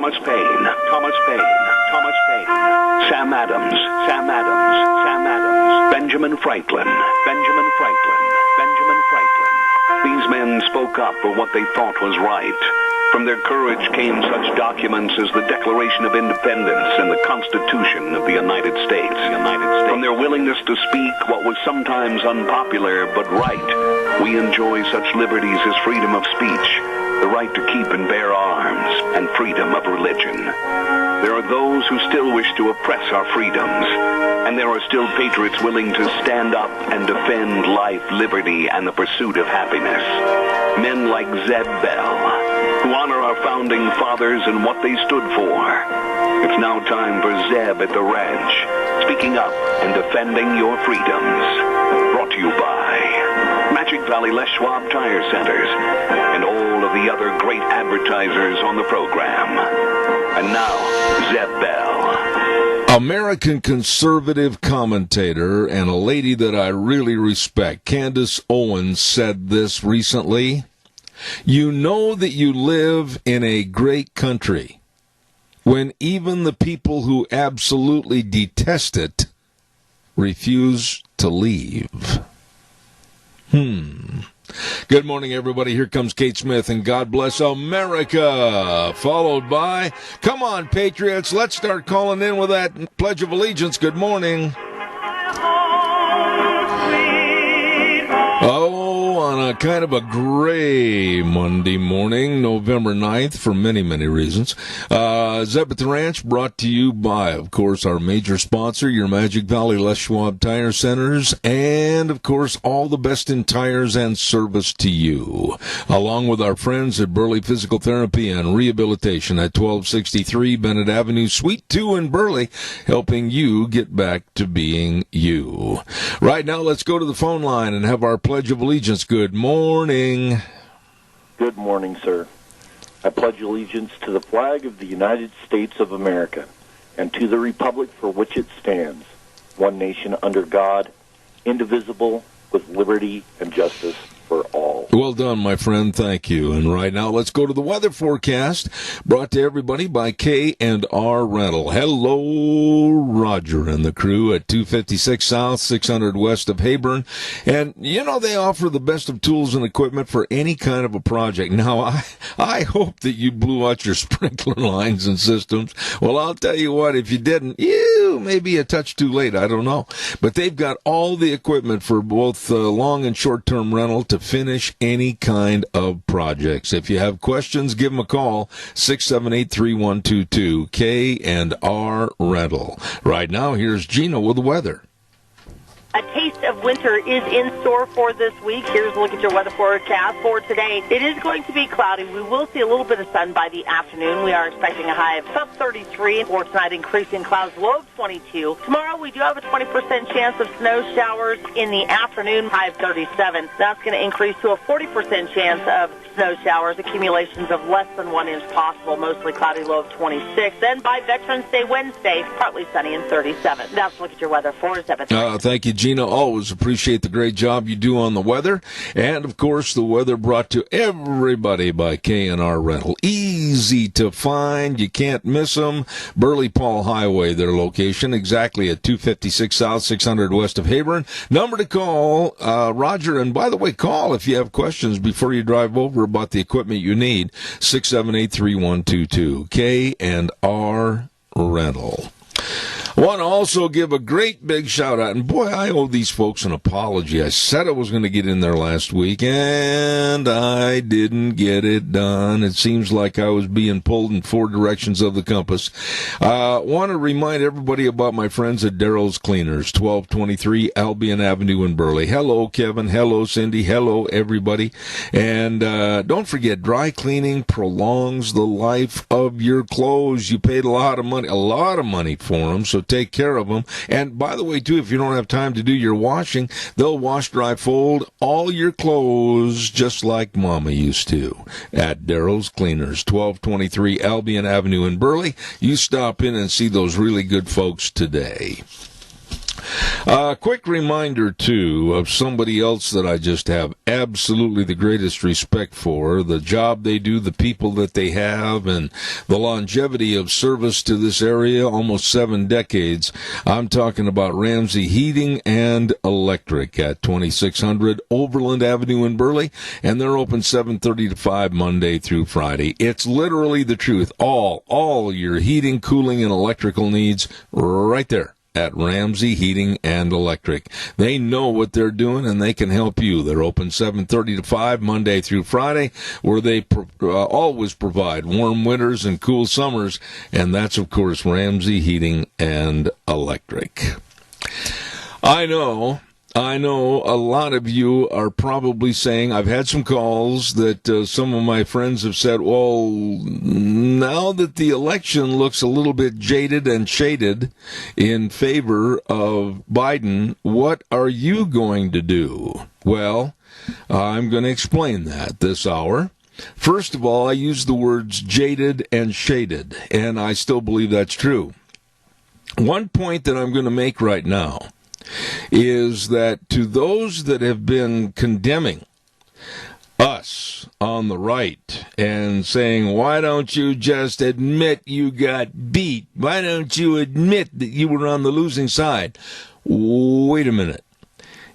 Thomas Paine, Thomas Paine, Thomas Paine, Sam Adams, Sam Adams, Sam Adams, Benjamin Franklin, Benjamin Franklin, Benjamin Franklin. These men spoke up for what they thought was right. From their courage came such documents as the Declaration of Independence and the Constitution of the United States. From their willingness to speak what was sometimes unpopular but right, we enjoy such liberties as freedom of speech, the right to keep and bear arms, and freedom of religion. There are those who still wish to oppress our freedoms, and there are still patriots willing to stand up and defend life, liberty, and the pursuit of happiness. Men like Zeb Bell, who honor our founding fathers and what they stood for. It's now time for Zeb at the ranch, speaking up and defending your freedoms. Brought to you by Magic Valley Les Schwab Tire Centers and all of the other great advertisers on the program. And now, Zeb Bell. American conservative commentator and a lady that I really respect, Candace Owens, said this recently. You know that you live in a great country when even the people who absolutely detest it refuse to leave. Good morning, everybody. Here comes Kate Smith and God Bless America, followed by, come on, Patriots, let's start calling in with that Pledge of Allegiance. Good morning. Oh, on a kind of a gray Monday morning, November 9th, for many, many reasons. Zeb at the Ranch, brought to you by, of course, our major sponsor, your Magic Valley Les Schwab Tire Centers, and, of course, all the best in tires and service to you, along with our friends at Burley Physical Therapy and Rehabilitation at 1263 Bennett Avenue, Suite 2 in Burley, helping you get back to being you. Right now, let's go to the phone line and have our Pledge of Allegiance. Good morning. Good morning, sir. I pledge allegiance to the flag of the United States of America and to the republic for which it stands, one nation under God, indivisible, with liberty and justice for all. Well done, my friend. Thank you. And right now, let's go to the weather forecast, brought to everybody by K&R Rental. Hello, Roger and the crew at 256 South, 600 West of Hayburn. And, you know, they offer the best of tools and equipment for any kind of a project. Now, I hope that you blew out your sprinkler lines and systems. Well, I'll tell you what, if you didn't, you may be a touch too late. I don't know. But they've got all the equipment for both long and short-term rental to finish any kind of projects. If you have questions, give them a call, 678-3122, K&R Rental. Right now, here's Gina with the weather. A taste of winter is in store for this week. Here's a look at your weather forecast for today. It is going to be cloudy. We will see a little bit of sun by the afternoon. We are expecting a high of sub 33 for tonight, increasing clouds, low of 22. Tomorrow, we do have a 20% chance of snow showers in the afternoon, high of 37. That's going to increase to a 40% chance of snow showers, accumulations of less than 1 inch possible, mostly cloudy, low of 26. Then by Veterans Day Wednesday, partly sunny and 37. That's a look at your weather for 7. Thank you, Gina. Always appreciate the great job you do on the weather. And, of course, the weather brought to everybody by K&R Rental. Easy to find. You can't miss them. Burley Paul Highway, their location, exactly at 256 South, 600 West of Hayburn. Number to call, Roger. And, by the way, call if you have questions before you drive over about the equipment you need. 678-3122. K&R Rental. I want to also give a great big shout out, and boy, I owe these folks an apology. I said I was going to get in there last week, and I didn't get it done. It seems like I was being pulled in 4 directions of the compass. Want to remind everybody about my friends at Darrow's Cleaners, 1223 Albion Avenue in Burley. Hello, Kevin. Hello, Cindy. Hello, everybody. And don't forget, dry cleaning prolongs the life of your clothes. You paid a lot of money for them, so take care of them. And by the way, too, if you don't have time to do your washing, they'll wash, dry, fold all your clothes just like Mama used to at Darrow's Cleaners, 1223 Albion Avenue in Burley. You stop in and see those really good folks today. Quick reminder, too, of somebody else that I just have absolutely the greatest respect for, the job they do, the people that they have, and the longevity of service to this area, almost 7 decades. I'm talking about Ramsey Heating and Electric at 2600 Overland Avenue in Burley, and they're open 7:30 to 5 Monday through Friday. It's literally the truth. All your heating, cooling, and electrical needs right there at Ramsey Heating and Electric. They know what they're doing, and they can help you. They're open 7:30 to 5 Monday through Friday, where they always provide warm winters and cool summers, and that's, of course, Ramsey Heating and Electric. I know a lot of you are probably saying, I've had some calls that some of my friends have said, well, now that the election looks a little bit jaded and shaded in favor of Biden, what are you going to do? Well, I'm going to explain that this hour. First of all, I use the words jaded and shaded, and I still believe that's true. One point that I'm going to make right now is that to those that have been condemning us on the right and saying, why don't you just admit you got beat? Why don't you admit that you were on the losing side? Wait a minute.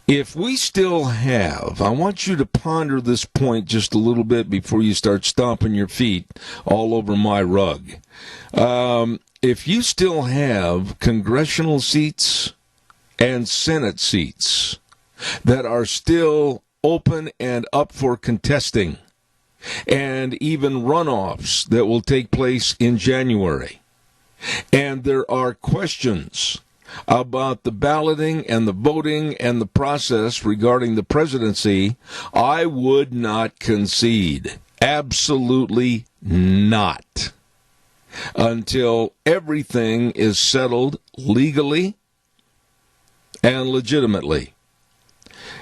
If we still have, I want you to ponder this point just a little bit before you start stomping your feet all over my rug. If you still have congressional seats and Senate seats that are still open and up for contesting, and even runoffs that will take place in January, and there are questions about the balloting and the voting and the process regarding the presidency, I would not concede. Absolutely not. Until everything is settled legally and legitimately.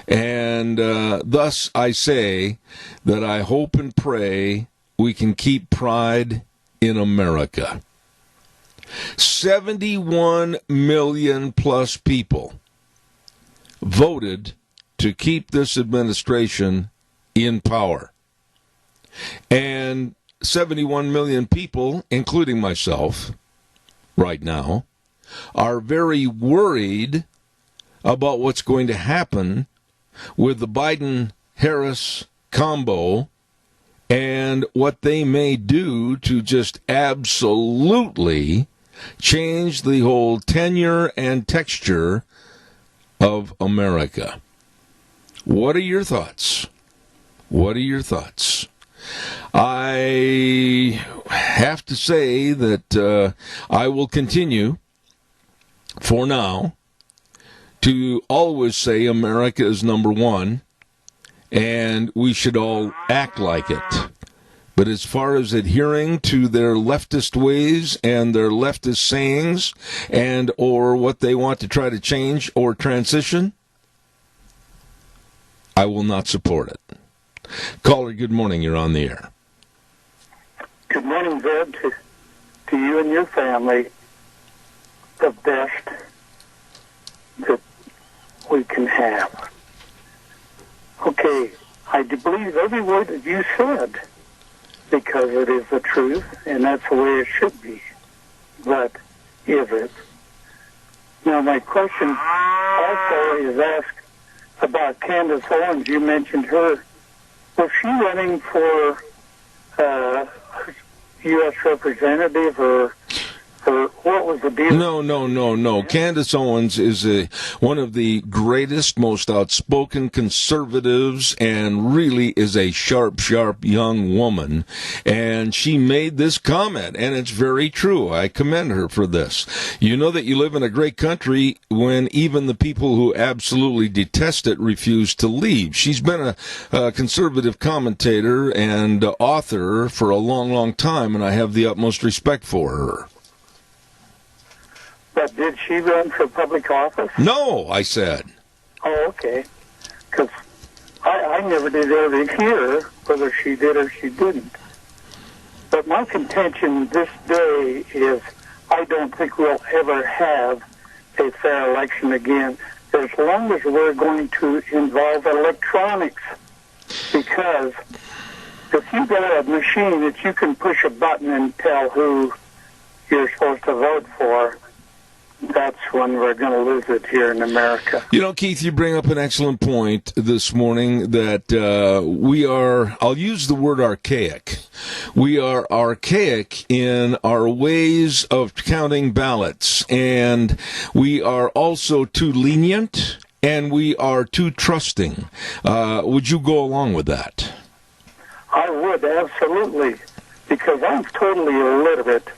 And thus I say that I hope and pray we can keep pride in America. 71 million plus people voted to keep this administration in power. And 71 million people, including myself, right now, are very worried about what's going to happen with the Biden-Harris combo and what they may do to just absolutely change the whole tenure and texture of America. What are your thoughts? What are your thoughts? I have to say that I will continue, for now, to always say America is number one, and we should all act like it. But as far as adhering to their leftist ways and their leftist sayings and or what they want to try to change or transition, I will not support it. Caller, good morning. You're on the air. Good morning, Zeb, to you and your family. The best that we can have. Okay, I believe every word that you said, because it is the truth, and that's the way it should be. But is it? Now, my question also is asked about Candace Owens. You mentioned her. Was she running for U.S. representative, or what was the deal? No. Candace Owens is one of the greatest, most outspoken conservatives, and really is a sharp young woman. And she made this comment, and it's very true. I commend her for this. You know that you live in a great country when even the people who absolutely detest it refuse to leave. She's been a conservative commentator and author for a long time, and I have the utmost respect for her. But did she run for public office? No, I said. Oh, okay. Because I never did ever hear whether she did or she didn't. But my contention this day is I don't think we'll ever have a fair election again, as long as we're going to involve electronics. Because if you got a machine that you can push a button and tell who you're supposed to vote for, that's when we're going to lose it here in America. You know, Keith, you bring up an excellent point this morning that we are, I'll use the word archaic. We are archaic in our ways of counting ballots, and we are also too lenient, and we are too trusting. Would you go along with that? I would, absolutely, because I'm totally illiterate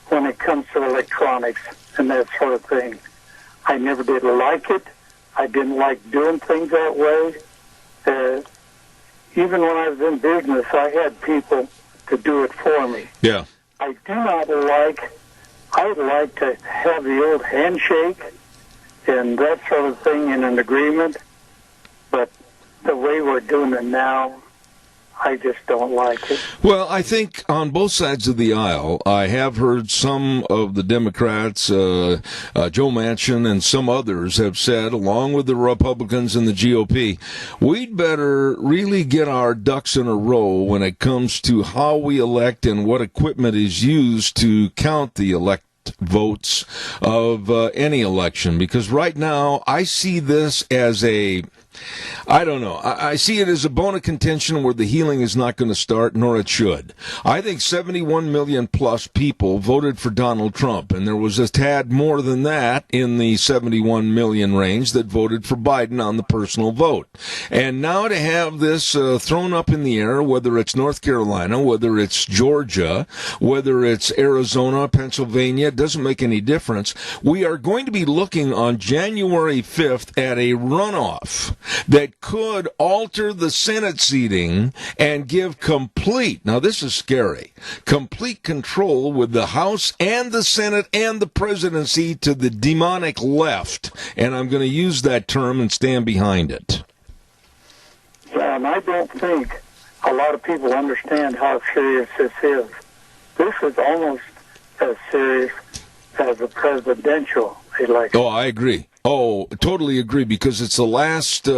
when it comes to electronics and that sort of thing. I never did like it. I didn't like doing things that way. Even when I was in business, I had people to do it for me. Yeah. I would like to have the old handshake and that sort of thing in an agreement, but the way we're doing it now, I just don't like it. Well, I think on both sides of the aisle, I have heard some of the Democrats, Joe Manchin and some others have said, along with the Republicans and the GOP, we'd better really get our ducks in a row when it comes to how we elect and what equipment is used to count the votes of any election. Because right now, I see this as I don't know. I see it as a bone of contention where the healing is not going to start, nor it should. I think 71 million plus people voted for Donald Trump, and there was a tad more than that in the 71 million range that voted for Biden on the personal vote. And now to have this thrown up in the air, whether it's North Carolina, whether it's Georgia, whether it's Arizona, Pennsylvania, it doesn't make any difference. We are going to be looking on January 5th at a runoff that could alter the Senate seating and give complete, now this is scary, complete control with the House and the Senate and the presidency to the demonic left. And I'm going to use that term and stand behind it. Yeah, and I don't think a lot of people understand how serious this is. This is almost as serious as a presidential election. Oh, I agree. Oh, totally agree, because it's the last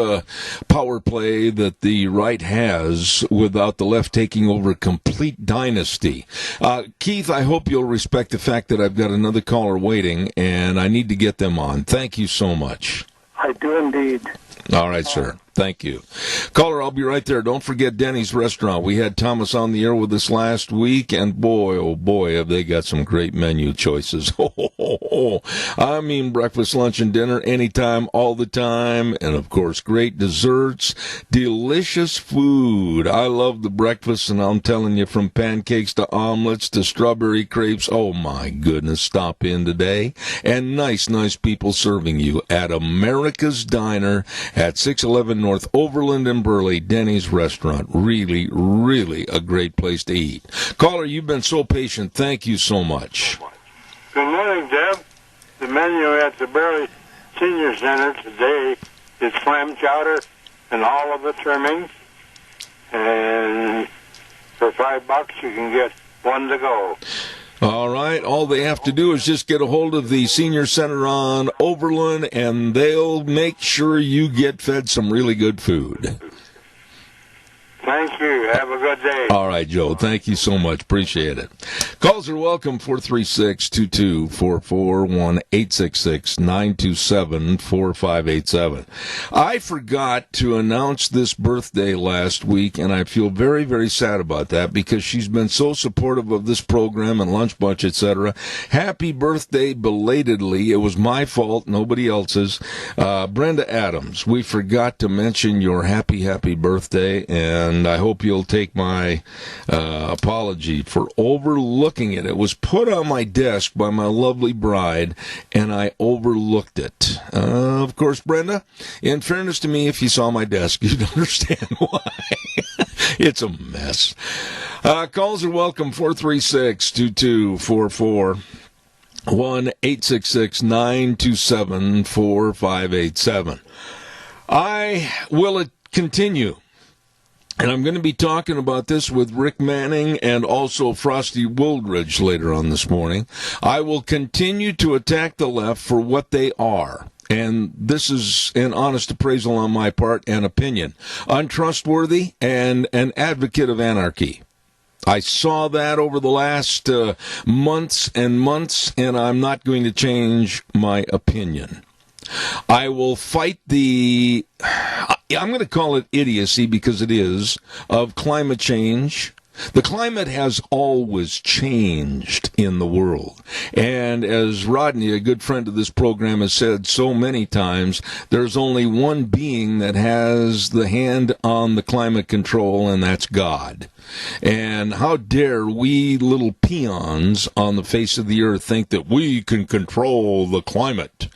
power play that the right has without the left taking over a complete dynasty. Keith, I hope you'll respect the fact that I've got another caller waiting, and I need to get them on. Thank you so much. I do indeed. All right, sir. Thank you. Caller, I'll be right there. Don't forget Denny's Restaurant. We had Thomas on the air with us last week, and boy, oh boy, have they got some great menu choices. I mean, breakfast, lunch, and dinner anytime, all the time. And, of course, great desserts, delicious food. I love the breakfast, and I'm telling you, from pancakes to omelets to strawberry crepes. Oh, my goodness, stop in today. And nice people serving you at America's Diner at 611 North Overland and Burley, Denny's Restaurant. Really, really a great place to eat. Caller, you've been so patient. Thank you so much. Good morning, Deb. The menu at the Burley Senior Center today is clam chowder and all of the trimmings. And for $5, you can get one to go. All right. All they have to do is just get a hold of the Senior Center on Overland, and they'll make sure you get fed some really good food. Thank you. Have a good day. All right, Joe. Thank you so much. Appreciate it. Calls are welcome, 436-2244, 1-866-927-4587. I forgot to announce this birthday last week, and I feel very, very sad about that because she's been so supportive of this program and Lunch Bunch, etc. Happy birthday belatedly. It was my fault, nobody else's. Brenda Adams, we forgot to mention your happy birthday, and I hope you'll take my apology for overlooking it. It was put on my desk by my lovely bride, and I overlooked it. Of course, Brenda, in fairness to me, if you saw my desk, you'd understand why. It's a mess. Calls are welcome, 436-2244. 1-866-927-4587. I will continue And I'm going to be talking about this with Rick Manning and also Frosty Wooldridge later on this morning. I will continue to attack the left for what they are. And this is an honest appraisal on my part and opinion. Untrustworthy and an advocate of anarchy. I saw that over the last months and months, and I'm not going to change my opinion. I will fight I'm going to call it idiocy because it is, of climate change. The climate has always changed in the world. And as Rodney, a good friend of this program, has said so many times, there's only one being that has the hand on the climate control, and that's God. And how dare we little peons on the face of the earth think that we can control the climate?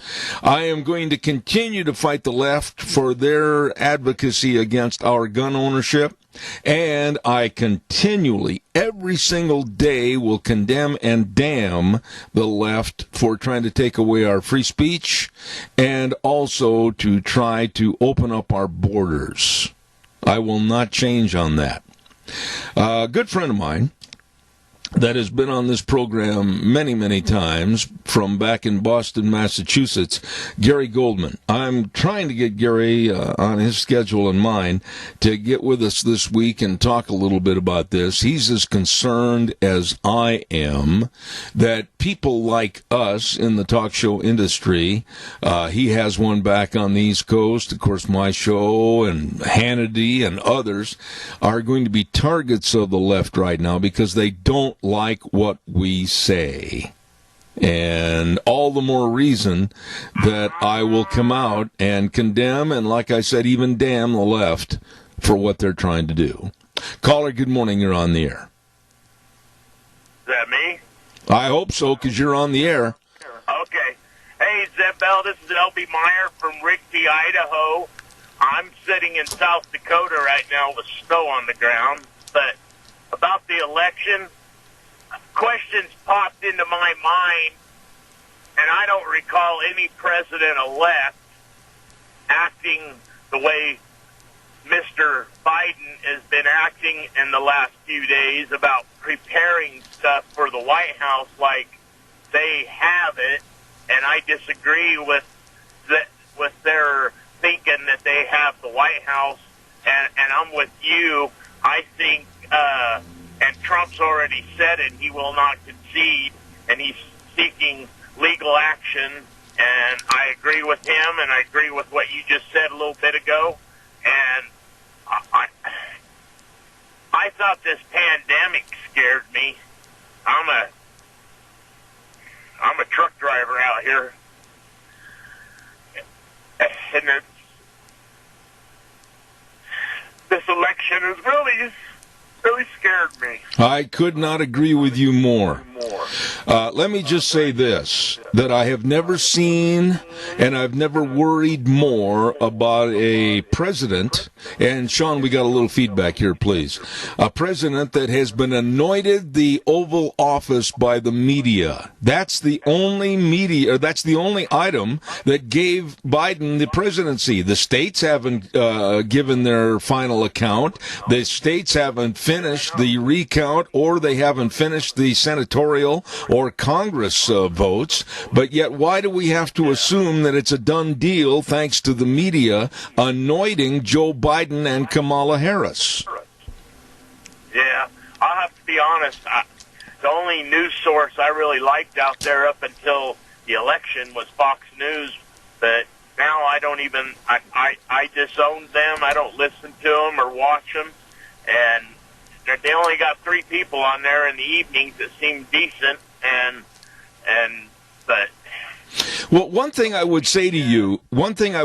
I am going to continue to fight the left for their advocacy against our gun ownership. And I continually, every single day, will condemn and damn the left for trying to take away our free speech and also to try to open up our borders. I will not change on that. A good friend of mine that has been on this program many, many times from back in Boston, Massachusetts, Gary Goldman. I'm trying to get Gary on his schedule and mine to get with us this week and talk a little bit about this. He's as concerned as I am that people like us in the talk show industry, he has one back on the East Coast, of course my show and Hannity and others, are going to be targets of the left right now because they don't like what we say. And all the more reason that I will come out and condemn and, like I said, even damn the left for what they're trying to do. Caller, good morning. You're on the air. Is that me? I hope so, because you're on the air. Okay. Hey, Zeb Bell, this is L.B. Meyer from Rigby, Idaho. I'm sitting in South Dakota right now with snow on the ground. But about the election, questions popped into my mind, and I don't recall any president-elect acting the way Mr. Biden has been acting in the last few days about preparing stuff for the White House like they have it, and I disagree with their thinking that they have the White House, and I'm with you. I think and Trump's already said it, he will not concede, and he's seeking legal action, and I agree with him, and I agree with what you just said a little bit ago, and I thought this pandemic scared me. I'm a truck driver out here, and this election has really scared me. I could not agree with you more. Let me just say this, that I have never seen and I've never worried more about a president, and Sean, we got a little feedback here, please. A president that has been anointed the Oval Office by the media. That's the only that's the only item that gave Biden the presidency. The states haven't given their final account. The states haven't finished the recount, or they haven't finished the senatorial or Congress votes, but yet why do we have to assume that it's a done deal thanks to the media anointing Joe Biden and Kamala Harris? Yeah, I'll have to be honest. The only news source I really liked out there up until the election was Fox News, but now I don't even, I disown them. I don't listen to them or watch them, and they only got 3 people on there in the evenings that seem decent, but. Well, one thing I would say to you, and I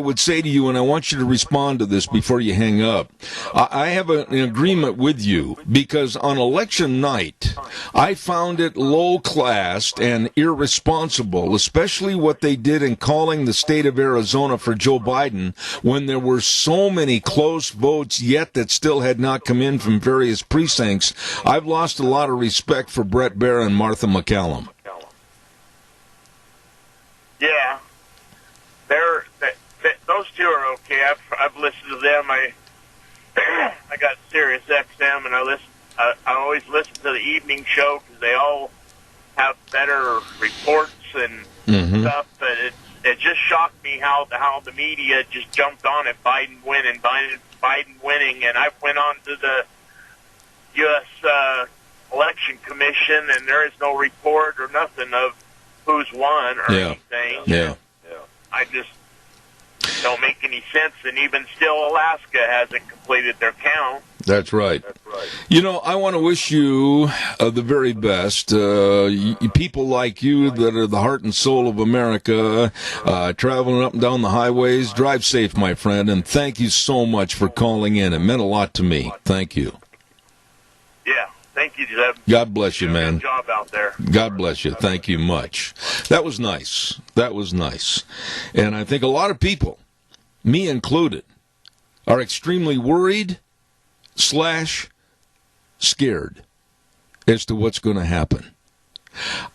want you to respond to this before you hang up. I have an agreement with you, because on election night, I found it low-classed and irresponsible, especially what they did in calling the state of Arizona for Joe Biden when there were so many close votes yet that still had not come in from various precincts. I've lost a lot of respect for Brett Baer and Martha McCallum. Yeah, those two are okay. I've listened to them. I I got Sirius XM, and I always listen to the evening show because they all have better reports and stuff. But it just shocked me how the media just jumped on it, Biden winning, and I went on to the U.S. Election Commission, and there is no report or nothing of who's won or anything. Yeah. I just don't make any sense, and even still, Alaska hasn't completed their count. That's right. You know, I want to wish you the very best. People like you that are the heart and soul of America, traveling up and down the highways. Drive safe, my friend, and thank you so much for calling in. It meant a lot to me. Thank you. Yeah, thank you, Jeb. God bless you, man. Good job out there. God bless you. Thank you much. That was nice. That was nice. And I think a lot of people, me included, are extremely worried / scared as to what's going to happen.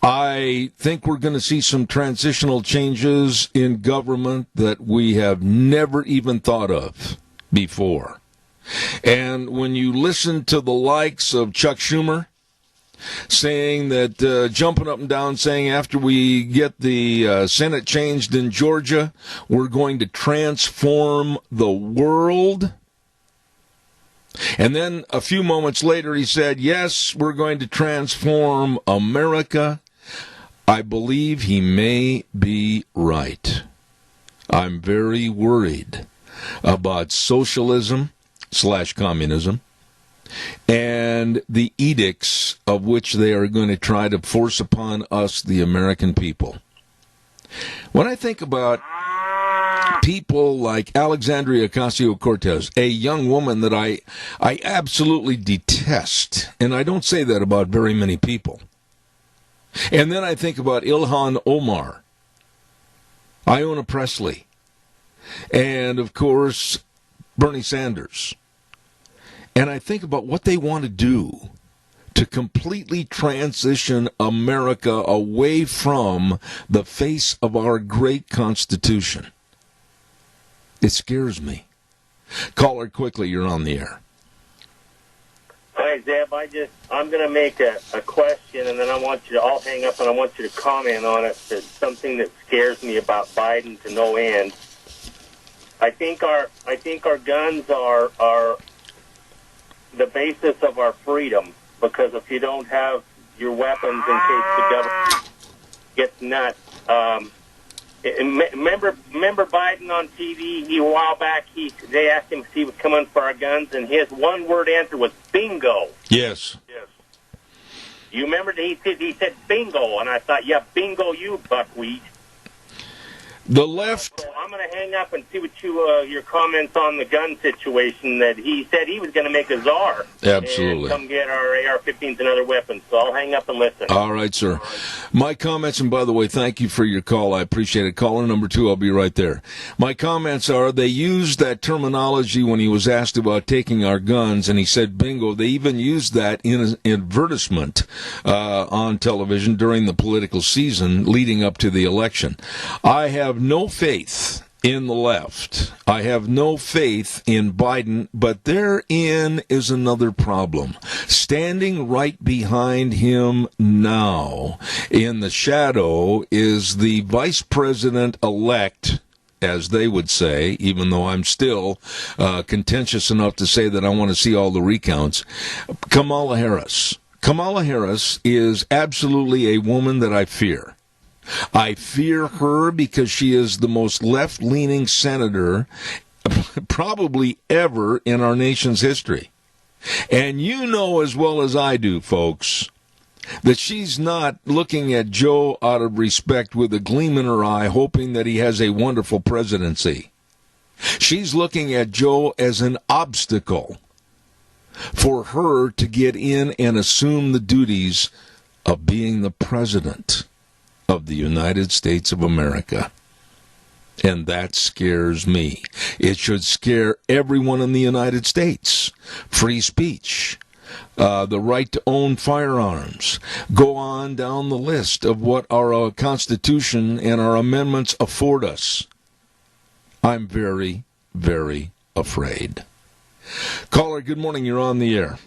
I think we're going to see some transitional changes in government that we have never even thought of before. And when you listen to the likes of Chuck Schumer saying that, jumping up and down, saying after we get the Senate changed in Georgia, we're going to transform the world. And then a few moments later he said, yes, we're going to transform America. I believe he may be right. I'm very worried about socialism / communism and the edicts of which they are going to try to force upon us, the American people. When I think about people like Alexandria Ocasio-Cortez, a young woman that I absolutely detest, and I don't say that about very many people. And then I think about Ilhan Omar, Ayanna Pressley, and, of course, Bernie Sanders. And I think about what they want to do to completely transition America away from the face of our great Constitution. It scares me. Caller, quickly, you're on the air. Hi, Zeb. I'm going to make a question, and then I'll hang up, and I want you to comment on it. It's something that scares me about Biden to no end. I think our guns are the basis of our freedom, because if you don't have your weapons in case the government gets nuts. Remember Biden on TV? A while back, they asked him if he was coming for our guns, and his one-word answer was bingo. Yes. You remember he said bingo, and I thought, yeah, bingo you, buckwheat. The left. So I'm going to hang up and see what your comments on the gun situation. That he said he was going to make a czar. Absolutely. And come get our AR-15s and other weapons. So I'll hang up and listen. All right, sir. My comments, and by the way, thank you for your call. I appreciate it. Caller number 2, I'll be right there. My comments are, they used that terminology when he was asked about taking our guns, and he said bingo. They even used that in an advertisement on television during the political season leading up to the election. I have no faith in the left. I have no faith in Biden, but therein is another problem. Standing right behind him now in the shadow is the vice president-elect, as they would say, even though I'm still contentious enough to say that I want to see all the recounts, Kamala Harris. Kamala Harris is absolutely a woman that I fear. I fear her because she is the most left-leaning senator probably ever in our nation's history. And you know as well as I do, folks, that she's not looking at Joe out of respect with a gleam in her eye, hoping that he has a wonderful presidency. She's looking at Joe as an obstacle for her to get in and assume the duties of being the president of the United States of America. And that scares me. It should scare everyone in the United States. Free speech, the right to own firearms. Go on down the list of what our Constitution and our amendments afford us. I'm very, very afraid. Caller, good morning. You're on the air.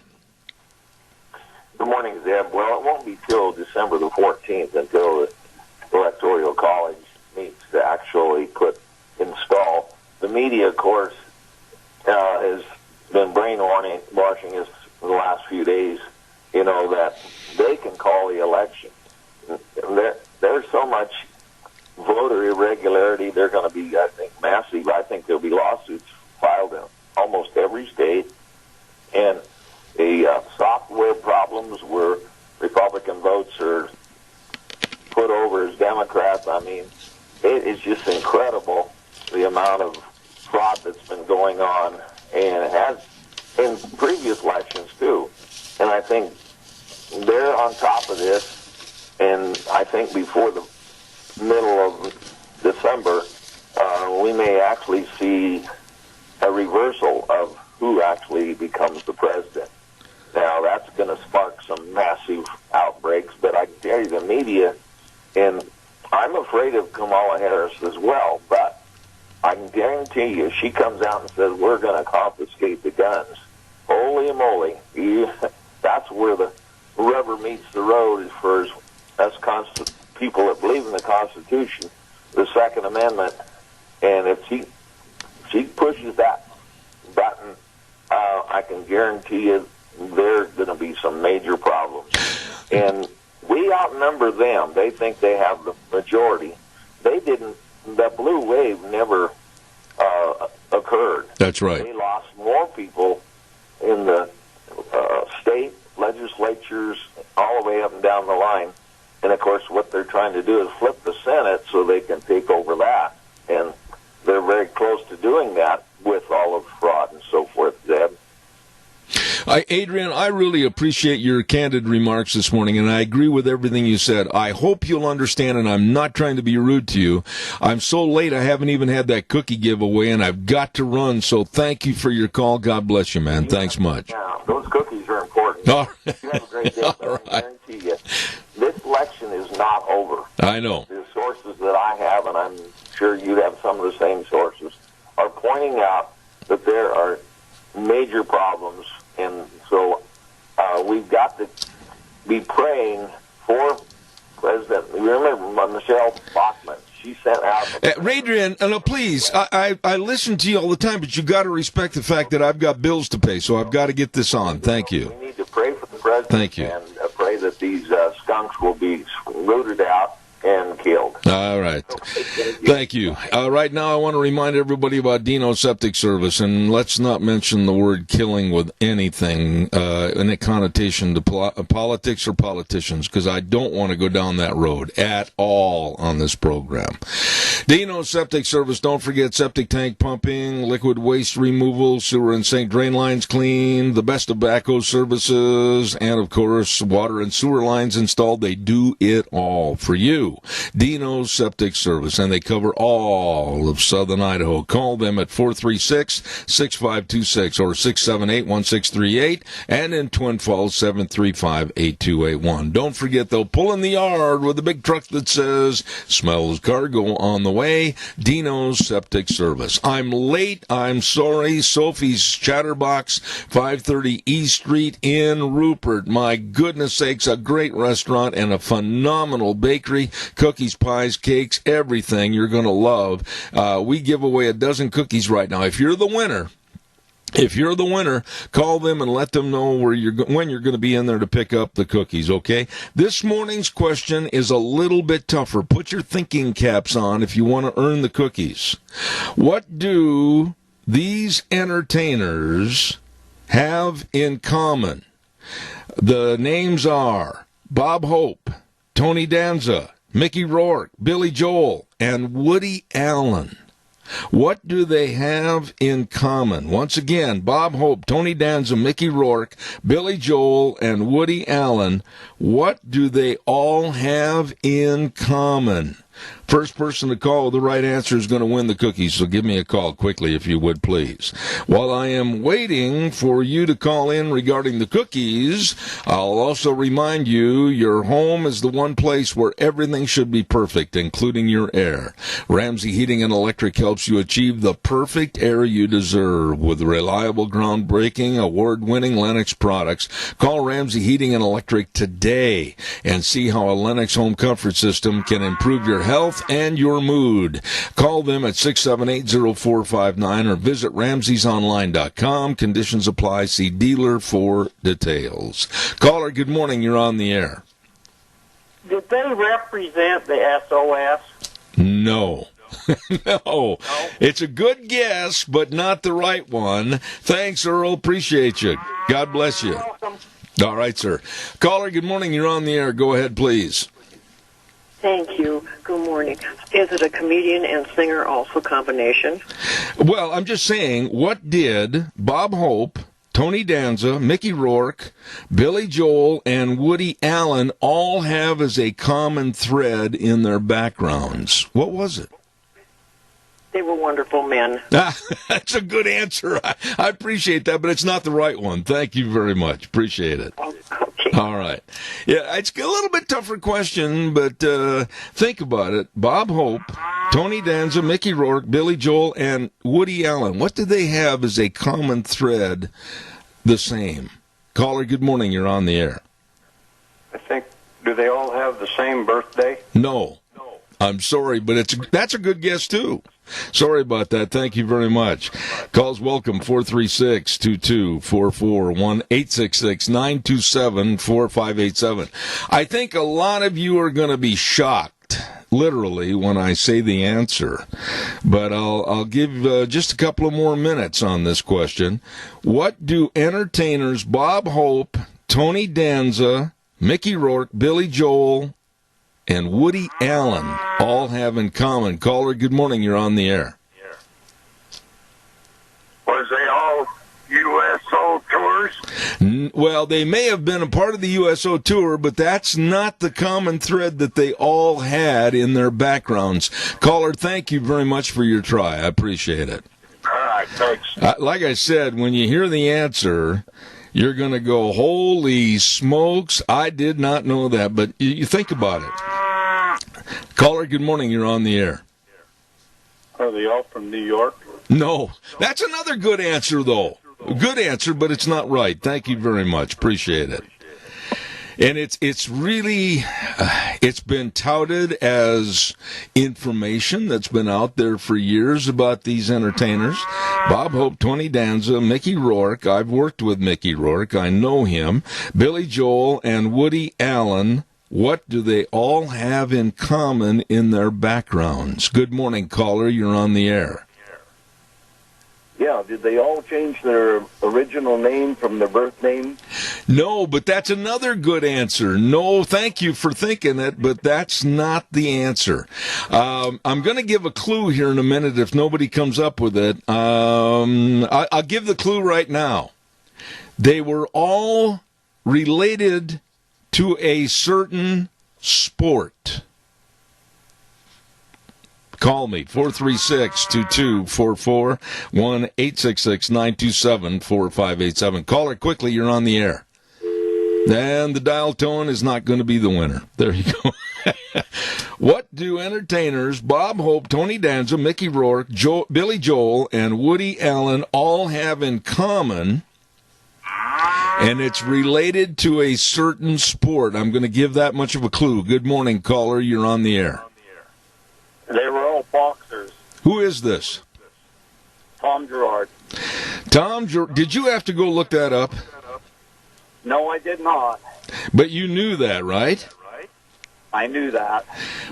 Good morning, Zeb. Well, it won't be till December the 14th until the Electoral College meets to actually install. The media, of course, has been brainwashing us for the last few days, that they can call the election. There's so much voter irregularity. They're going to be, I think, massive. I think there'll be lawsuits filed in almost every state. And the software problems where Republican votes are put over as Democrats, I mean, it is just incredible the amount of fraud that's been going on, and it has in previous elections too. And I think they're on top of this, and I think before the middle of December, we may actually see a reversal of who actually becomes the president. Now, that's going to spark some massive outbreaks, but I can tell you the media, and I'm afraid of Kamala Harris as well, but I can guarantee you, if she comes out and says, we're going to confiscate the guns, holy moly, that's where the rubber meets the road as far as us people that believe in the Constitution, the Second Amendment, and if she pushes that button, I can guarantee you there's going to be some major problems. And we outnumber them. They think they have the majority. They didn't. The blue wave never occurred. That's right. They lost more people in the state legislatures all the way up and down the line. And, of course, what they're trying to do is flip the Senate so they can take over that. And they're very close to doing that with all of fraud and so forth, Zeb. Adrian, I really appreciate your candid remarks this morning, and I agree with everything you said. I hope you'll understand, and I'm not trying to be rude to you. I'm so late, I haven't even had that cookie giveaway, and I've got to run, so thank you for your call. God bless you, man. Thanks much. Yeah, those cookies are important. All right. You have a great day. All I guarantee you, this election is not over. I know. The sources that I have, and I'm sure you have some of the same sources, are pointing out that there are major problems. And so we've got to be praying for President. You remember Michelle Bachmann? She sent out... Adrian, please, I listen to you all the time, but you got to respect the fact that I've got bills to pay, so I've got to get this on. Thank you. We need to pray for the president. Thank you. And pray that these skunks will be rooted out and killed. All right. Thank you. Right now, I want to remind everybody about Dino Septic Service, and let's not mention the word killing with anything in a connotation to politics or politicians, because I don't want to go down that road at all on this program. Dino Septic Service, don't forget septic tank pumping, liquid waste removal, sewer and sink drain lines cleaned, the best tobacco services, and, of course, water and sewer lines installed. They do it all for you. Dino's Septic Service, and they cover all of southern Idaho. Call them at 436-6526 or 678-1638, and in Twin Falls, 735-8281. Don't forget, they'll pull in the yard with a big truck that says, smells cargo on the way. Dino's Septic Service. I'm late. I'm sorry. Sophie's Chatterbox, 530 East Street in Rupert. My goodness sakes, a great restaurant and a phenomenal bakery. Cookies, pies, cakes, everything you're going to love. We give away a dozen cookies right now. If you're the winner, call them and let them know when you're going to be in there to pick up the cookies, okay? This morning's question is a little bit tougher. Put your thinking caps on if you want to earn the cookies. What do these entertainers have in common? The names are Bob Hope, Tony Danza, Mickey Rourke, Billy Joel, and Woody Allen. What do they have in common? Once again, Bob Hope, Tony Danza, Mickey Rourke, Billy Joel, and Woody Allen. What do they all have in common? First person to call with the right answer is going to win the cookies, so give me a call quickly if you would, please. While I am waiting for you to call in regarding the cookies, I'll also remind you your home is the one place where everything should be perfect, including your air. Ramsey Heating and Electric helps you achieve the perfect air you deserve with reliable, groundbreaking, award-winning Lennox products. Call Ramsey Heating and Electric today and see how a Lennox home comfort system can improve your health and your mood. Call them at 678-0459 or visit ramseysonline.com. Conditions apply. See dealer for details. Caller, good morning. You're on the air. Did they represent the SOS? No. No. It's a good guess, but not the right one. Thanks, Earl. Appreciate you. God bless you. All right, sir. Caller, good morning. You're on the air. Go ahead, please. Thank you. Good morning. Is it a comedian and singer also combination? Well, I'm just saying, what did Bob Hope, Tony Danza, Mickey Rourke, Billy Joel, and Woody Allen all have as a common thread in their backgrounds? What was it? They were wonderful men. That's a good answer. I appreciate that, but it's not the right one. Thank you very much. Appreciate it. Okay. All right. Yeah, it's a little bit tougher question, but think about it. Bob Hope, Tony Danza, Mickey Rourke, Billy Joel, and Woody Allen. What do they have as a common thread the same? Caller, good morning. You're on the air. I think, do they all have the same birthday? No. I'm sorry, but that's a good guess, too. Sorry about that. Thank you very much. Calls welcome, 436-2244, 1-866-927-4587. I think a lot of you are going to be shocked, literally, when I say the answer. But I'll give just a couple of more minutes on this question. What do entertainers Bob Hope, Tony Danza, Mickey Rourke, Billy Joel, and Woody Allen all have in common? Caller, good morning. You're on the air. Was they all USO tours? Well, they may have been a part of the USO tour, but that's not the common thread that they all had in their backgrounds. Caller, thank you very much for your try. I appreciate it. All right, thanks. Like I said, when you hear the answer, you're going to go, holy smokes, I did not know that. But you think about it. Caller, good morning. You're on the air. Are they all from New York? No. That's another good answer, though. Good answer, but it's not right. Thank you very much. Appreciate it. And it's really, it's been touted as information that's been out there for years about these entertainers. Bob Hope, Tony Danza, Mickey Rourke. I've worked with Mickey Rourke. I know him. Billy Joel and Woody Allen. What do they all have in common in their backgrounds? Good morning, caller. You're on the air. Yeah, did they all change their original name from their birth name? No, but that's another good answer. No, thank you for thinking it, but that's not the answer. I'm going to give a clue here in a minute if nobody comes up with it. I'll give the clue right now. They were all related to a certain sport. Call me, 436-2244, 1-866-927-4587. Call her quickly, you're on the air. And the dial tone is not going to be the winner. There you go. What do entertainers Bob Hope, Tony Danza, Mickey Rourke, Billy Joel, and Woody Allen all have in common? And it's related to a certain sport. I'm going to give that much of a clue. Good morning, caller. You're on the air. They were all boxers. Who is this? Tom Gerard. Tom Gerard. Did you have to go look that up? No, I did not. But you knew that, right? I knew that.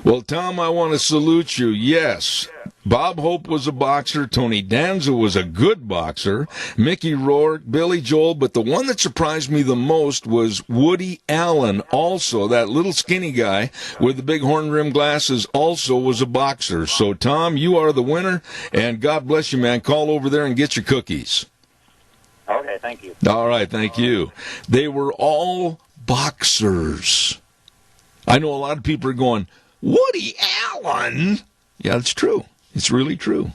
Well, Tom, I want to salute you. Yes, Bob Hope was a boxer. Tony Danza was a good boxer. Mickey Rourke, Billy Joel. But the one that surprised me the most was Woody Allen also. That little skinny guy with the big horn-rimmed glasses also was a boxer. So, Tom, you are the winner. And God bless you, man. Call over there and get your cookies. Okay, thank you. All right, thank you. They were all boxers. I know a lot of people are going, Woody one. Yeah, it's true. It's really true.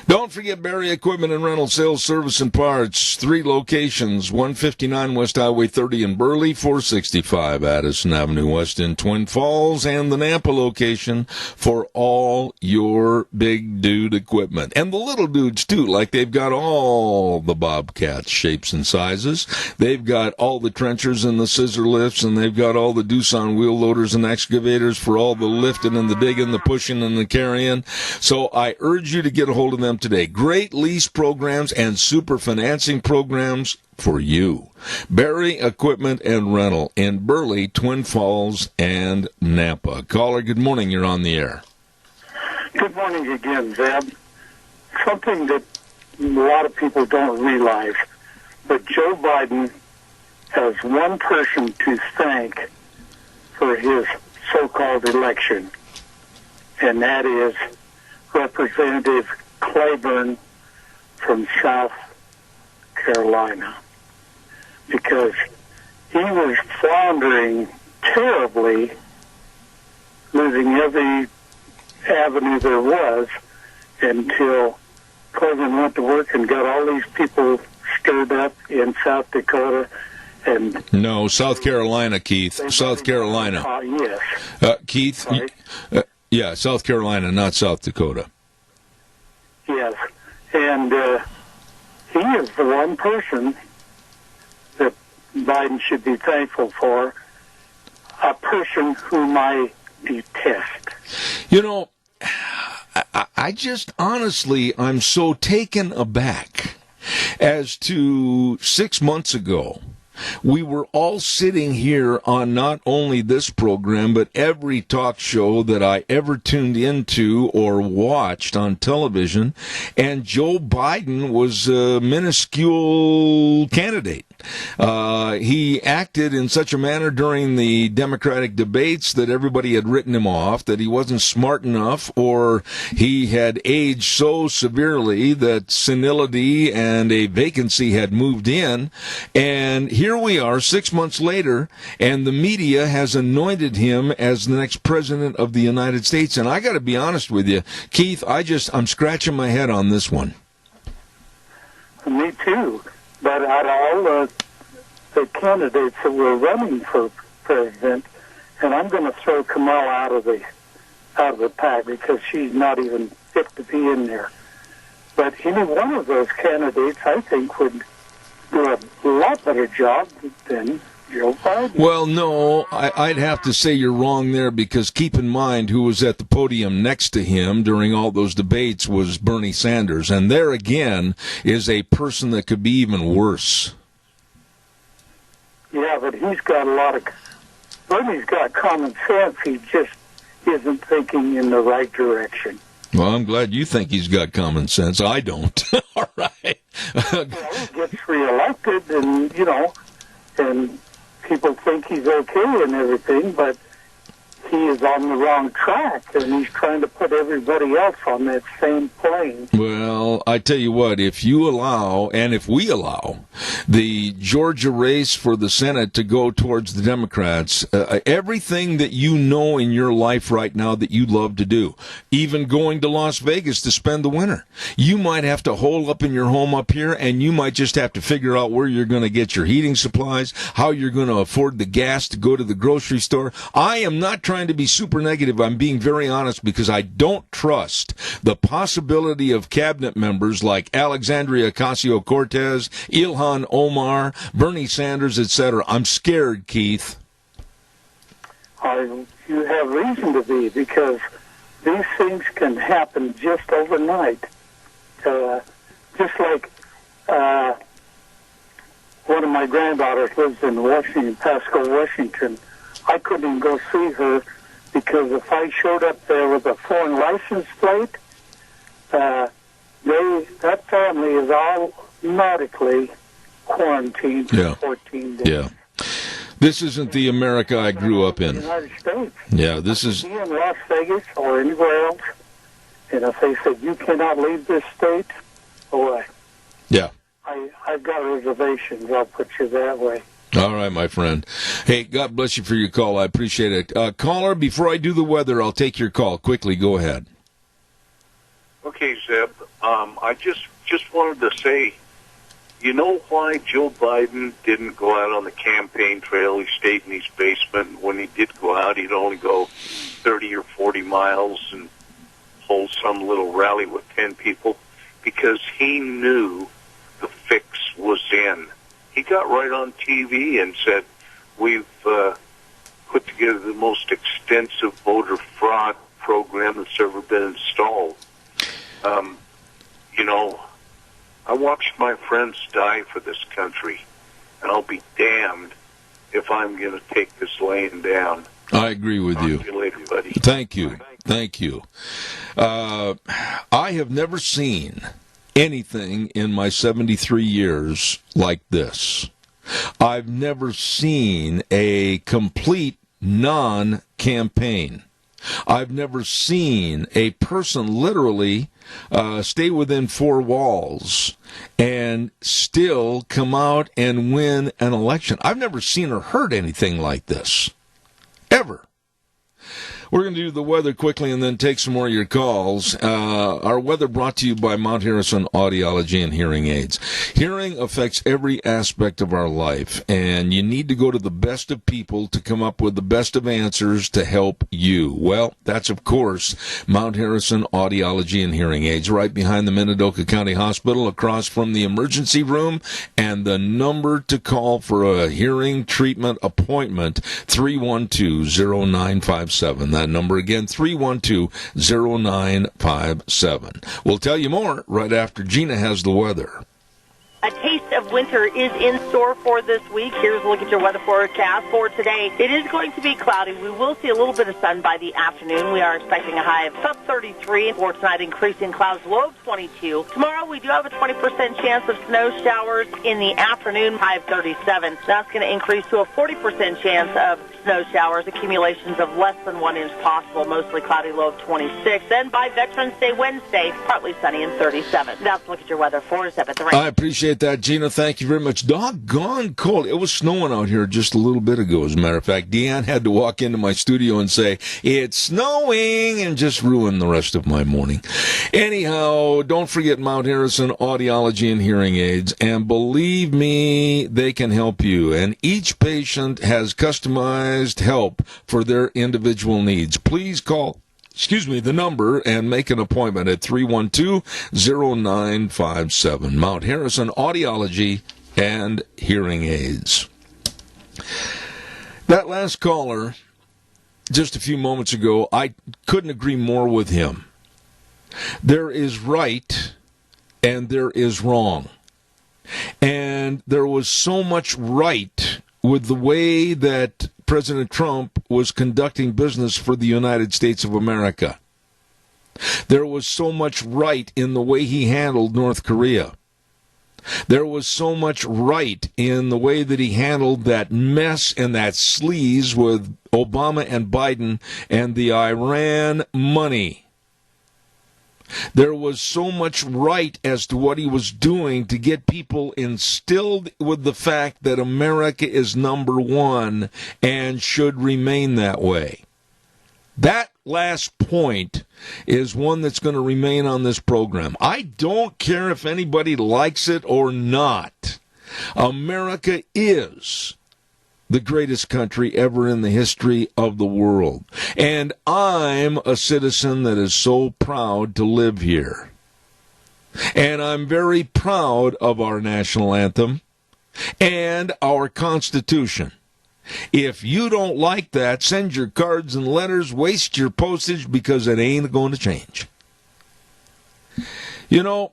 Don't forget Barry Equipment and Rental Sales, Service, and Parts. 3 locations, 159 West Highway 30 in Burley, 465 Addison Avenue West in Twin Falls, and the Nampa location for all your big dude equipment. And the little dudes, too, like they've got all the Bobcats shapes and sizes. They've got all the trenchers and the scissor lifts, and they've got all the Doosan wheel loaders and excavators for all the lifting and the digging, the pushing and the carrying. So I urge you to get a hold of them today. Great lease programs and super financing programs for you. Barry Equipment and Rental in Burley, Twin Falls, and Nampa. Caller, good morning. You're on the air. Good morning again, Zeb. Something that a lot of people don't realize, but Joe Biden has one person to thank for his so-called election, and that is Representative Claiborne from South Carolina, because he was floundering terribly, losing every avenue there was, until Claiborne went to work and got all these people stirred up in South Dakota. And no, South Carolina, Keith. South Carolina. Yes. Keith, yeah, South Carolina, not South Dakota. Yes, and he is the one person that Biden should be thankful for, a person whom I detest. You know, I just honestly, I'm so taken aback as to 6 months ago. We were all sitting here on not only this program, but every talk show that I ever tuned into or watched on television, and Joe Biden was a minuscule candidate. He acted in such a manner during the Democratic debates that everybody had written him off, that he wasn't smart enough, or he had aged so severely that senility and a vacancy had moved in. And here we are 6 months later, and the media has anointed him as the next president of the United States. And I got to be honest with you, Keith, I'm scratching my head on this one. Me too. But out of all the candidates that were running for president, and I'm going to throw Kamala out of the pack because she's not even fit to be in there. But any one of those candidates, I think, would do a lot better job than Joe Biden. Well, no, I'd have to say you're wrong there, because keep in mind who was at the podium next to him during all those debates was Bernie Sanders. And there again is a person that could be even worse. Yeah, but he's got Bernie's got common sense. He just isn't thinking in the right direction. Well, I'm glad you think he's got common sense. I don't. All right. Well, he gets reelected, and, and people think he's okay and everything, but he is on the wrong track, and he's trying to put everybody else on that same plane. Well, I tell you what, if you allow, and if we allow, the Georgia race for the Senate to go towards the Democrats, everything that you know in your life right now that you love to do, even going to Las Vegas to spend the winter, you might have to hole up in your home up here, and you might just have to figure out where you're going to get your heating supplies, how you're going to afford the gas to go to the grocery store. I am not trying to be super negative. I'm being very honest, because I don't trust the possibility of cabinet members like Alexandria Ocasio-Cortez, Ilhan Omar, Bernie Sanders, etc. I'm scared, Keith. You have reason to be, because these things can happen just overnight. Just like one of my granddaughters lives in Washington, Pasco, Washington. I couldn't even go see her, because if I showed up there with a foreign license plate, that family is automatically quarantined for 14 days. Yeah. This isn't the America I grew up in. United States. Yeah, this is... Be in Las Vegas or anywhere else, and if they said, you cannot leave this state, boy. Yeah. I've got reservations, I'll put you that way. All right, my friend. Hey, God bless you for your call. I appreciate it. Caller, before I do the weather, I'll take your call. Quickly, go ahead. Okay, Zeb. I just wanted to say, you know why Joe Biden didn't go out on the campaign trail? He stayed in his basement. When he did go out, he'd only go 30 or 40 miles and hold some little rally with 10 people, because he knew the fix was in. He got right on TV and said, we've put together the most extensive voter fraud program that's ever been installed. You know, I watched my friends die for this country, and I'll be damned if I'm going to take this laying down. I agree with you. Talk to you later, buddy. Thank you. Thank you. I have never seen anything in my 73 years like this. I've never seen a complete non-campaign. I've never seen a person literally stay within four walls and still come out and win an election. I've never seen or heard anything like this, ever. We're going to do the weather quickly and then take some more of your calls. Our weather brought to you by Mount Harrison Audiology and Hearing Aids. Hearing affects every aspect of our life, and you need to go to the best of people to come up with the best of answers to help you. Well, that's, of course, Mount Harrison Audiology and Hearing Aids, right behind the Minidoka County Hospital, across from the emergency room, and the number to call for a hearing treatment appointment, 312-0957. That number again, 312-0957. We'll tell you more right after Gina has the weather. A taste of winter is in store for this week. Here's a look at your weather forecast for today. It is going to be cloudy. We will see a little bit of sun by the afternoon. We are expecting a high of sub 33. For tonight, increasing clouds, low of 22. Tomorrow, we do have a 20% chance of snow showers in the afternoon, high of 37. That's going to increase to a 40% chance of snow showers, accumulations of less than 1 inch possible, mostly cloudy, low of 26. Then by Veterans Day Wednesday, partly sunny and 37. That's a look at your weather for 7th Rain. I appreciate that, Gina. Thank you very much. Doggone cold. It was snowing out here just a little bit ago, as a matter of fact. Deanne had to walk into my studio and say, it's snowing, and just ruin the rest of my morning. Anyhow, don't forget Mount Harrison Audiology and Hearing Aids, and believe me, they can help you. And each patient has customized help for their individual needs. Please call the number and make an appointment at 312-0957. Mount Harrison Audiology and Hearing Aids. That last caller, just a few moments ago, I couldn't agree more with him. There is right and there is wrong. And there was so much right with the way that President Trump was conducting business for the United States of America. There was so much right in the way he handled North Korea. There was so much right in the way that he handled that mess and that sleaze with Obama and Biden and the Iran money. There was so much right as to what he was doing to get people instilled with the fact that America is number one and should remain that way. That last point is one that's going to remain on this program. I don't care if anybody likes it or not. America is the greatest country ever in the history of the world. And I'm a citizen that is so proud to live here. And I'm very proud of our national anthem and our Constitution. If you don't like that, send your cards and letters, waste your postage, because it ain't going to change. You know,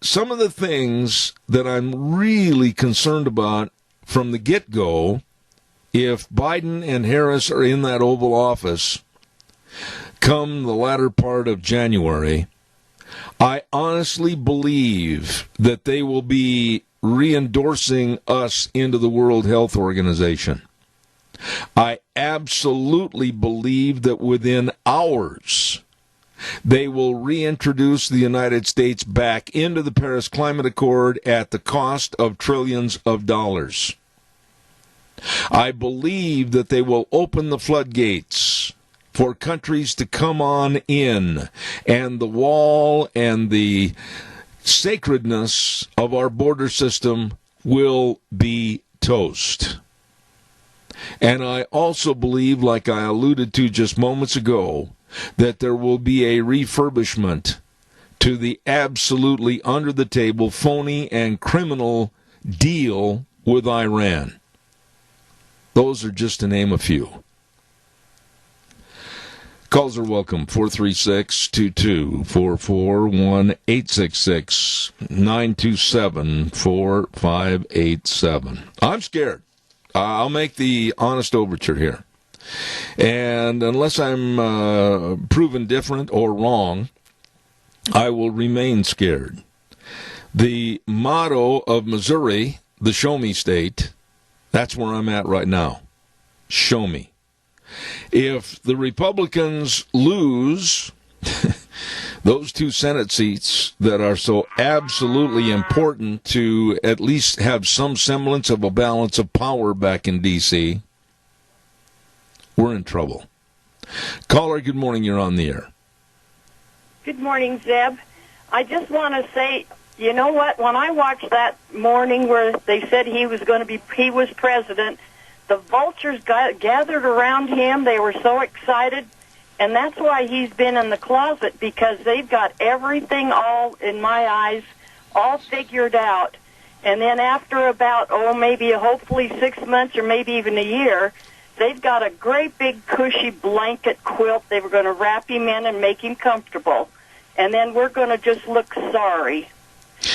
some of the things that I'm really concerned about from the get-go, if Biden and Harris are in that Oval Office come the latter part of January, I honestly believe that they will be re-endorsing us into the World Health Organization. I absolutely believe that within hours they will reintroduce the United States back into the Paris Climate Accord at the cost of trillions of dollars. I believe that they will open the floodgates for countries to come on in, and the wall and the sacredness of our border system will be toast. And I also believe, like I alluded to just moments ago, that there will be a refurbishment to the absolutely under-the-table, phony, and criminal deal with Iran. Those are just to name a few. Calls are welcome, 436-2244, 1-866-927-4587. I'm scared. I'll make the honest overture here. And unless I'm proven different or wrong, I will remain scared. The motto of Missouri, the show me state, that's where I'm at right now. Show me. If the Republicans lose those 2 Senate seats that are so absolutely important to at least have some semblance of a balance of power back in D.C., we're in trouble. Caller, good morning. You're on the air. Good morning, Zeb. I just want to say, you know what? When I watched that morning where they said he was president, the vultures gathered around him. They were so excited. And that's why he's been in the closet, because they've got everything all, in my eyes, all figured out. And then after about, hopefully 6 months or maybe even a year, they've got a great big cushy blanket quilt. They were going to wrap him in and make him comfortable. And then we're going to just look sorry.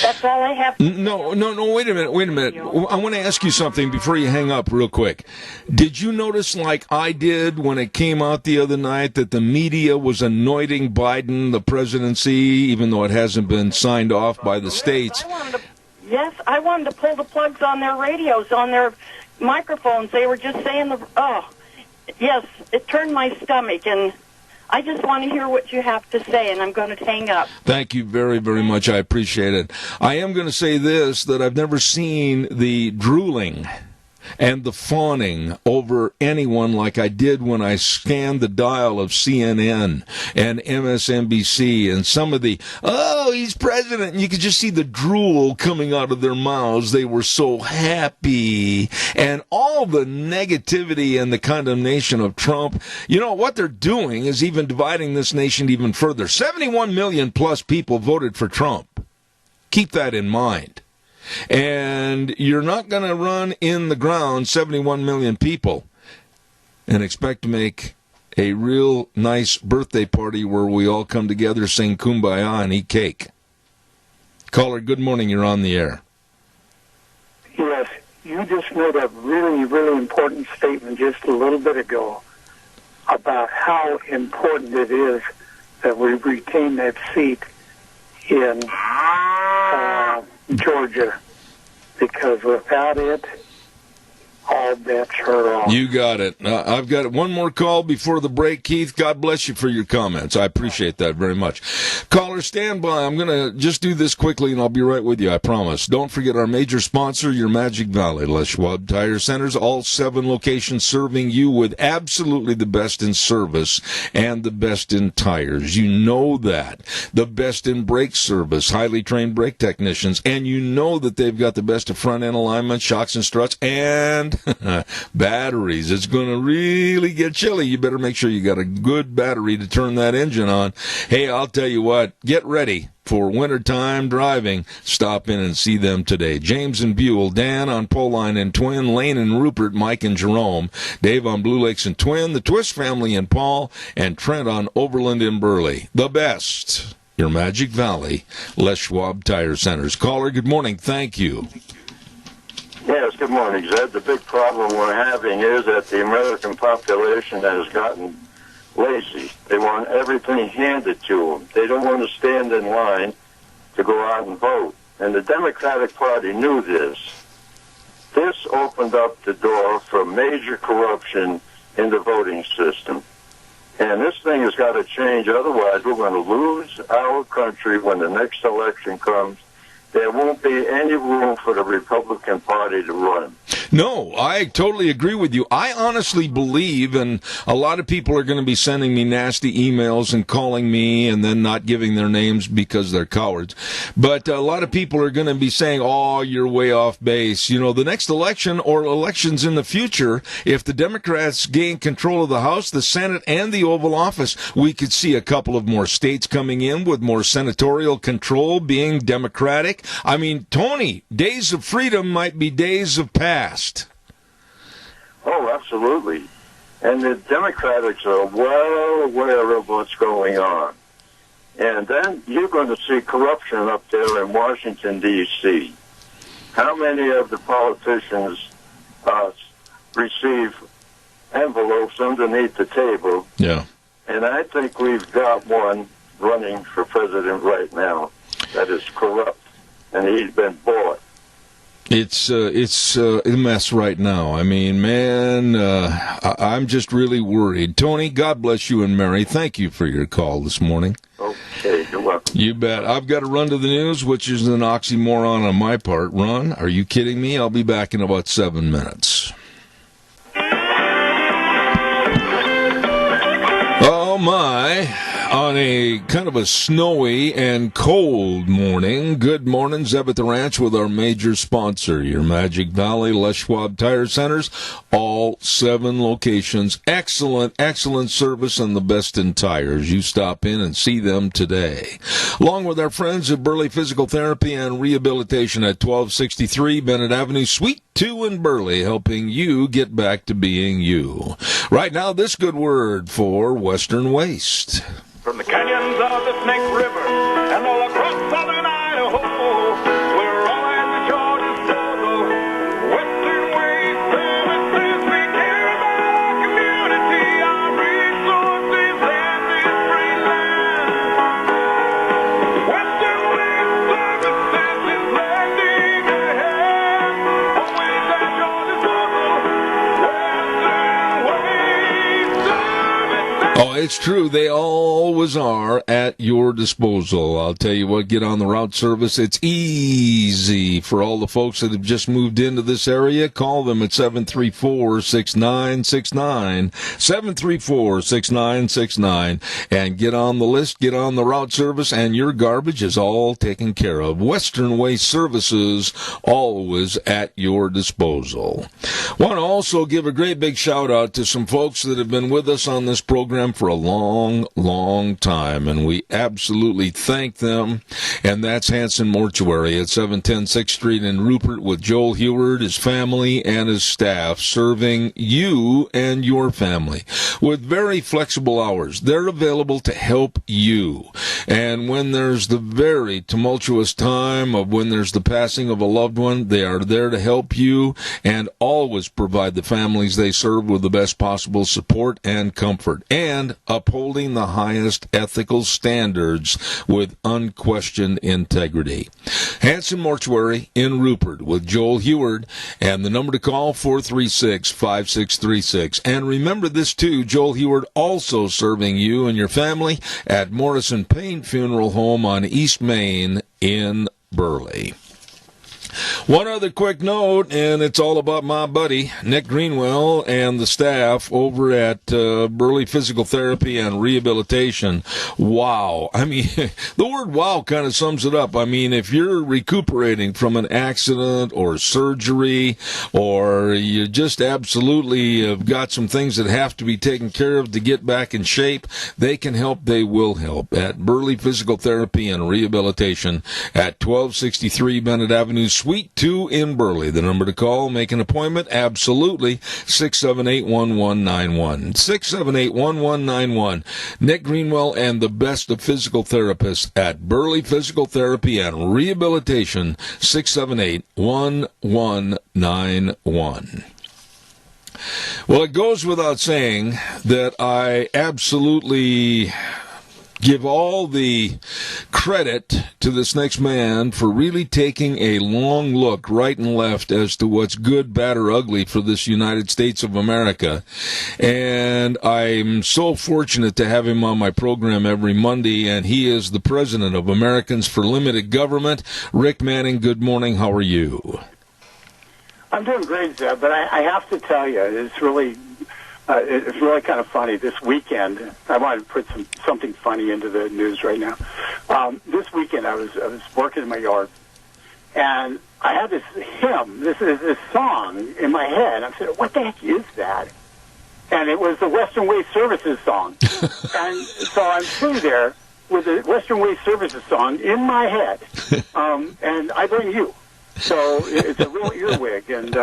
That's all I have to say. No, wait a minute. I want to ask you something before you hang up real quick. Did you notice, like I did when it came out the other night, that the media was anointing Biden the presidency, even though it hasn't been signed off by the states? I wanted to pull the plugs on their radios, on their microphones. They were just saying yes, it turned my stomach, and I just want to hear what you have to say, and I'm going to hang up. Thank you very, very much. I appreciate it. I am going to say this, that I've never seen the drooling and the fawning over anyone like I did when I scanned the dial of CNN and MSNBC and some of the, he's president, and you could just see the drool coming out of their mouths. They were so happy, and all the negativity and the condemnation of Trump. You know, what they're doing is even dividing this nation even further. 71 million plus people voted for Trump. Keep that in mind. And you're not going to run in the ground 71 million people and expect to make a real nice birthday party where we all come together, sing Kumbaya, and eat cake. Caller, good morning. You're on the air. Yes, you just made a really, really important statement just a little bit ago about how important it is that we retain that seat in Georgia, because without it, all bets are off. You got it. I've got one more call before the break. Keith, God bless you for your comments. I appreciate that very much. Caller, stand by. I'm going to just do this quickly, and I'll be right with you, I promise. Don't forget our major sponsor, your Magic Valley, Les Schwab Tire Centers, all 7 locations serving you with absolutely the best in service and the best in tires. You know that. The best in brake service, highly trained brake technicians, and you know that they've got the best of front-end alignment, shocks and struts, and batteries. It's going to really get chilly. You better make sure you got a good battery to turn that engine on. Hey, I'll tell you what, get ready for wintertime driving. Stop in and see them today. James and Buell, Dan on Poline and Twin, Lane and Rupert, Mike and Jerome, Dave on Blue Lakes and Twin, the Twist family in Paul, and Trent on Overland and Burley. The best. Your Magic Valley, Les Schwab Tire Centers. Caller, good morning. Thank you. Yes, good morning, Zed. The big problem we're having is that the American population has gotten lazy. They want everything handed to them. They don't want to stand in line to go out and vote. And the Democratic Party knew this. This opened up the door for major corruption in the voting system. And this thing has got to change. Otherwise, we're going to lose our country when the next election comes. There won't be any room for the Republican Party to run. No, I totally agree with you. I honestly believe, and a lot of people are going to be sending me nasty emails and calling me and then not giving their names because they're cowards. But a lot of people are going to be saying, oh, you're way off base. You know, the next election or elections in the future, if the Democrats gain control of the House, the Senate, and the Oval Office, we could see a couple of more states coming in with more senatorial control being Democratic. I mean, Tony, days of freedom might be days of past. Oh, absolutely. And the Democrats are well aware of what's going on. And then you're going to see corruption up there in Washington, D.C. How many of the politicians receive envelopes underneath the table? Yeah. And I think we've got one running for president right now that is corrupt, and he's been bought. It's a mess right now. I mean, man, I'm just really worried. Tony, God bless you and Mary. Thank you for your call this morning. Okay, you're welcome. You bet. I've got to run to the news, which is an oxymoron on my part. Ron, are you kidding me? I'll be back in about 7 minutes. Oh, my. On a kind of a snowy and cold morning, good morning, Zeb at the Ranch with our major sponsor, your Magic Valley Les Schwab Tire Centers, all 7 locations. Excellent, excellent service and the best in tires. You stop in and see them today. Along with our friends at Burley Physical Therapy and Rehabilitation at 1263 Bennett Avenue, Suite 2 in Burley, helping you get back to being you. Right now, this good word for Western Waste. From the canyons of the Snake River and all across southern Idaho, we're all at the Georgia disposal. Western Waste Services, we care about our community, our resources, and this free land. Western Waste Services is lending a hand. Always at your disposal. Western Waste Services. Oh, it's true. They always are at your disposal. I'll tell you what, get on the route service. It's easy for all the folks that have just moved into this area. Call them at 734-6969, 734-6969, and get on the list, get on the route service, and your garbage is all taken care of. Western Waste Services, always at your disposal. Want to also give a great big shout out to some folks that have been with us on this program for a long, long time, and we absolutely thank them. And that's Hanson Mortuary at 710 6th Street in Rupert with Joel Heward, his family, and his staff, serving you and your family with very flexible hours. They're available to help you. And when there's the very tumultuous time of when there's the passing of a loved one, they are there to help you and always provide the families they serve with the best possible support and comfort, and upholding the highest ethical standards with unquestioned integrity. Hanson Mortuary in Rupert with Joel Heward, and the number to call, 436-5636. And remember this too, Joel Heward also serving you and your family at Morrison Payne Funeral Home on East Main in Burley. One other quick note, and it's all about my buddy, Nick Greenwell, and the staff over at Burley Physical Therapy and Rehabilitation. Wow. I mean, the word wow kind of sums it up. I mean, if you're recuperating from an accident or surgery, or you just absolutely have got some things that have to be taken care of to get back in shape, they can help, they will help at Burley Physical Therapy and Rehabilitation at 1263 Bennett Avenue, Suite 2 in Burley. The number to call, make an appointment, absolutely, 678-1191. 678-1191. Nick Greenwell and the best of physical therapists at Burley Physical Therapy and Rehabilitation, 678-1191. Well, it goes without saying that I absolutely give all the credit to this next man for really taking a long look right and left as to what's good, bad, or ugly for this United States of America. And I'm so fortunate to have him on my program every Monday, and he is the president of Americans for Limited Government. Rick Manning, good morning. How are you? I'm doing great, Zeb, but I have to tell you, it's really kind of funny. This weekend, I want to put something funny into the news right now. This weekend, I was working in my yard, and I had this hymn, this song in my head. I said, "What the heck is that?" And it was the Western Waste Services song. And so I'm sitting there with the Western Waste Services song in my head, and I blame you. So it's a real earwig, and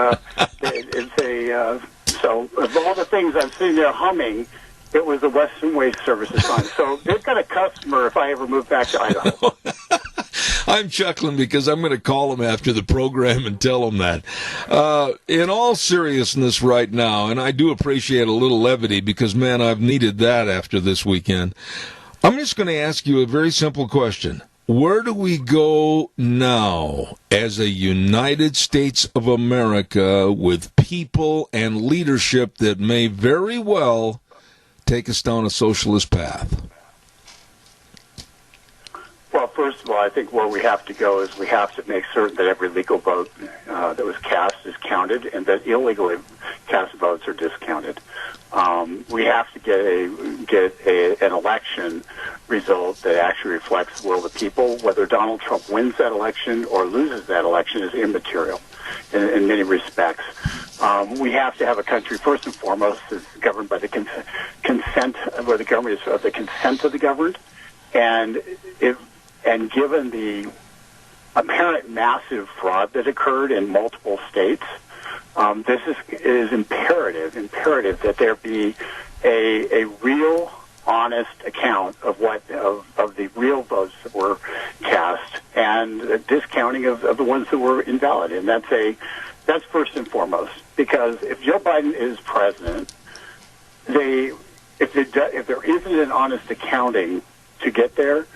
so of all the things I'm sitting there humming, it was the Western Waste Services song. So they've got a customer if I ever move back to Idaho. I'm chuckling because I'm going to call him after the program and tell him that. In all seriousness right now, and I do appreciate a little levity because, man, I've needed that after this weekend. I'm just going to ask you a very simple question. Where do we go now as a United States of America with people and leadership that may very well take us down a socialist path? Well, first of all, I think where we have to go is we have to make certain that every legal vote that was cast is counted and that illegally cast votes are discounted. We have to get an election result that actually reflects the will of the people. Whether Donald Trump wins that election or loses that election is immaterial in many respects. We have to have a country, first and foremost, that's governed by the consent, where the government is of the consent of the governed. And given the apparent massive fraud that occurred in multiple states, this is imperative that there be a real, honest account of the real votes that were cast and a discounting of the ones that were invalid. And that's first and foremost, because if Joe Biden is president, if there isn't an honest accounting to get there,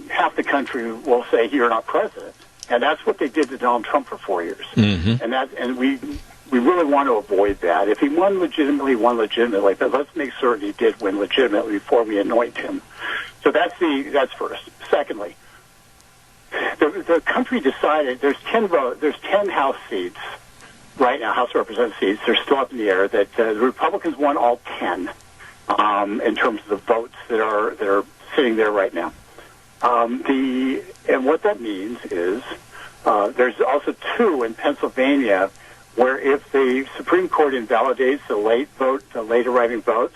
half the country will say you're not president, and that's what they did to Donald Trump for 4 years. Mm-hmm. And we really want to avoid that. If he won legitimately, but let's make certain he did win legitimately before we anoint him. So that's first. Secondly, the country decided there's 10 House seats right now, House of Representatives seats. They're still up in the air. That the Republicans won all 10 in terms of the votes that are sitting there right now. And what that means is there's also 2 in Pennsylvania where if the Supreme Court invalidates the late arriving votes,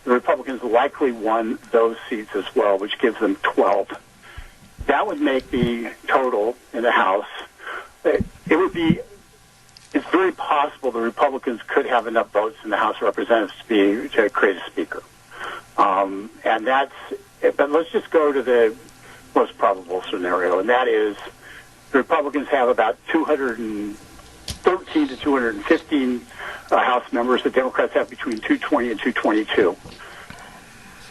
the Republicans likely won those seats as well, which gives them 12. That would make the total in the House. It's very possible the Republicans could have enough votes in the House of Representatives to create a speaker. But let's just go to the most probable scenario, and that is the Republicans have about 213 to 215 House members. The Democrats have between 220 and 222.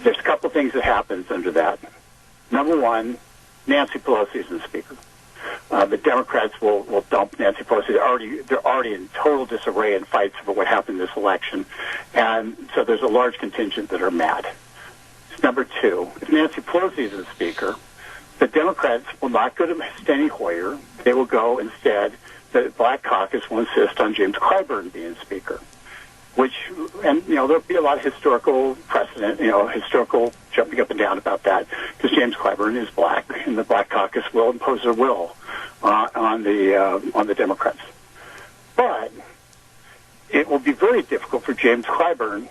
There's a couple things that happens under that. Number one, Nancy Pelosi is the Speaker. The Democrats will dump Nancy Pelosi. They're already in total disarray and fights over what happened in this election, and so there's a large contingent that are mad. Number two, if Nancy Pelosi is the Speaker, the Democrats will not go to Steny Hoyer. They will go instead. The Black Caucus will insist on James Clyburn being Speaker, there'll be a lot of historical precedent, historical jumping up and down about that, because James Clyburn is black, and the Black Caucus will impose their will on the Democrats. But it will be very difficult for James Clyburn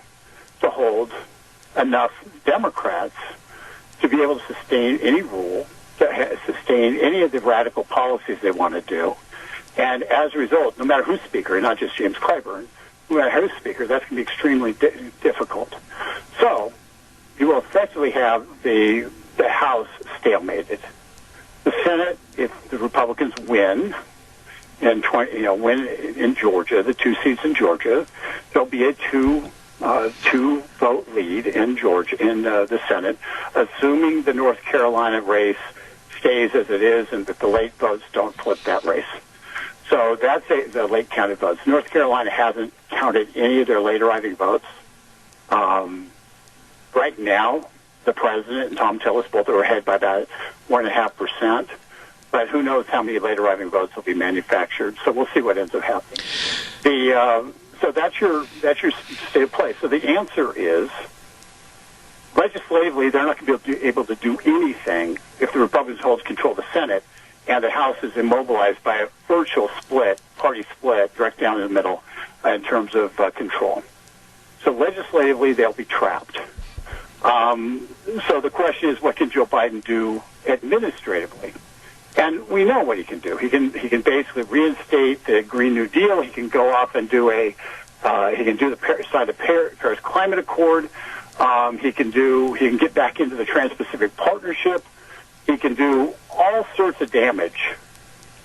to hold enough Democrats to be able to sustain any rule, to sustain any of the radical policies they want to do. And as a result, no matter who's Speaker, not just James Clyburn, no matter who's Speaker, that's going to be extremely difficult. So you will effectively have the House stalemated. The Senate, if the Republicans win in Georgia, the 2 seats in Georgia, there'll be a two vote lead in Georgia in the Senate, assuming the North Carolina race stays as it is and that the late votes don't flip that race. So that's the late counted votes. North Carolina hasn't counted any of their late arriving votes. Right now, the president and Tom Tillis both are ahead by about 1.5%. but who knows how many late arriving votes will be manufactured. So we'll see what ends up happening. So that's your state of play. So the answer is, legislatively, they're not going to be able to do anything if the Republicans hold control of the Senate and the House is immobilized by a virtual split, party split, direct down in the middle in terms of control. So legislatively, they'll be trapped. So the question is, what can Joe Biden do administratively? And we know what he can do. He can basically reinstate the Green New Deal. He can go off and do sign the Paris Climate Accord. He can get back into the Trans-Pacific Partnership. He can do all sorts of damage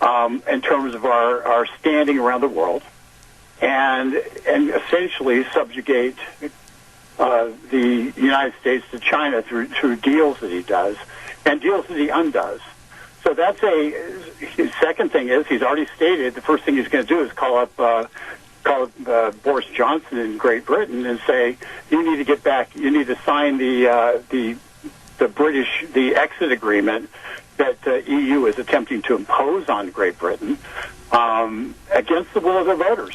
in terms of our standing around the world, and essentially subjugate the United States to China through deals that he does and deals that he undoes. So that's his second thing is he's already stated the first thing he's going to do is call up Boris Johnson in Great Britain and say, you need to get back, you need to sign the exit agreement that the EU is attempting to impose on Great Britain against the will of their voters.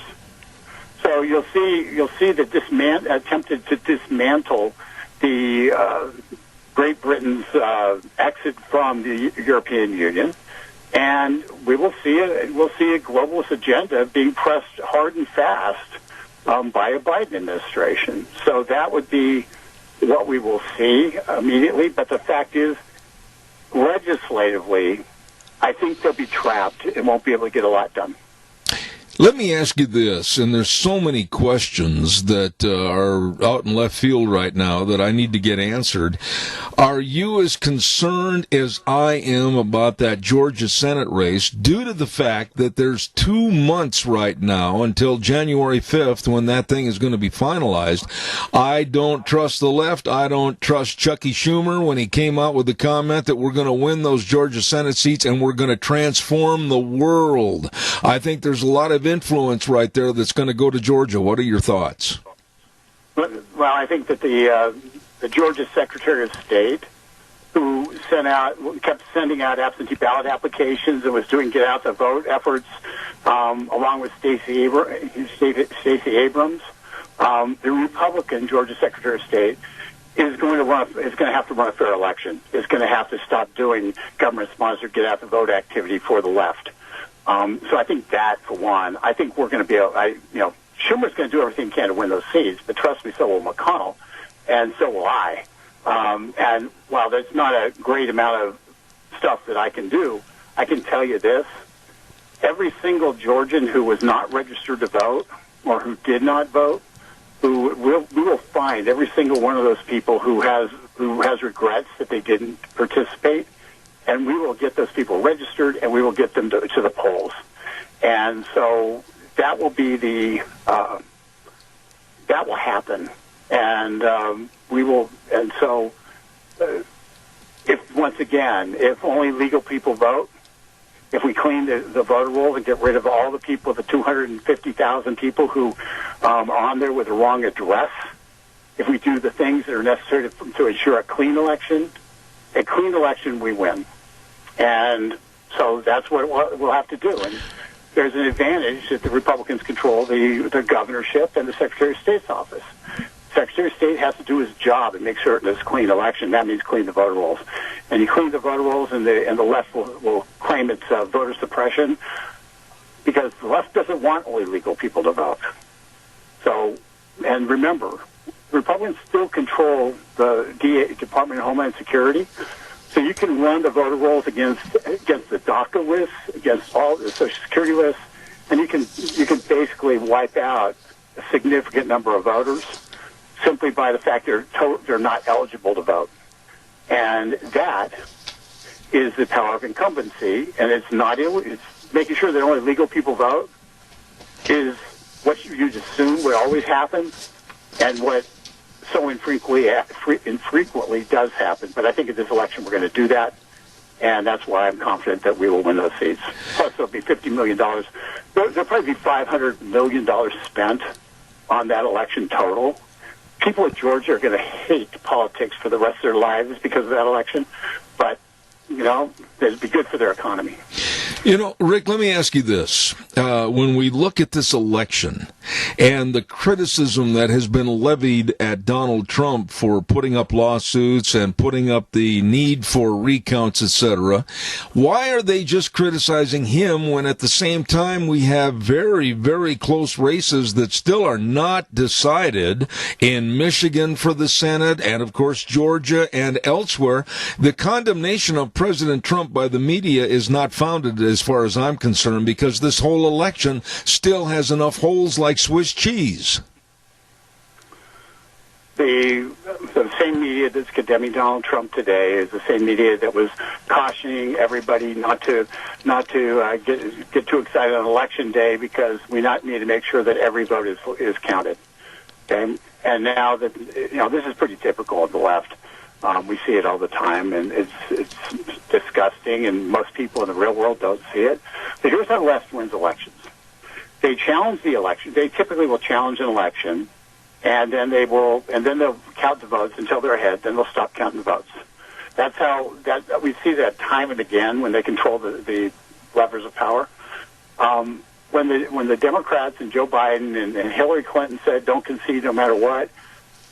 So you'll see that attempted to dismantle the Great Britain's exit from the European Union, and we'll see a globalist agenda being pressed hard and fast by a Biden administration. So that would be what we will see immediately. But the fact is, legislatively, I think they'll be trapped and won't be able to get a lot done. Let me ask you this, and there's so many questions that are out in left field right now that I need to get answered. Are you as concerned as I am about that Georgia Senate race due to the fact that there's 2 months right now until January 5th when that thing is going to be finalized? I don't trust the left. I don't trust Chucky Schumer when he came out with the comment that we're going to win those Georgia Senate seats and we're going to transform the world. I think there's a lot of influence right there that's going to go to Georgia. What are your thoughts? Well, I think that the Georgia Secretary of State, who kept sending out absentee ballot applications and was doing get out the vote efforts, along with Stacey Abrams, the Republican Georgia Secretary of State is going to have to run a fair election. Is going to have to stop doing government-sponsored get out the vote activity for the left. So I think that, for one, I think we're going to be able, Schumer's going to do everything he can to win those seats, but trust me, so will McConnell, and so will I. And while there's not a great amount of stuff that I can do, I can tell you this. Every single Georgian who was not registered to vote or who did not vote, we will find every single one of those people who has regrets that they didn't participate, and we will get those people registered, and we will get them to the polls. And so that will be that will happen. And we will. And so, if only legal people vote, if we clean the voter rolls and get rid of all the people, the 250,000 people who are on there with the wrong address, if we do the things that are necessary to ensure a clean election, we win. And so that's what we'll have to do. And there's an advantage that the Republicans control the governorship and the Secretary of State's office. Secretary of State has to do his job and make certain it's a clean election. That means clean the voter rolls. And you clean the voter rolls, and the left will claim it's voter suppression, because the left doesn't want only legal people to vote. So, and remember, Republicans still control the Department of Homeland Security. So you can run the voter rolls against the DACA list, against all the Social Security lists, and you can basically wipe out a significant number of voters simply by the fact they're not eligible to vote. And that is the power of incumbency, and it's making sure that only legal people vote is what you'd assume would always happen, and what so infrequently does happen. But I think in this election we're going to do that, and that's why I'm confident that we will win those seats. Plus, there'll be $50 million. There'll probably be $500 million spent on that election total. People in Georgia are going to hate politics for the rest of their lives because of that election, but, it'd be good for their economy. You know, Rick, let me ask you this. When we look at this election and the criticism that has been levied at Donald Trump for putting up lawsuits and putting up the need for recounts, etc., why are they just criticizing him when at the same time we have very, very close races that still are not decided in Michigan for the Senate and, of course, Georgia and elsewhere? The condemnation of President Trump by the media is not founded, as far as I'm concerned, because this whole election still has enough holes like Swiss cheese. The same media that's condemning Donald Trump today is the same media that was cautioning everybody not to get too excited on election day, because we need to make sure that every vote is counted. Okay? And now that this is pretty typical of the left. We see it all the time, and it's disgusting, and most people in the real world don't see it. But here's how the left wins elections. They challenge the election. They typically will challenge an election, and then they'll count the votes until they're ahead. Then they'll stop counting the votes. That's how we see that time and again when they control the levers of power. When the Democrats and Joe Biden and Hillary Clinton said don't concede no matter what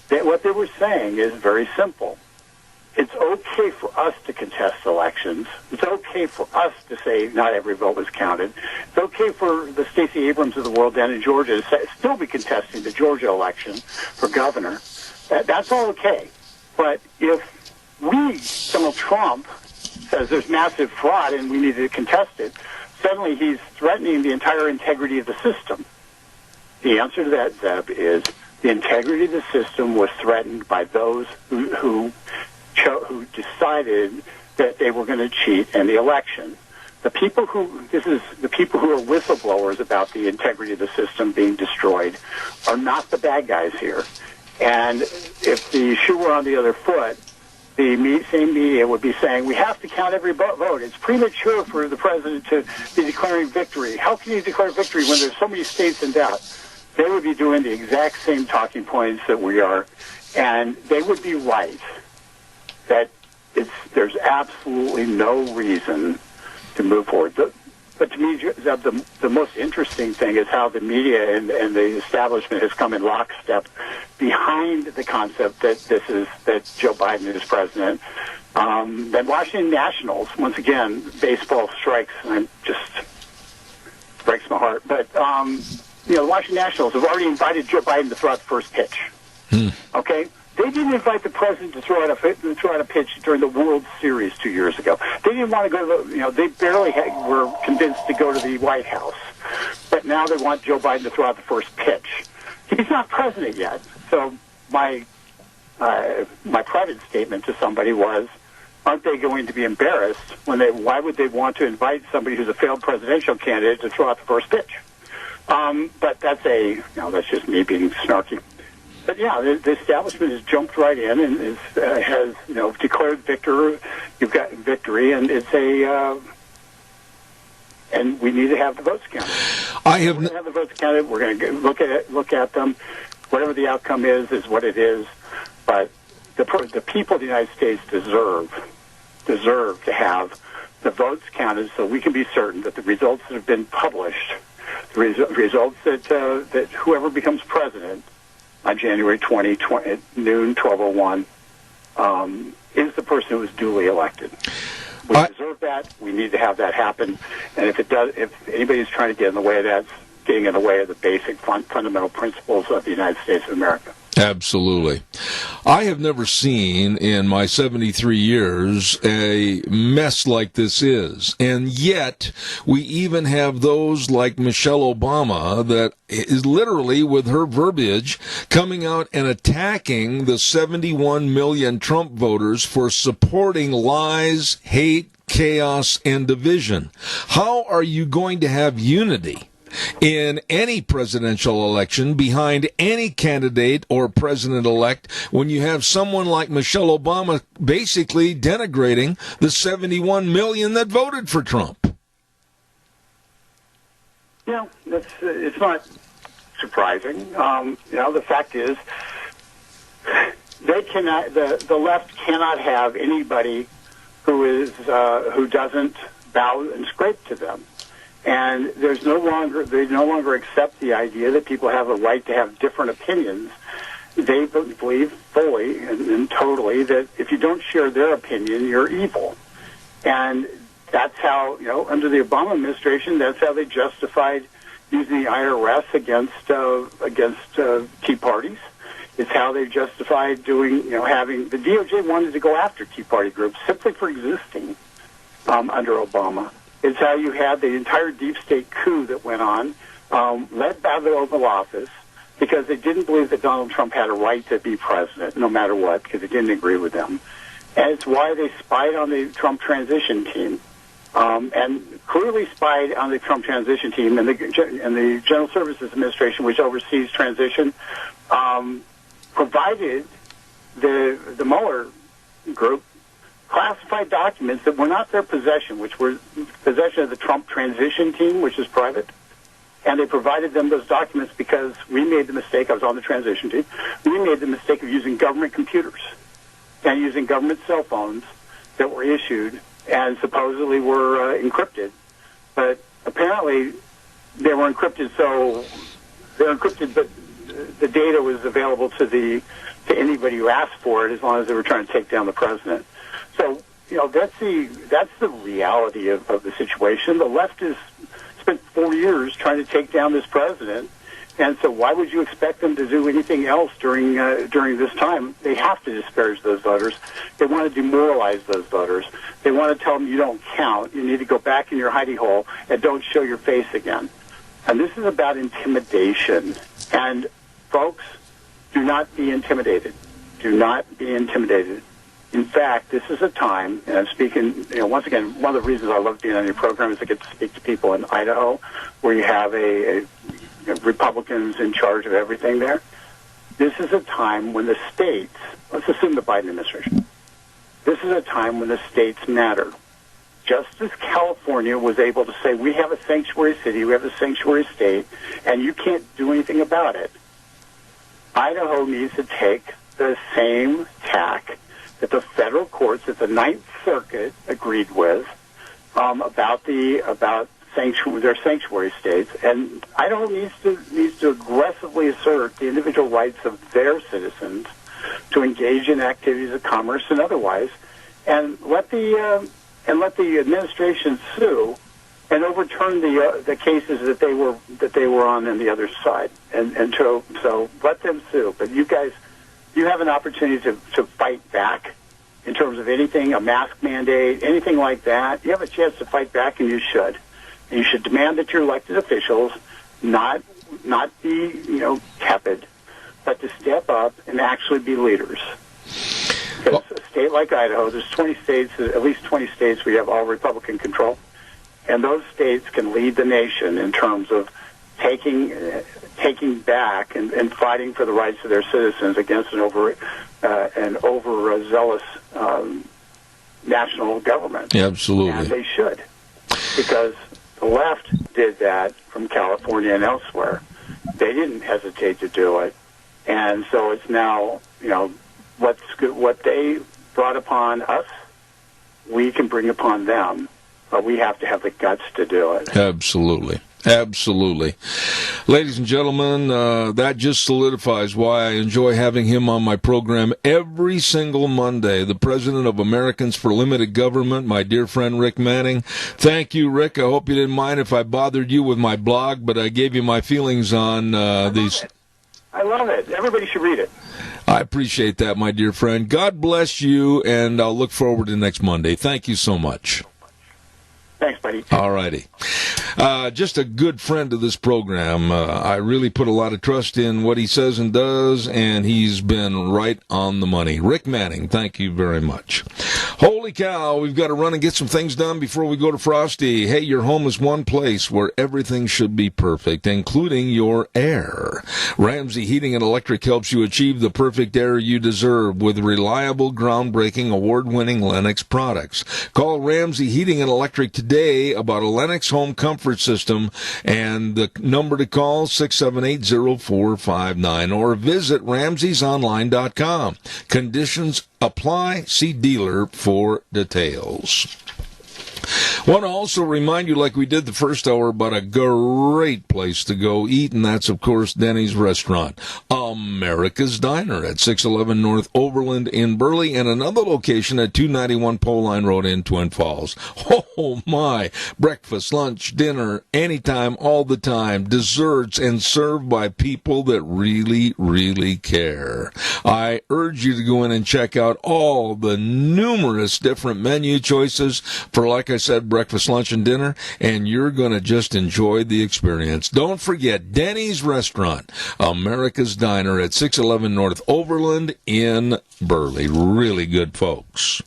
they were saying is very simple. It's okay for us to contest elections. It's okay for us to say not every vote was counted. It's okay for the Stacey Abrams of the world down in Georgia to still be contesting the Georgia election for governor. That's all okay. But if Donald Trump says there's massive fraud and we need to contest it, suddenly he's threatening the entire integrity of the system. The answer to that, Zeb, is the integrity of the system was threatened by those who decided that they were going to cheat in the election. The people who are whistleblowers about the integrity of the system being destroyed are not the bad guys here. And if the shoe were on the other foot, the same media would be saying, we have to count every vote. It's premature for the president to be declaring victory. How can you declare victory when there's so many states in doubt? They would be doing the exact same talking points that we are, and they would be right that there's absolutely no reason to move forward. But to me, the most interesting thing is how the media and the establishment has come in lockstep behind the concept that Joe Biden is president. The Washington Nationals, once again, baseball strikes, and just breaks my heart. But the Washington Nationals have already invited Joe Biden to throw out the first pitch. Okay. They didn't invite the president to throw out a pitch during the World Series 2 years ago. They didn't want to go to they barely were convinced to go to the White House. But now they want Joe Biden to throw out the first pitch. He's not president yet. So my private statement to somebody was, aren't they going to be embarrassed why would they want to invite somebody who's a failed presidential candidate to throw out the first pitch? But that's that's just me being snarky. But yeah, the establishment has jumped right in and has declared victory. You've got victory, and it's and we need to have the votes counted. We're going to have the votes counted. We're going to look at them. Whatever the outcome is what it is. But the people of the United States deserve to have the votes counted, so we can be certain that the results that have been published, the results that whoever becomes president on January 2020 at noon, 12:01, is the person who was duly elected. We deserve that. We need to have that happen. And if anybody's trying to get in the way of that, it's getting in the way of the basic fundamental principles of the United States of America. Absolutely. I have never seen in my 73 years a mess like this is. And yet, we even have those like Michelle Obama that is literally, with her verbiage, coming out and attacking the 71 million Trump voters for supporting lies, hate, chaos, and division. How are you going to have unity in any presidential election behind any candidate or president-elect when you have someone like Michelle Obama basically denigrating the 71 million that voted for Trump? Yeah, it's not surprising. The fact is, they cannot. The left cannot have anybody who doesn't bow and scrape to them. And they no longer accept the idea that people have a right to have different opinions. They believe fully and totally that if you don't share their opinion, you're evil. And that's how, under the Obama administration, that's how they justified using the IRS against Tea Parties. It's how they justified having the DOJ wanted to go after Tea Party groups simply for existing under Obama. It's how you had the entire deep state coup that went on, led by the Oval Office, because they didn't believe that Donald Trump had a right to be president, no matter what, because they didn't agree with them. And it's why they spied on the Trump transition team, and clearly spied on the Trump transition team and the General Services Administration, which oversees transition, provided the Mueller group classified documents that were not their possession, which were possession of the Trump transition team, which is private. And they provided them those documents because we made the mistake, I was on the transition team, we made the mistake of using government computers and using government cell phones that were issued and supposedly were encrypted. But apparently they were encrypted, but the data was available to anybody who asked for it, as long as they were trying to take down the president. So, that's the reality of the situation. The left has spent 4 years trying to take down this president, and so why would you expect them to do anything else during this time? They have to disparage those voters. They want to demoralize those voters. They want to tell them you don't count. You need to go back in your hidey hole and don't show your face again. And this is about intimidation. And folks, do not be intimidated. Do not be intimidated. In fact, this is a time, and I'm speaking, once again, one of the reasons I love being on your program is I get to speak to people in Idaho, where you have a Republicans in charge of everything there. This is a time when the states, let's assume the Biden administration, this is a time when the states matter. Just as California was able to say, we have a sanctuary city, we have a sanctuary state, and you can't do anything about it, Idaho needs to take the same tack that the federal courts at the Ninth Circuit agreed with about their sanctuary states, and Idaho needs to aggressively assert the individual rights of their citizens to engage in activities of commerce and otherwise, and let the administration sue and overturn the cases that they were on the other side, and so let them sue. But you guys, you have an opportunity to fight back in terms of anything, a mask mandate, anything like that. You have a chance to fight back, and you should. And you should demand that your elected officials not be, tepid, but to step up and actually be leaders. Because a state like Idaho, there's 20 states, at least 20 states where you have all Republican control, and those states can lead the nation in terms of taking back and fighting for the rights of their citizens against an overzealous national government. Yeah, absolutely. And they should, because the left did that from California and elsewhere. They didn't hesitate to do it, and so it's now, what they brought upon us, we can bring upon them, but we have to have the guts to do it. Absolutely. Absolutely. Ladies and gentlemen, that just solidifies why I enjoy having him on my program every single Monday. The president of Americans for Limited Government, my dear friend Rick Manning. Thank you, Rick. I hope you didn't mind if I bothered you with my blog, but I gave you my feelings on these. I love it. Everybody should read it. I appreciate that, my dear friend. God bless you, and I'll look forward to next Monday. Thank you so much. Thanks, buddy. All righty. Just a good friend of this program. I really put a lot of trust in what he says and does, and he's been right on the money. Rick Manning, thank you very much. Holy cow, we've got to run and get some things done before we go to Frosty. Hey, your home is one place where everything should be perfect, including your air. Ramsey Heating and Electric helps you achieve the perfect air you deserve with reliable, groundbreaking, award-winning Lennox products. Call Ramsey Heating and Electric today about a Lennox home comfort system, and the number to call 678-0459, or visit ramseysonline.com. Conditions apply. See dealer for details. Want to also remind you, like we did the first hour, about a great place to go eat, and that's, of course, Denny's Restaurant, America's Diner at 611 North Overland in Burley, and another location at 291 Pole Line Road in Twin Falls. Oh, my. Breakfast, lunch, dinner, anytime, all the time. Desserts, and served by people that really, really care. I urge you to go in and check out all the numerous different menu choices for, like I said, breakfast, lunch, and dinner, and you're going to just enjoy the experience. Don't forget Denny's Restaurant, America's Diner at 611 North Overland in Burley. Really good, folks.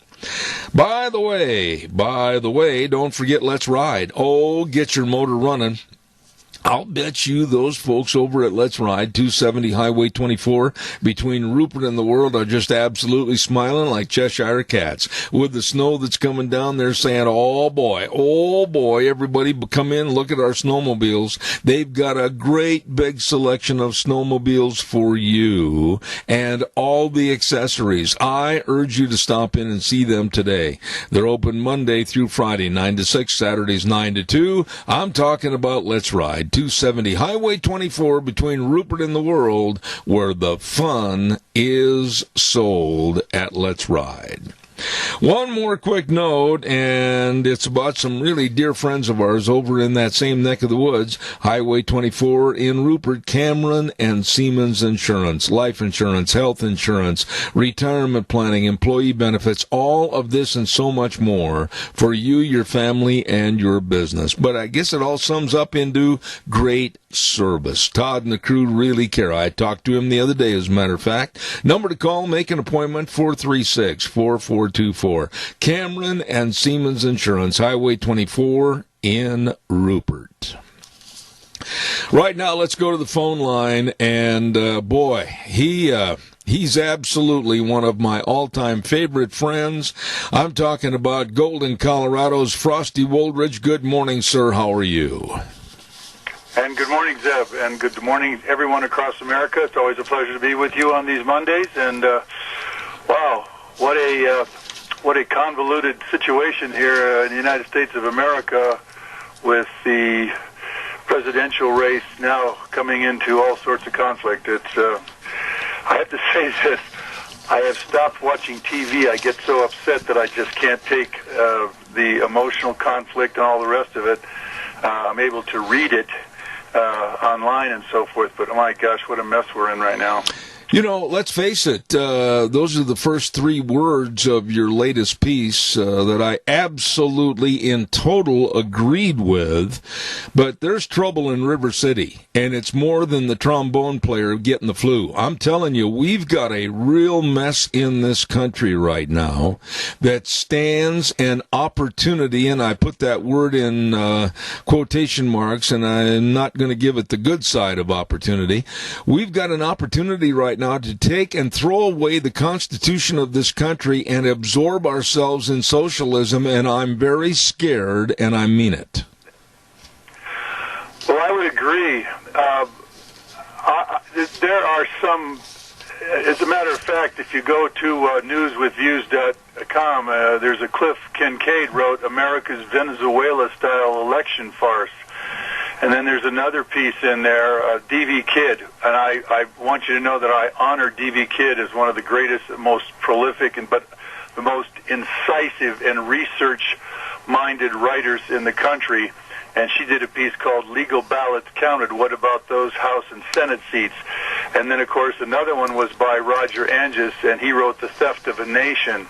By the way, don't forget Let's Ride. Oh, get your motor running. I'll bet you those folks over at Let's Ride, 270 Highway 24, between Rupert and the World, are just absolutely smiling like Cheshire cats. With the snow that's coming down, they're saying, oh boy, everybody come in, look at our snowmobiles. They've got a great big selection of snowmobiles for you and all the accessories. I urge you to stop in and see them today. They're open Monday through Friday, 9 to 6, Saturdays 9 to 2. I'm talking about Let's Ride, 270 Highway 24 between Rupert and the World, where the fun is sold at Let's Ride. One more quick note, and it's about some really dear friends of ours over in that same neck of the woods, Highway 24 in Rupert, Cameron and Siemens Insurance, life insurance, health insurance, retirement planning, employee benefits, all of this and so much more for you, your family, and your business. But I guess it all sums up into great service. Todd and the crew really care. I talked to him the other day, as a matter of fact. Number to call, make an appointment, 436-4424. Cameron and Siemens Insurance, Highway 24 in Rupert. Right now, let's go to the phone line, and he's absolutely one of my all-time favorite friends. I'm talking about Golden, Colorado's Frosty Woldridge. Good morning, sir. How are you? And good morning, Zeb, and good morning, everyone across America. It's always a pleasure to be with you on these Mondays, and wow, what a convoluted situation here in the United States of America with the presidential race now coming into all sorts of conflict. It's I have to say this, I have stopped watching TV. I get so upset that I just can't take the emotional conflict and all the rest of it. I'm able to read it online and so forth, but oh my gosh, what a mess we're in right now. You know, let's face it, those are the first three words of your latest piece that I absolutely in total agreed with, but there's trouble in River City, and it's more than the trombone player getting the flu. I'm telling you, we've got a real mess in this country right now that stands an opportunity, and I put that word in quotation marks, and I'm not going to give it the good side of opportunity. We've got an opportunity right now to take and throw away the Constitution of this country and absorb ourselves in socialism, and I'm very scared, and I mean it. Well, I would agree. There are some, as a matter of fact, if you go to newswithviews.com, there's a Cliff Kincaid wrote, America's Venezuela-style election farce. And then there's another piece in there, D.V. Kidd. And I want you to know that I honor D.V. Kidd as one of the greatest, most prolific, but the most incisive and research-minded writers in the country. And she did a piece called Legal Ballots Counted. What about those House and Senate seats? And then, of course, another one was by Roger Angus, and he wrote The Theft of a Nation.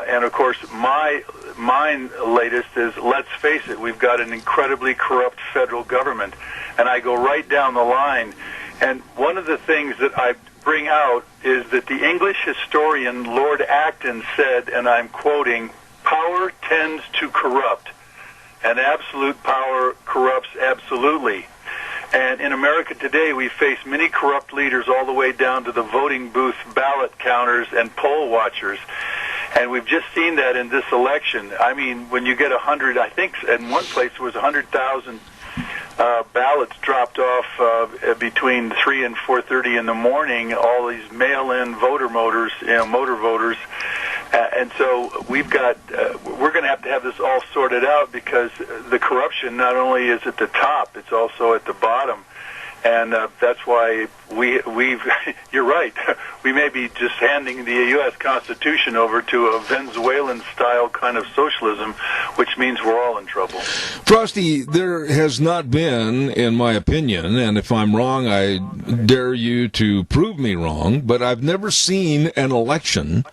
And, of course, mine latest is, let's face it, we've got an incredibly corrupt federal government. And I go right down the line. And one of the things that I bring out is that the English historian Lord Acton said, and I'm quoting, power tends to corrupt, and absolute power corrupts absolutely. And in America today, we face many corrupt leaders all the way down to the voting booth ballot counters and poll watchers. And we've just seen that in this election. I mean, when you get 100, I think in one place there was 100,000 ballots dropped off between 3 and 4:30 in the morning, all these mail-in motor voters. And so we're going to have this all sorted out, because the corruption not only is at the top, it's also at the bottom. And that's why we've you're right. We may be just handing the U.S. Constitution over to a Venezuelan-style kind of socialism, which means we're all in trouble. Frosty, there has not been, in my opinion, and if I'm wrong, I dare you to prove me wrong, but I've never seen an election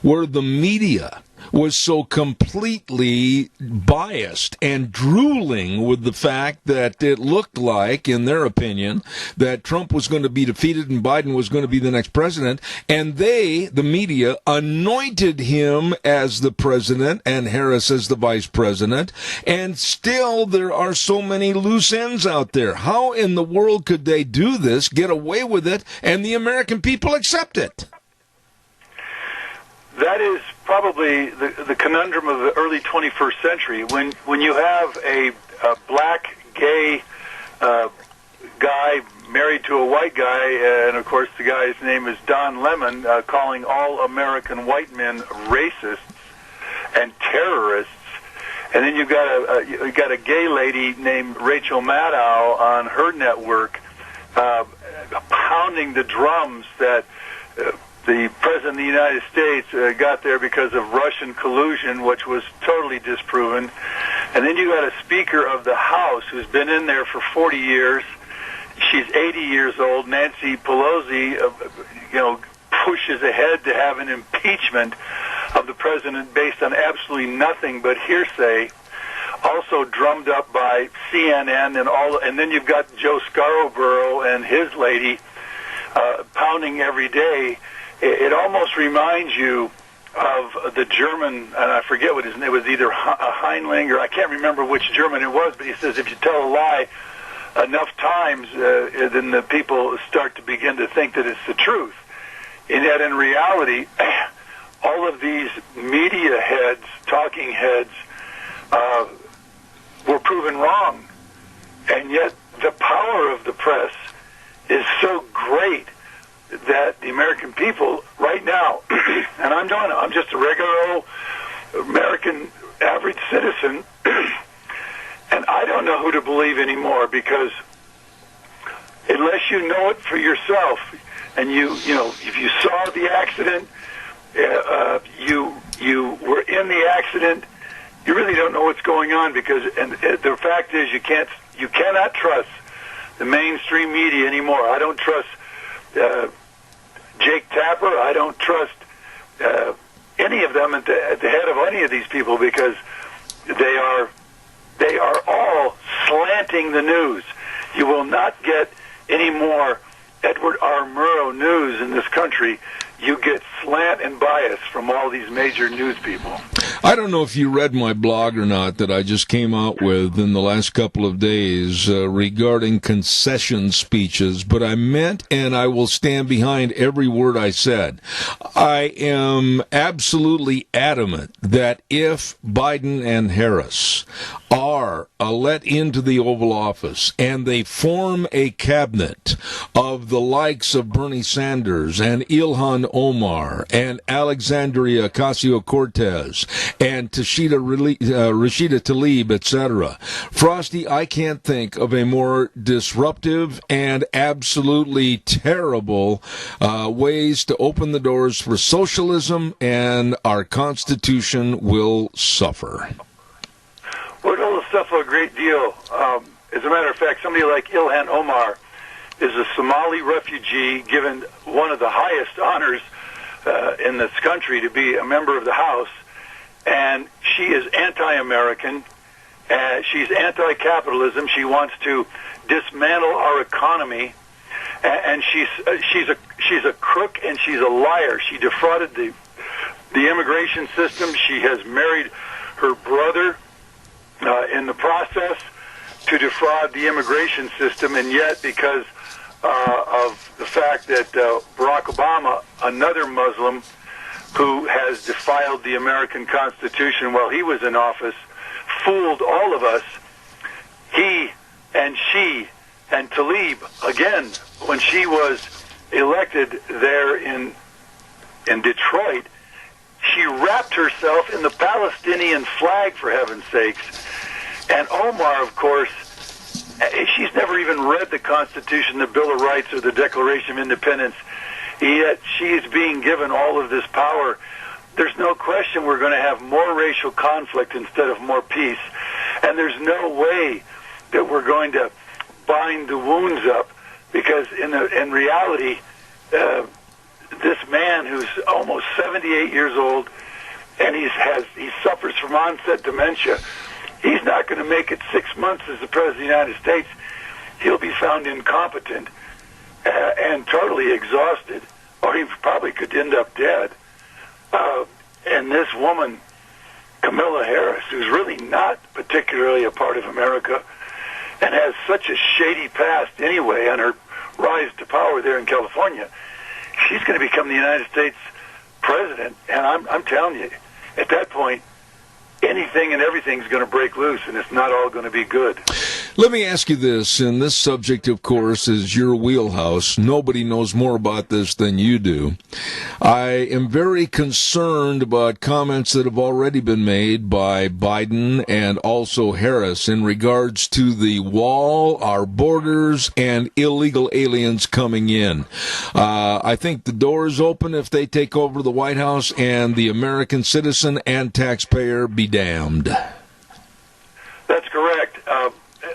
where the media was so completely biased and drooling with the fact that it looked like, in their opinion, that Trump was going to be defeated and Biden was going to be the next president, and they, the media, anointed him as the president and Harris as the vice president, and still there are so many loose ends out there. How in the world could they do this, get away with it, and the American people accept it? That is probably the conundrum of the early 21st century. When you have a black, gay guy married to a white guy, and of course the guy's name is Don Lemon, calling all American white men racists and terrorists, and then you've got a gay lady named Rachel Maddow on her network pounding the drums that the President of the United States got there because of Russian collusion, which was totally disproven. And then you got a Speaker of the House who's been in there for 40 years. She's 80 years old. Nancy Pelosi, pushes ahead to have an impeachment of the president based on absolutely nothing but hearsay. Also drummed up by CNN and then you've got Joe Scarborough and his lady pounding every day. It almost reminds you of the German, and I forget what his name was, either Heinlein or I can't remember which German it was, but he says if you tell a lie enough times, then the people start to begin to think that it's the truth. And yet in reality, all of these media heads, talking heads, were proven wrong. And yet the power of the press is so great that the American people right now, and I'm just a regular old American average citizen, and I don't know who to believe anymore, because unless you know it for yourself, and if you saw the accident, you were in the accident, you really don't know what's going on, because the fact is you cannot trust the mainstream media anymore. I don't trust Jake Tapper. I don't trust any of them at the head of any of these people, because they are all slanting the news. You will not get any more Edward R. Murrow news in this country. You get slant and bias from all these major news people. I don't know if you read my blog or not that I just came out with in the last couple of days regarding concession speeches, but I meant, and I will stand behind every word I said. I am absolutely adamant that if Biden and Harris are let into the Oval Office and they form a cabinet of the likes of Bernie Sanders and Ilhan Omar and Alexandria Ocasio-Cortez and Rashida Tlaib, etc. Frosty, I can't think of a more disruptive and absolutely terrible ways to open the doors for socialism, and our Constitution will suffer. Well, it'll suffer a great deal. As a matter of fact, somebody like Ilhan Omar is a Somali refugee given one of the highest honors in this country to be a member of the House, and she is anti-American. She's anti-capitalism. She wants to dismantle our economy, and she's a crook and she's a liar. She defrauded the immigration system. She has married her brother in the process to defraud the immigration system, and yet because of the fact that Barack Obama, another Muslim who has defiled the American Constitution while he was in office, fooled all of us, he and she and Tlaib, again, when she was elected there in Detroit, she wrapped herself in the Palestinian flag, for heaven's sakes. And Omar, of course, she's never even read the Constitution, the Bill of Rights, or the Declaration of Independence. Yet she's being given all of this power. There's no question we're going to have more racial conflict instead of more peace. And there's no way that we're going to bind the wounds up, because in reality, this man who's almost 78 years old, and he suffers from onset dementia, he's not going to make it 6 months as the President of the United States. He'll be found incompetent and totally exhausted, or he probably could end up dead. And this woman, Kamala Harris, who's really not particularly a part of America and has such a shady past anyway on her rise to power there in California, she's going to become the United States president. And I'm telling you, at that point, anything and everything's going to break loose, and it's not all going to be good. Let me ask you this, and this subject, of course, is your wheelhouse. Nobody knows more about this than you do. I am very concerned about comments that have already been made by Biden and also Harris in regards to the wall, our borders, and illegal aliens coming in. I think the door is open if they take over the White House, and the American citizen and taxpayer be damned. That's correct.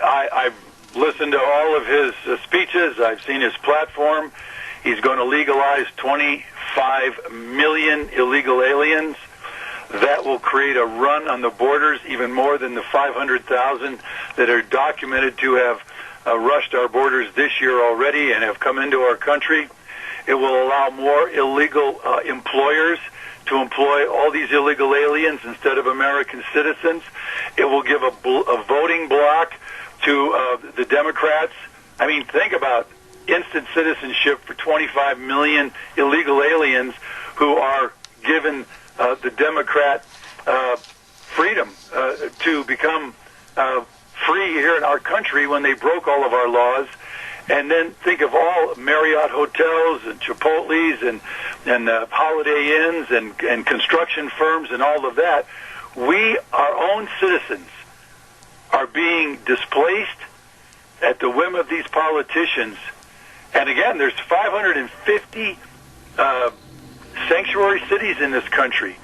I've listened to all of his speeches. I've seen his platform. He's going to legalize 25 million illegal aliens. That will create a run on the borders, even more than the 500,000 that are documented to have rushed our borders this year already and have come into our country. It will allow more illegal employers to employ all these illegal aliens instead of American citizens. It will give a voting block to the Democrats. I mean, think about instant citizenship for 25 million illegal aliens who are given the Democrat freedom to become free here in our country when they broke all of our laws. And then think of all Marriott hotels and Chipotle's and Holiday Inns and construction firms and all of that. We, our own citizens, are being displaced at the whim of these politicians. And again, there's 550 sanctuary cities in this country.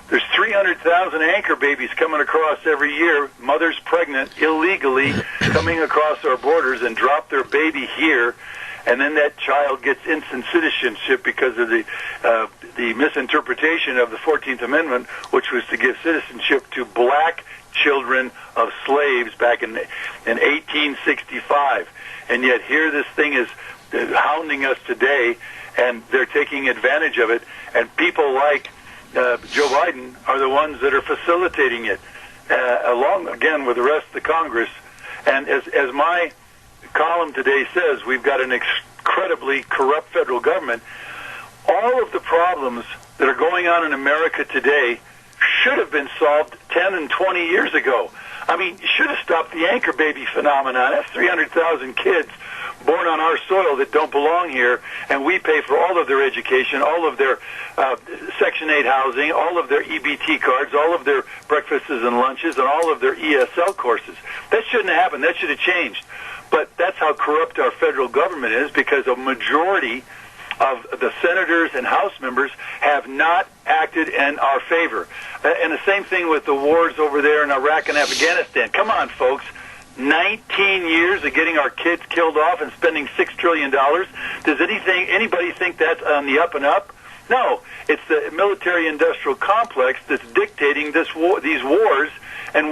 There's 300,000 anchor babies coming across every year, mothers pregnant, illegally coming across our borders and drop their baby here, and then that child gets instant citizenship because of the misinterpretation of the 14th Amendment, which was to give citizenship to black children of slaves back in 1865. And yet here this thing is hounding us today, and they're taking advantage of it, and people like Joe Biden are the ones that are facilitating it, along, again, with the rest of the Congress. And as my column today says, we've got an incredibly corrupt federal government. All of the problems that are going on in America today should have been solved 10 and 20 years ago. I mean, you should have stopped the anchor baby phenomenon. That's 300,000 kids born on our soil that don't belong here, and we pay for all of their education, all of their Section 8 housing, all of their EBT cards, all of their breakfasts and lunches, and all of their ESL courses. That shouldn't have happened. That should have changed. But that's how corrupt our federal government is, because a majority of the senators and House members have not acted in our favor. And the same thing with the wars over there in Iraq and Afghanistan. Come on, folks. 19 years of getting our kids killed off and spending $6 trillion. Does anybody think that's on the up and up? No. It's the military-industrial complex that's dictating these wars, and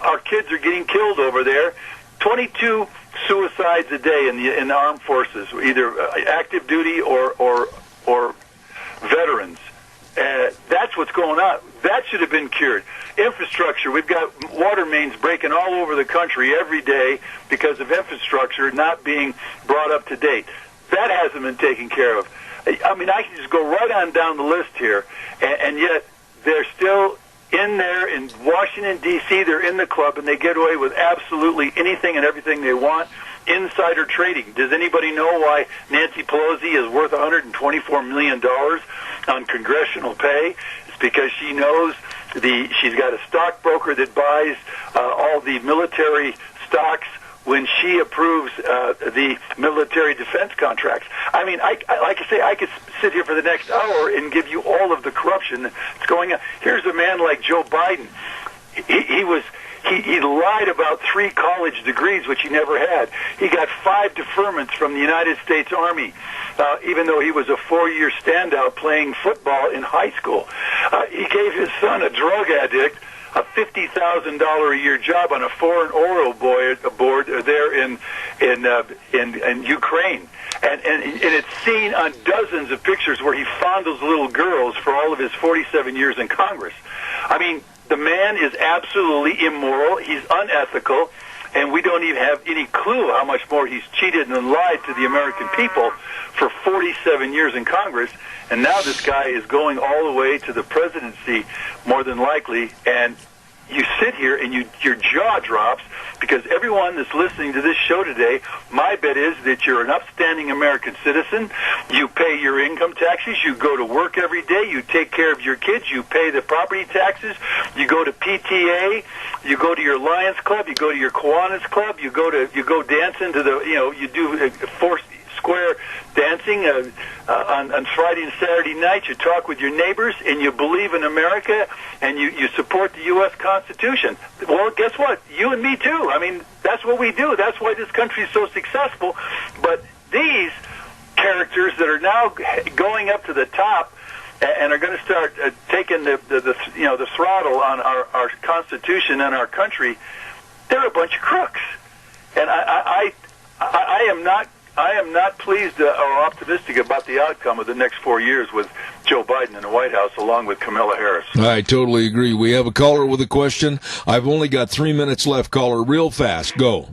our kids are getting killed over there. 22 suicides a day in the armed forces, either active duty or veterans. That's what's going on. That should have been cured. Infrastructure. We've got water mains breaking all over the country every day because of infrastructure not being brought up to date. That hasn't been taken care of. I mean, I can just go right on down the list here, and yet they're still in there in Washington, D.C., they're in the club, and they get away with absolutely anything and everything they want. Insider trading. Does anybody know why Nancy Pelosi is worth $124 million on congressional pay? It's because she knows she's got a stockbroker that buys all the military stocks when she approves the military defense contracts. I mean, like I say, I could sit here for the next hour and give you all of the corruption that's going on. Here's a man like Joe Biden. He lied about 3 college degrees, which he never had. He got 5 deferments from the United States Army, even though he was a 4-year standout playing football in high school. He gave his son, a drug addict, a $50,000 a year job on a foreign oil board there in Ukraine. And it's seen on dozens of pictures where he fondles little girls for all of his 47 years in Congress. I mean, the man is absolutely immoral. He's unethical, and we don't even have any clue how much more he's cheated and lied to the American people for 47 years in Congress. And now this guy is going all the way to the presidency, more than likely, and you sit here and your jaw drops, because everyone that's listening to this show today, my bet is that you're an upstanding American citizen. You pay your income taxes. You go to work every day. You take care of your kids. You pay the property taxes. You go to PTA. You go to your Lions Club. You go to your Kiwanis Club. You go dancing to you do Square dancing on Friday and Saturday nights. You talk with your neighbors, and you believe in America, and you support the U.S. Constitution. Well, guess what? You and me too. I mean, that's what we do. That's why this country is so successful. But these characters that are now going up to the top and are going to start taking the throttle on our Constitution and our country, they're a bunch of crooks. And I am not pleased or optimistic about the outcome of the next 4 years with Joe Biden in the White House, along with Kamala Harris. I totally agree. We have a caller with a question. I've only got 3 minutes left. Caller, real fast. Go.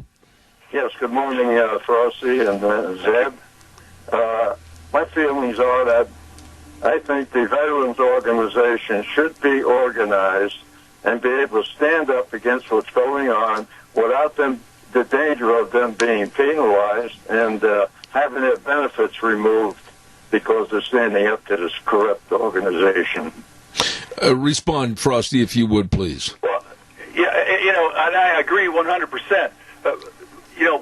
Yes, good morning, Frosty and Zeb. My feelings are that I think the Veterans Organization should be organized and be able to stand up against what's going on without the danger of them being penalized and having their benefits removed because they're standing up to this corrupt organization. Respond, Frosty, if you would, please. Well, yeah, and I agree 100%.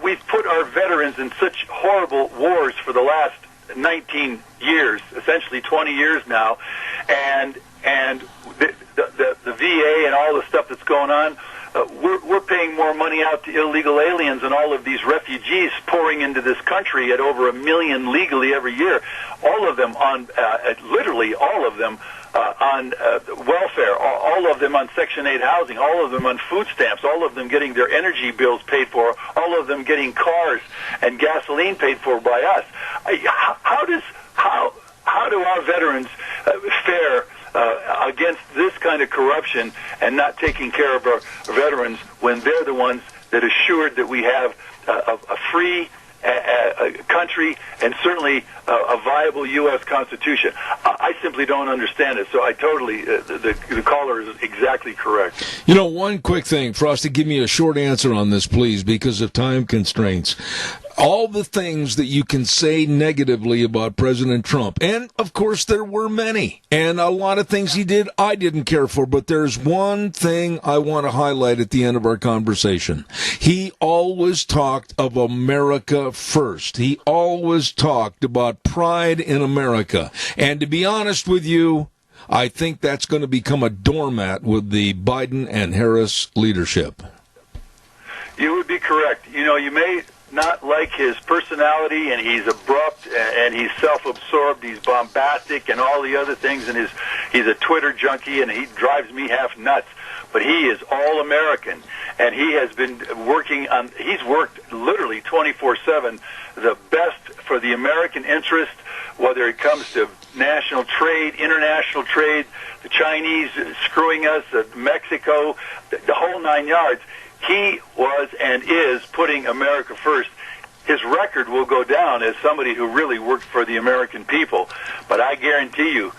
We've put our veterans in such horrible wars for the last 19 years, essentially 20 years now, and the VA and all the stuff that's going on. We're paying more money out to illegal aliens and all of these refugees pouring into this country at over 1 million legally every year. All of them on, literally all of them on welfare, all of them on Section 8 housing, all of them on food stamps, all of them getting their energy bills paid for, all of them getting cars and gasoline paid for by us. How do our veterans fare against this kind of corruption and not taking care of our veterans when they're the ones that assured that we have a free country and certainly a viable U.S. Constitution? I simply don't understand it. So I totally, the caller is exactly correct. One quick thing, Frosty, give me a short answer on this, please, because of time constraints. All the things that you can say negatively about President Trump, and of course there were many, and a lot of things he did I didn't care for, but there's one thing I want to highlight at the end of our conversation. He always talked of America first. He always talked about pride in America. And to be honest with you, I think that's going to become a doormat with the Biden and Harris leadership. You would be correct. You may not like his personality, and he's abrupt, and he's self-absorbed, he's bombastic, and all the other things, and he's a Twitter junkie, and he drives me half nuts. But he is all-American, and he has been he's worked literally 24/7, the best for the American interest, whether it comes to national trade, international trade, the Chinese screwing us, Mexico, the whole 9 yards. He was and is putting America first. His record will go down as somebody who really worked for the American people. But I guarantee you,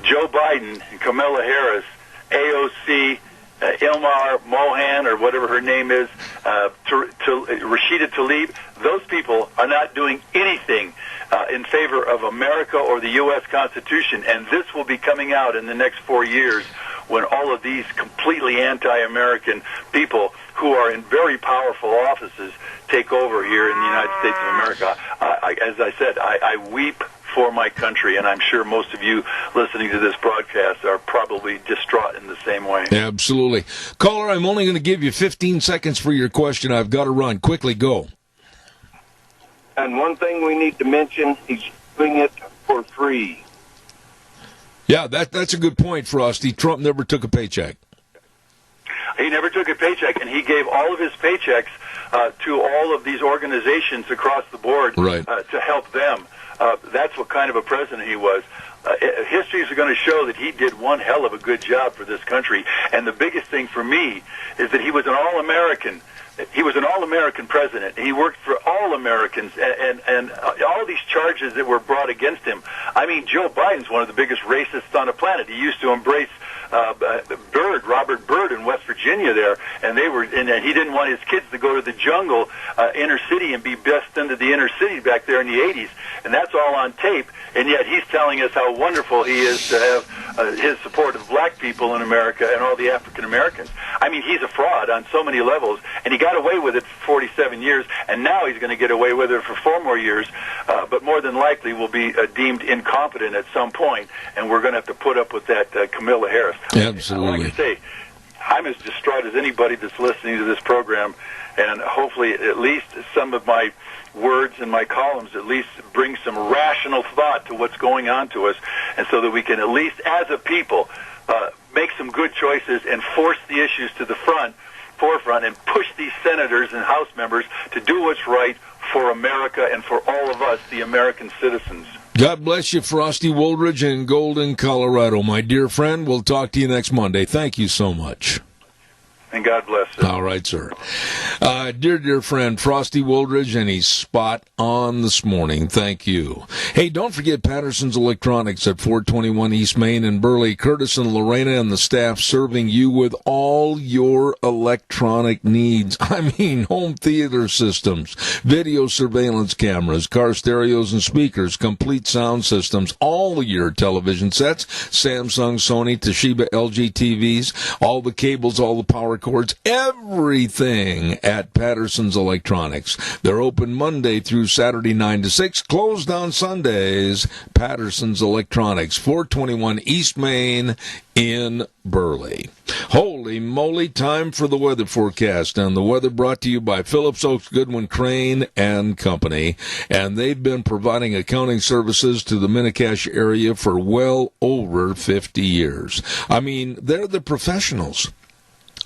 Joe Biden and Kamala Harris, AOC, Ilmar Mohan, or whatever her name is, Rashida Tlaib, those people are not doing anything in favor of America or the U.S. Constitution, and this will be coming out in the next 4 years when all of these completely anti-American people who are in very powerful offices take over here in the United States of America. As I said, I weep for my country, and I'm sure most of you listening to this broadcast are probably distraught in the same way. Absolutely. Caller, I'm only going to give you 15 seconds for your question. I've got to run. Quickly, go. And one thing we need to mention, he's doing it for free. Yeah, that's a good point, Frosty. Trump never took a paycheck. He never took a paycheck, and he gave all of his paychecks to all of these organizations across the board to help them. That's what kind of a president he was. History is going to show that he did one hell of a good job for this country. And the biggest thing for me is that he was an all-American. He was an all-American president. He worked for all Americans, and all these charges that were brought against him. I mean, Joe Biden's one of the biggest racists on the planet. He used to embrace Robert Byrd in West Virginia there, and he didn't want his kids to go to the jungle, inner city, and be best into the inner city back there in the 80s. And that's all on tape, and yet he's telling us how wonderful he is to have his support of black people in America and all the African Americans. I mean, he's a fraud on so many levels, and he got away with it for 47 years, and now he's going to get away with it for 4 more years, but more than likely will be deemed incompetent at some point, and we're going to have to put up with that Kamala Harris. Absolutely. Like I say, I'm as distraught as anybody that's listening to this program, and hopefully at least some of my words and my columns at least bring some rational thought to what's going on to us, and so that we can at least as a people make some good choices and force the issues to the forefront and push these senators and House members to do what's right for America and for all of us, the American citizens. God bless you, Frosty Woldridge in Golden, Colorado. My dear friend, we'll talk to you next Monday. Thank you so much. And God bless you. All right, sir. Dear friend, Frosty Woldridge, and he's spot on this morning. Thank you. Hey, don't forget Patterson's Electronics at 421 East Main in Burley. Curtis and Lorena and the staff serving you with all your electronic needs. I mean, home theater systems, video surveillance cameras, car stereos and speakers, complete sound systems, all your television sets, Samsung, Sony, Toshiba, LG TVs, all the cables, all the power cords, everything at Patterson's Electronics. They're open Monday through Saturday 9 to 6, closed on Sundays. Patterson's Electronics, 421 East Main in Burley. Holy moly, time for the weather forecast. And the weather brought to you by Phillips Oaks Goodwin Crane and Company. And they've been providing accounting services to the Minicash area for well over 50 years. I mean, they're the professionals.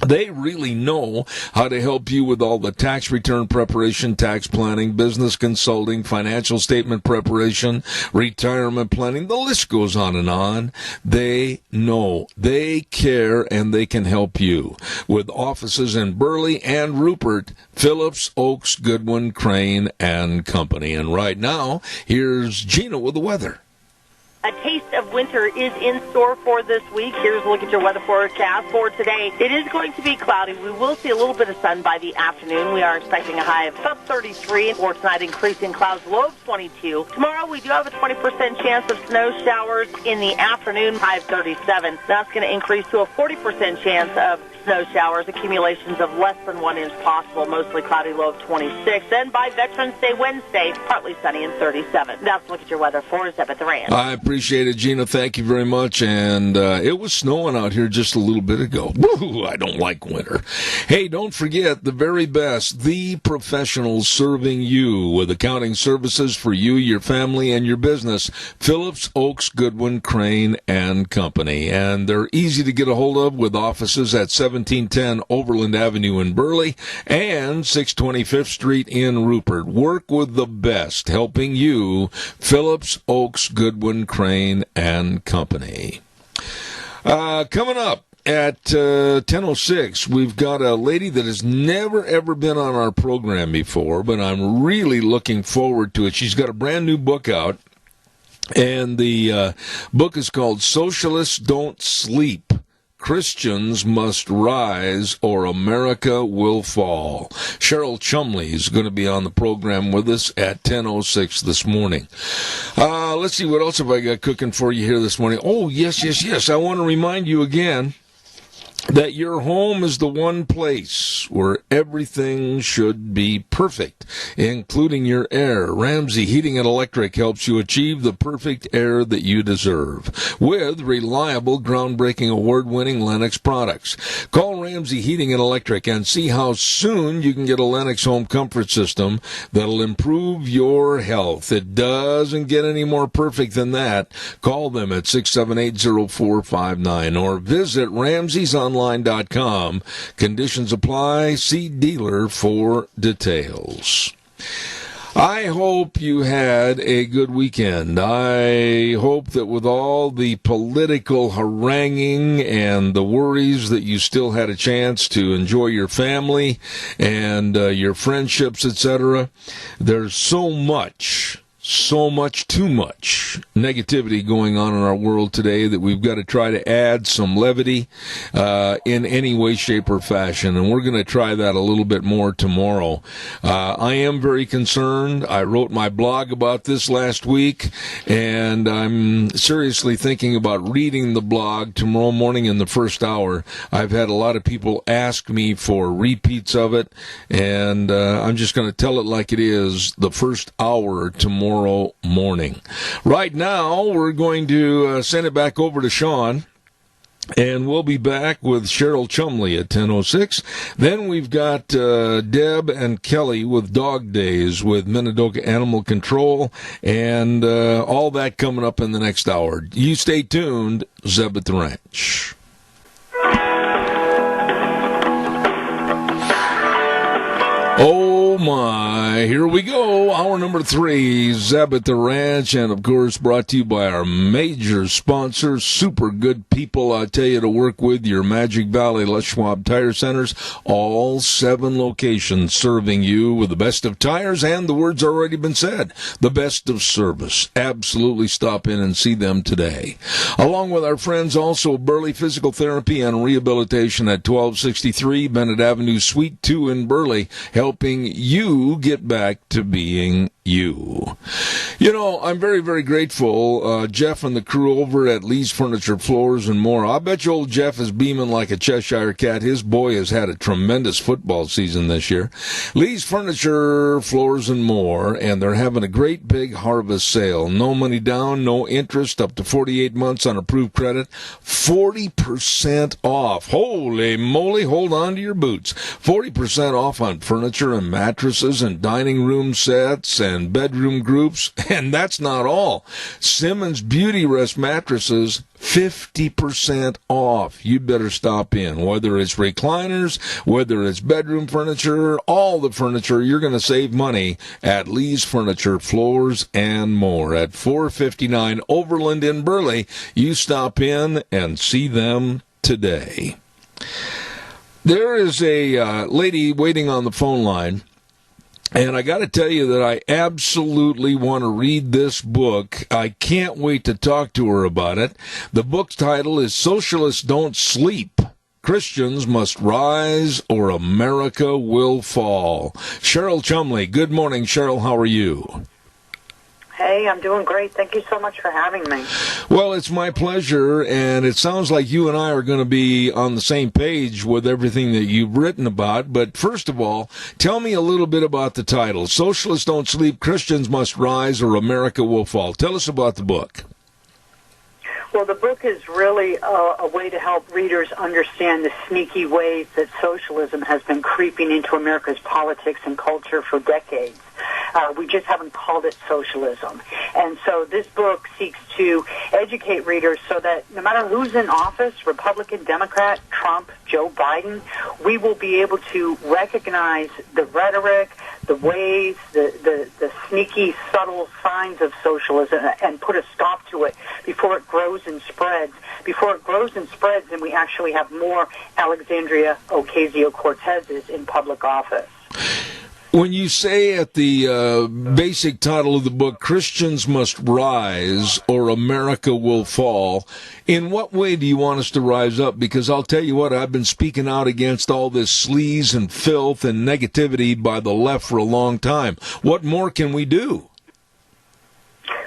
They really know how to help you with all the tax return preparation, tax planning, business consulting, financial statement preparation, retirement planning. The list goes on and on. They know, they care, and they can help you. With offices in Burley and Rupert, Phillips, Oaks, Goodwin, Crane, and Company. And right now, here's Gina with the weather. A taste of winter is in store for this week. Here's a look at your weather forecast for today. It is going to be cloudy. We will see a little bit of sun by the afternoon. We are expecting a high of about 33. For tonight, increasing clouds, low of 22. Tomorrow, we do have a 20% chance of snow showers in the afternoon, high of 37. That's going to increase to a 40% chance of snow showers, accumulations of less than 1 inch possible, mostly cloudy, low of 26. Then by Veterans Day Wednesday, partly sunny and 37. That's a look at your weather for Zeb at the Ranch. I appreciate it, Gina. Thank you very much. And it was snowing out here just a little bit ago. Woo, I don't like winter. Hey, don't forget the very best, the professionals serving you with accounting services for you, your family, and your business. Phillips, Oaks, Goodwin, Crane, and Company. And they're easy to get a hold of with offices at 1710 Overland Avenue in Burley and 625th Street in Rupert. Work with the best, helping you, Phillips, Oaks, Goodwin, Crane, and Company. Coming up at 10:06, we've got a lady that has never, ever been on our program before, but I'm really looking forward to it. She's got a brand new book out, and the book is called Socialists Don't Sleep. Christians must rise or America will fall. Cheryl Chumley is going to be on the program with us at 10:06 this morning. Let's see, what else have I got cooking for you here this morning? Oh, yes. I want to remind you again that your home is the one place where everything should be perfect, including your air. Ramsey Heating and Electric helps you achieve the perfect air that you deserve with reliable, groundbreaking, award-winning Lennox products. Call Ramsey Heating and Electric and see how soon you can get a Lennox home comfort system that'll improve your health. It doesn't get any more perfect than that. Call them at 678-0459 or visit ramseysonline.com. Conditions apply. See dealer for details. I hope you had a good weekend. I hope that with all the political haranguing and the worries that you still had a chance to enjoy your family and your friendships, etc. There's so much, too much negativity going on in our world today that we've got to try to add some levity in any way, shape, or fashion. And we're going to try that a little bit more tomorrow. I am very concerned. I wrote my blog about this last week, and I'm seriously thinking about reading the blog tomorrow morning in the first hour. I've had a lot of people ask me for repeats of it, and I'm just going to tell it like it is, the first hour tomorrow morning. Right now, we're going to send it back over to Sean, and we'll be back with Cheryl Chumley at 10:06. Then we've got Deb and Kelly with Dog Days with Minidoka Animal Control, and all that coming up in the next hour. You stay tuned. Zeb at the Ranch. Oh my, here we go. Hour number 3, Zeb at the Ranch, and of course brought to you by our major sponsor, super good people, I tell you, to work with, your Magic Valley Les Schwab Tire Centers, all 7 locations serving you with the best of tires, and the word's already been said, the best of service. Absolutely stop in and see them today. Along with our friends also, Burley Physical Therapy and Rehabilitation at 1263 Bennett Avenue, Suite 2 in Burley, helping you get back to being you. You know, I'm very, very grateful. Jeff and the crew over at Lee's Furniture, Floors, and More. I bet you old Jeff is beaming like a Cheshire cat. His boy has had a tremendous football season this year. Lee's Furniture, Floors, and More, and they're having a great big harvest sale. No money down, no interest, up to 48 months on approved credit. 40% off. Holy moly, hold on to your boots. 40% off on furniture and mattresses and dining room sets and bedroom groups, and that's not all. Simmons Beauty Rest mattresses, 50% off. You better stop in. Whether it's recliners, whether it's bedroom furniture, all the furniture, you're going to save money at Lee's Furniture, Floors, and More at 459 Overland in Burley. You stop in and see them today. There is a lady waiting on the phone line, and I got to tell you that I absolutely want to read this book. I can't wait to talk to her about it. The book's title is Socialists Don't Sleep. Christians Must Rise or America Will Fall. Cheryl Chumley. Good morning, Cheryl. How are you? Hey, I'm doing great. Thank you so much for having me. Well, it's my pleasure, and it sounds like you and I are going to be on the same page with everything that you've written about. But first of all, tell me a little bit about the title. Socialists Don't Sleep, Christians Must Rise, or America Will Fall. Tell us about the book. Well, the book is really a way to help readers understand the sneaky ways that socialism has been creeping into America's politics and culture for decades. We just haven't called it socialism. And so this book seeks to educate readers so that no matter who's in office, Republican, Democrat, Trump, Joe Biden, we will be able to recognize the rhetoric, the ways, the sneaky, subtle signs of socialism and put a stop to it before it grows and spreads. Before it grows and spreads, and we actually have more Alexandria Ocasio-Cortezes in public office. When you say at the basic title of the book, Christians must rise or America will fall, in what way do you want us to rise up? Because I'll tell you what, I've been speaking out against all this sleaze and filth and negativity by the left for a long time. What more can we do?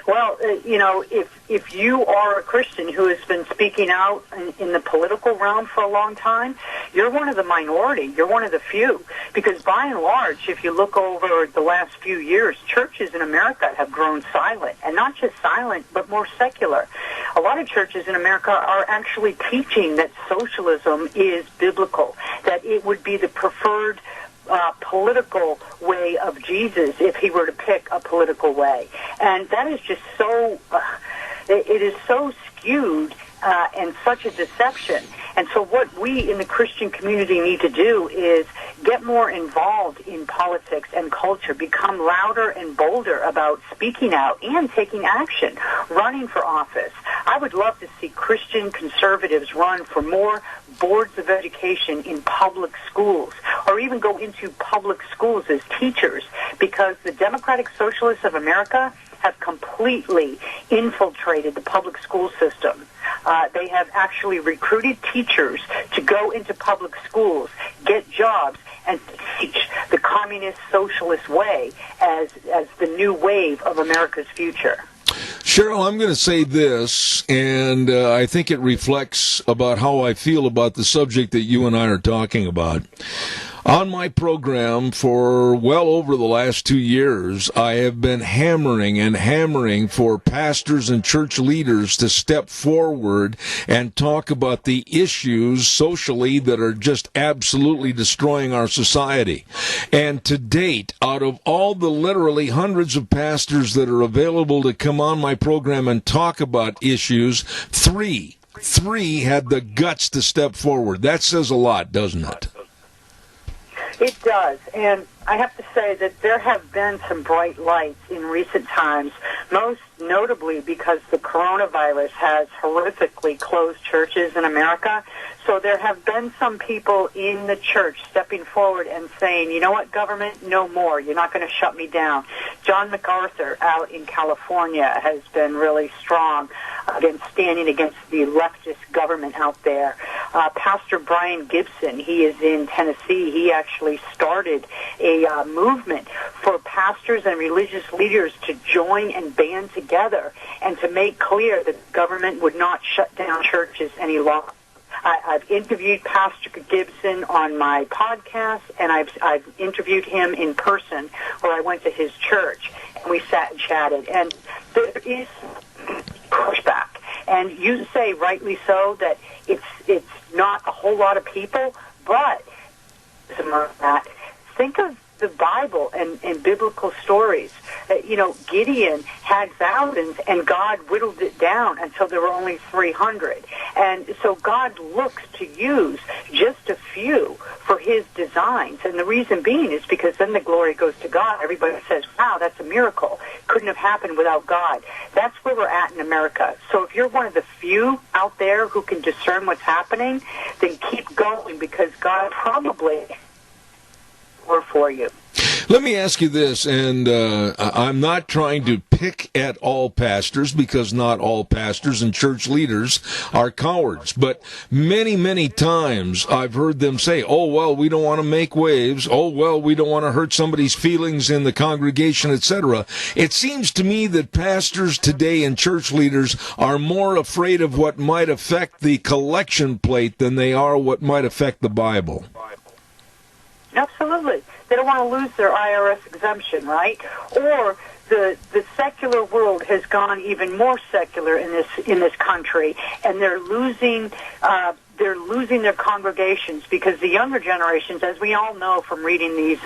Well, if you are a Christian who has been speaking out in the political realm for a long time, you're one of the minority. You're one of the few. Because by and large, if you look over the last few years, churches in America have grown silent. And not just silent, but more secular. A lot of churches in America are actually teaching that socialism is biblical, that it would be the preferred political way of Jesus if he were to pick a political way. And that is just so, it is so skewed and such a deception. And so what we in the Christian community need to do is get more involved in politics and culture, become louder and bolder about speaking out and taking action, running for office. I would love to see Christian conservatives run for more boards of education in public schools, or even go into public schools as teachers, because the Democratic Socialists of America have completely infiltrated the public school system. They have actually recruited teachers to go into public schools, get jobs, and teach the communist socialist way as the new wave of America's future. Cheryl, I'm going to say this, and I think it reflects about how I feel about the subject that you and I are talking about. On my program for well over the last 2 years, I have been hammering for pastors and church leaders to step forward and talk about the issues socially that are just absolutely destroying our society. And to date, out of all the literally hundreds of pastors that are available to come on my program and talk about issues, three had the guts to step forward. That says a lot, doesn't it? It does, and I have to say that there have been some bright lights in recent times, most notably because the coronavirus has horrifically closed churches in America. So there have been some people in the church stepping forward and saying, you know what, government, no more. You're not going to shut me down. John MacArthur out in California has been really strong standing against the leftist government out there. Pastor Brian Gibson, he is in Tennessee. He actually started a movement for pastors and religious leaders to join and band together and to make clear that the government would not shut down churches any longer. I've interviewed Pastor Gibson on my podcast, and I've interviewed him in person where I went to his church, and we sat and chatted. And there is pushback. And you say, rightly so, that it's not a whole lot of people, but think of the Bible and biblical stories. Gideon had thousands, and God whittled it down until there were only 300. And so God looks to use just a few for his designs. And the reason being is because then the glory goes to God. Everybody says, wow, that's a miracle. Couldn't have happened without God. That's where we're at in America. So if you're one of the few out there who can discern what's happening, then keep going, because God probably will for you. Let me ask you this, and I'm not trying to pick at all pastors, because not all pastors and church leaders are cowards, but many, many times I've heard them say, oh, well, we don't want to make waves, oh, well, we don't want to hurt somebody's feelings in the congregation, etc. It seems to me that pastors today and church leaders are more afraid of what might affect the collection plate than they are what might affect the Bible. Absolutely. They don't want to lose their IRS exemption, right? Or the secular world has gone even more secular in this country, and they're losing their congregations, because the younger generations, as we all know from reading these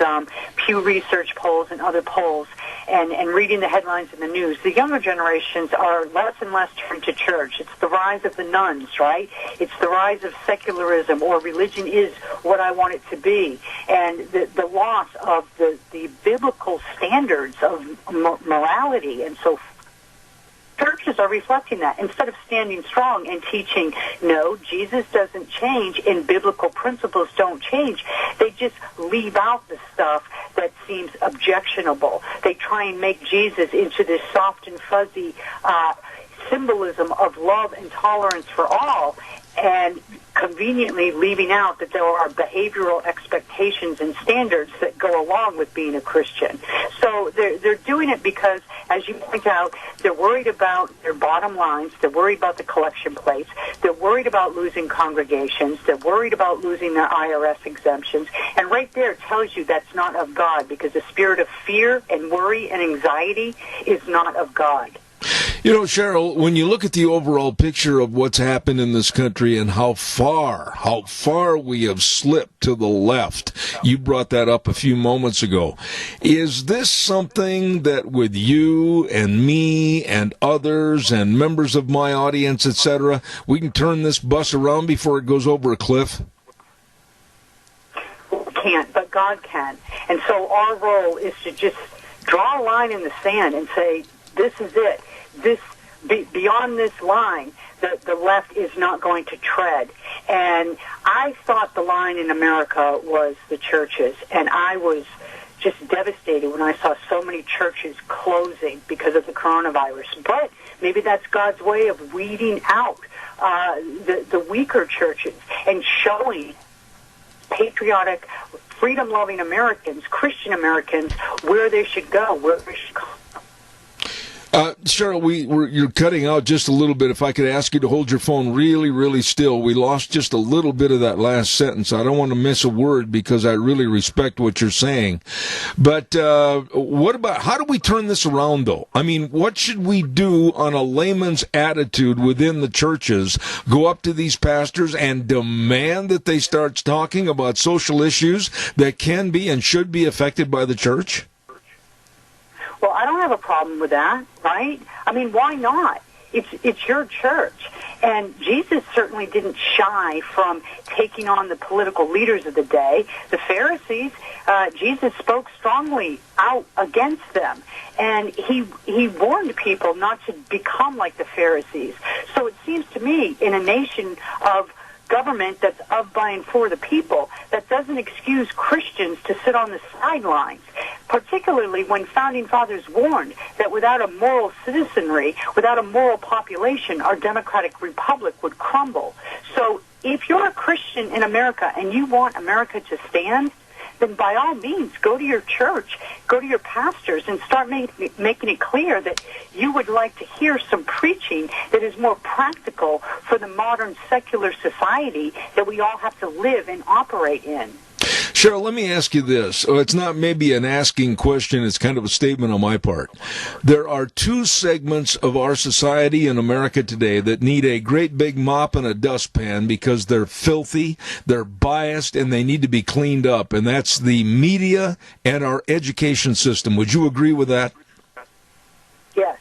Pew Research polls and other polls, and reading the headlines in the news, the younger generations are less and less turned to church. It's the rise of the nuns, right? It's the rise of secularism, or religion is what I want it to be, and the loss of the biblical standards of morality and so forth. Churches are reflecting that. Instead of standing strong and teaching, no, Jesus doesn't change and biblical principles don't change, they just leave out the stuff that seems objectionable. They try and make Jesus into this soft and fuzzy symbolism of love and tolerance for all, and conveniently leaving out that there are behavioral expectations and standards that go along with being a Christian. So they're doing it because, as you point out, they're worried about their bottom lines, they're worried about the collection plates, they're worried about losing congregations, they're worried about losing their IRS exemptions, and right there tells you that's not of God, because the spirit of fear and worry and anxiety is not of God. You know, Cheryl, when you look at the overall picture of what's happened in this country and how far we have slipped to the left, you brought that up a few moments ago. Is this something that with you and me and others and members of my audience, etc., we can turn this bus around before it goes over a cliff? We can't, but God can. And so our role is to just draw a line in the sand and say, this is it. Beyond this line, the left is not going to tread. And I thought the line in America was the churches, and I was just devastated when I saw so many churches closing because of the coronavirus. But maybe that's God's way of weeding out the weaker churches and showing patriotic, freedom-loving Americans, Christian Americans, where they should go, where they should come. Cheryl, you're cutting out just a little bit. If I could ask you to hold your phone really, really still. We lost just a little bit of that last sentence. I don't want to miss a word because I really respect what you're saying. But what about, how do we turn this around, though? I mean, what should we do on a layman's attitude within the churches? Go up to these pastors and demand that they start talking about social issues that can be and should be affected by the church? Well, I don't have a problem with that, right? I mean, why not? It's your church. And Jesus certainly didn't shy from taking on the political leaders of the day. The Pharisees, Jesus spoke strongly out against them. And he warned people not to become like the Pharisees. So it seems to me, in a nation of government that's of, by, and for the people, that doesn't excuse Christians to sit on the sidelines, particularly when Founding Fathers warned that without a moral citizenry, without a moral population, our democratic republic would crumble. So if you're a Christian in America and you want America to stand, then by all means, go to your church, go to your pastors, and start making it clear that you would like to hear some preaching that is more practical for the modern secular society that we all have to live and operate in. Cheryl, let me ask you this. It's not maybe an asking question, it's kind of a statement on my part. There are two segments of our society in America today that need a great big mop and a dustpan because they're filthy, they're biased, and they need to be cleaned up, and that's the media and our education system. Would you agree with that? Yes,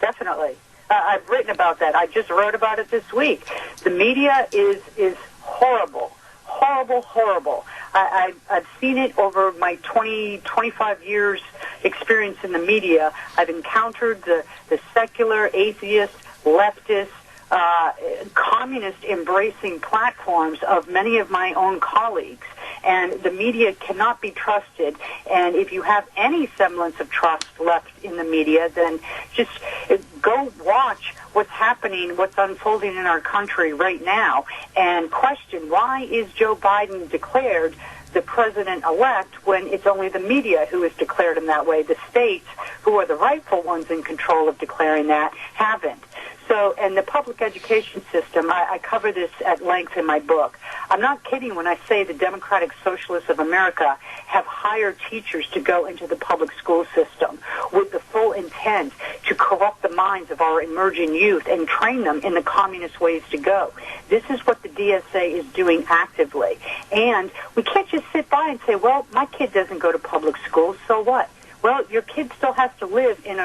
definitely. I've written about that. I just wrote about it this week. The media is horrible. Horrible. I've seen it over my 25 years experience in the media. I've encountered the secular, atheist, leftist, communist-embracing platforms of many of my own colleagues. And the media cannot be trusted. And if you have any semblance of trust left in the media, then just go watch what's happening, what's unfolding in our country right now, and question, why is Joe Biden declared the president-elect when it's only the media who has declared him that way? The states, who are the rightful ones in control of declaring that, haven't. So, and the public education system, I cover this at length in my book. I'm not kidding when I say the Democratic Socialists of America have hired teachers to go into the public school system with the full intent to corrupt the minds of our emerging youth and train them in the communist ways to go. This is what the DSA is doing actively. And we can't just sit by and say, well, my kid doesn't go to public school, so what? Well, your kid still has to live in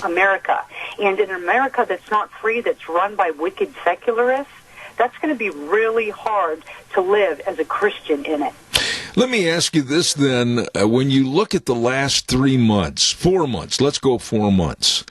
America. And in America that's not free, that's run by wicked secularists, that's going to be really hard to live as a Christian in it. Let me ask you this then. When you look at the last 4 months, let's go 4 months,